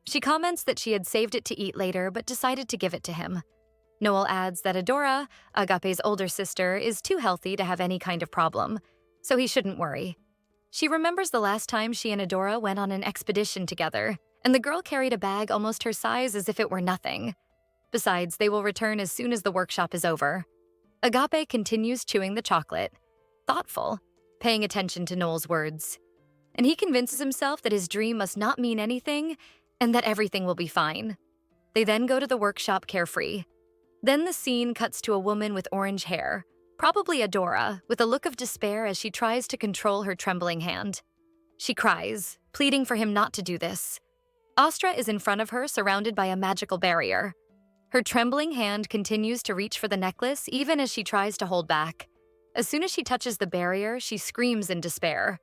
She comments that she had saved it to eat later but decided to give it to him. Noel adds that Adora, Agape's older sister, is too healthy to have any kind of problem, so he shouldn't worry. She remembers the last time she and Adora went on an expedition together, and the girl carried a bag almost her size as if it were nothing. Besides, they will return as soon as the workshop is over. Agape continues chewing the chocolate, thoughtful, paying attention to Noel's words. And he convinces himself that his dream must not mean anything and that everything will be fine. They then go to the workshop carefree. Then the scene cuts to a woman with orange hair, probably Adora, with a look of despair as she tries to control her trembling hand. She cries, pleading for him not to do this. Astra is in front of her, surrounded by a magical barrier. Her trembling hand continues to reach for the necklace even as she tries to hold back. As soon as she touches the barrier, she screams in despair,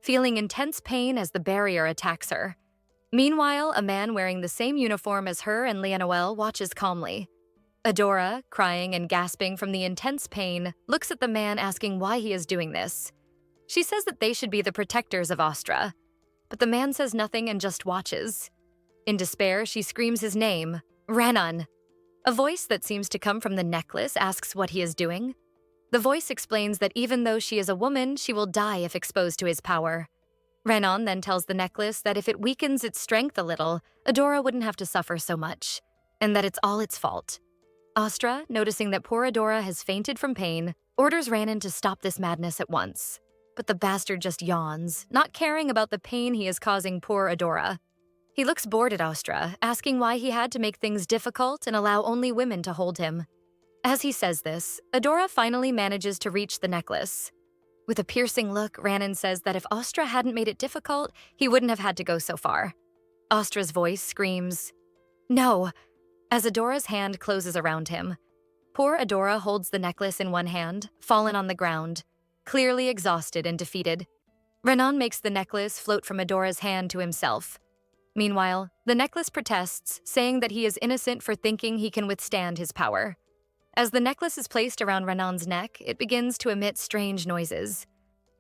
feeling intense pain as the barrier attacks her. Meanwhile, a man wearing the same uniform as her and Leonel watches calmly. Adora, crying and gasping from the intense pain, looks at the man asking why he is doing this. She says that they should be the protectors of Astra, but the man says nothing and just watches. In despair, she screams his name, Renan. A voice that seems to come from the necklace asks what he is doing. The voice explains that even though she is a woman, she will die if exposed to his power. Renan then tells the necklace that if it weakens its strength a little, Adora wouldn't have to suffer so much, and that it's all its fault. Astra, noticing that poor Adora has fainted from pain, orders Renan to stop this madness at once. But the bastard just yawns, not caring about the pain he is causing poor Adora. He looks bored at Astra, asking why he had to make things difficult and allow only women to hold him. As he says this, Adora finally manages to reach the necklace. With a piercing look, Renan says that if Astra hadn't made it difficult, he wouldn't have had to go so far. Astra's voice screams, "No," as Adora's hand closes around him. Poor Adora holds the necklace in one hand, fallen on the ground, clearly exhausted and defeated. Renan makes the necklace float from Adora's hand to himself. Meanwhile, the necklace protests, saying that he is innocent for thinking he can withstand his power. As the necklace is placed around Renan's neck, it begins to emit strange noises.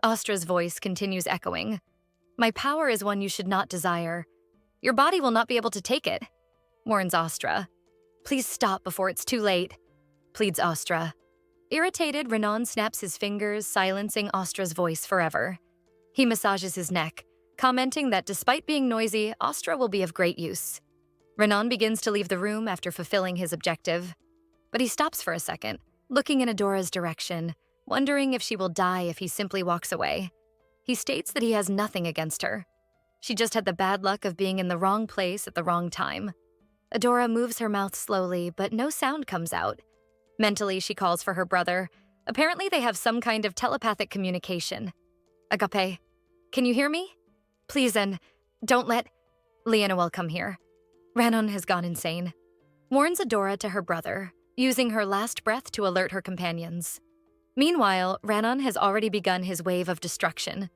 Astra's voice continues echoing. "My power is one you should not desire. Your body will not be able to take it," warns Astra. "Please stop before it's too late," pleads Astra. Irritated, Renan snaps his fingers, silencing Astra's voice forever. He massages his neck, commenting that despite being noisy, Astra will be of great use. Renan begins to leave the room after fulfilling his objective. But he stops for a second, looking in Adora's direction, wondering if she will die if he simply walks away. He states that he has nothing against her. She just had the bad luck of being in the wrong place at the wrong time. Adora moves her mouth slowly, but no sound comes out. Mentally, she calls for her brother. Apparently, they have some kind of telepathic communication. Agape, can you hear me? Please, and don't let Leonore come here. Ranon has gone insane. Warns Adora to her brother, using her last breath to alert her companions. Meanwhile, Ranon has already begun his wave of destruction.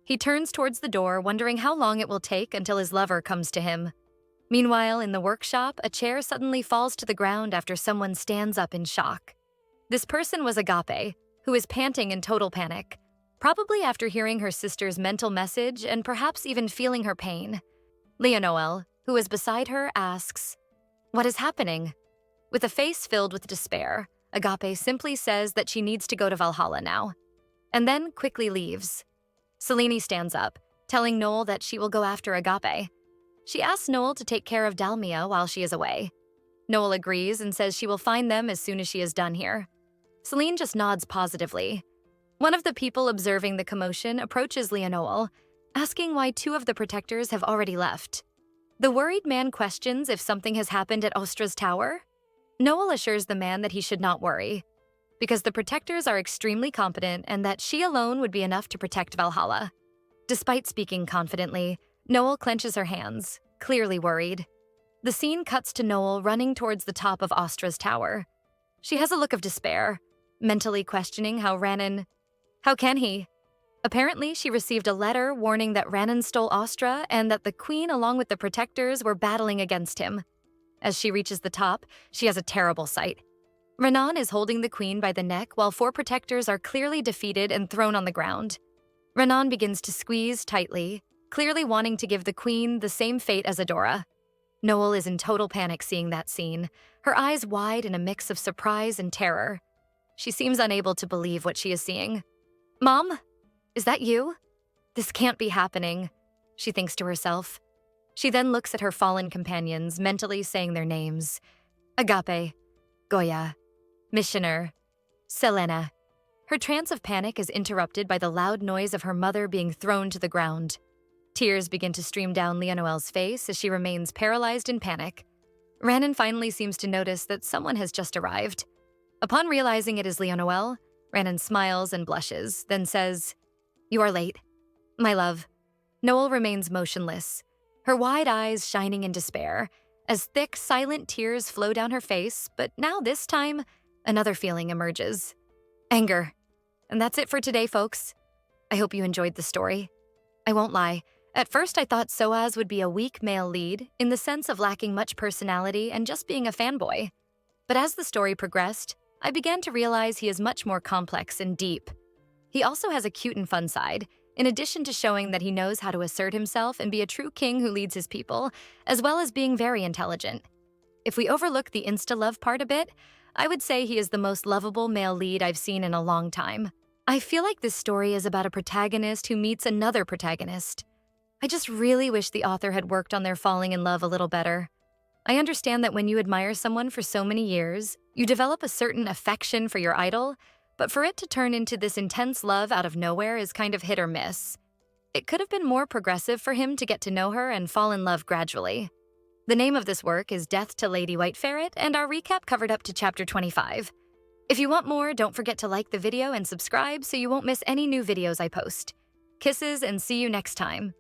He turns towards the door, wondering how long it will take until his lover comes to him. Meanwhile, in the workshop, a chair suddenly falls to the ground after someone stands up in shock. This person was Agape, who is panting in total panic, probably after hearing her sister's mental message and perhaps even feeling her pain. Leonore, who is beside her, asks, "What is happening?" With a face filled with despair, Agape simply says that she needs to go to Valhalla now, and then quickly leaves. Selene stands up, telling Noel that she will go after Agape. She asks Noel to take care of Dalmia while she is away. Noel agrees and says she will find them as soon as she is done here. Selene just nods positively. One of the people observing the commotion approaches Leonore, asking why 2 of the protectors have already left. The worried man questions if something has happened at Ostra's tower. Noel assures the man that he should not worry, because the protectors are extremely competent and that she alone would be enough to protect Valhalla. Despite speaking confidently, Noel clenches her hands, clearly worried. The scene cuts to Noel running towards the top of Ostra's tower. She has a look of despair, mentally questioning how can he? Apparently, she received a letter warning that Ranon stole Ostra and that the queen along with the protectors were battling against him. As she reaches the top, she has a terrible sight. Ranon is holding the queen by the neck while 4 protectors are clearly defeated and thrown on the ground. Ranon begins to squeeze tightly, clearly wanting to give the queen the same fate as Adora. Noel is in total panic seeing that scene, her eyes wide in a mix of surprise and terror. She seems unable to believe what she is seeing. "Mom? Is that you? This can't be happening," she thinks to herself. She then looks at her fallen companions, mentally saying their names. Agape, Goya, Missioner, Selena. Her trance of panic is interrupted by the loud noise of her mother being thrown to the ground. Tears begin to stream down Leonore's face as she remains paralyzed in panic. Ranon finally seems to notice that someone has just arrived. Upon realizing it is Leonore, Ranon smiles and blushes, then says, "You are late, my love." Noel remains motionless, her wide eyes shining in despair, as thick, silent tears flow down her face, but now this time, another feeling emerges. Anger. And that's it for today, folks. I hope you enjoyed the story. I won't lie, at first I thought Soaz would be a weak male lead, in the sense of lacking much personality and just being a fanboy. But as the story progressed, I began to realize he is much more complex and deep. He also has a cute and fun side, in addition to showing that he knows how to assert himself and be a true king who leads his people, as well as being very intelligent. If we overlook the insta-love part a bit, I would say he is the most lovable male lead I've seen in a long time. I feel like this story is about a protagonist who meets another protagonist. I just really wish the author had worked on their falling in love a little better. I understand that when you admire someone for so many years, you develop a certain affection for your idol, but for it to turn into this intense love out of nowhere is kind of hit or miss. It could have been more progressive for him to get to know her and fall in love gradually. The name of this work is Death to Lady White Ferret, and our recap covered up to chapter 25. If you want more, don't forget to like the video and subscribe so you won't miss any new videos I post. Kisses and see you next time.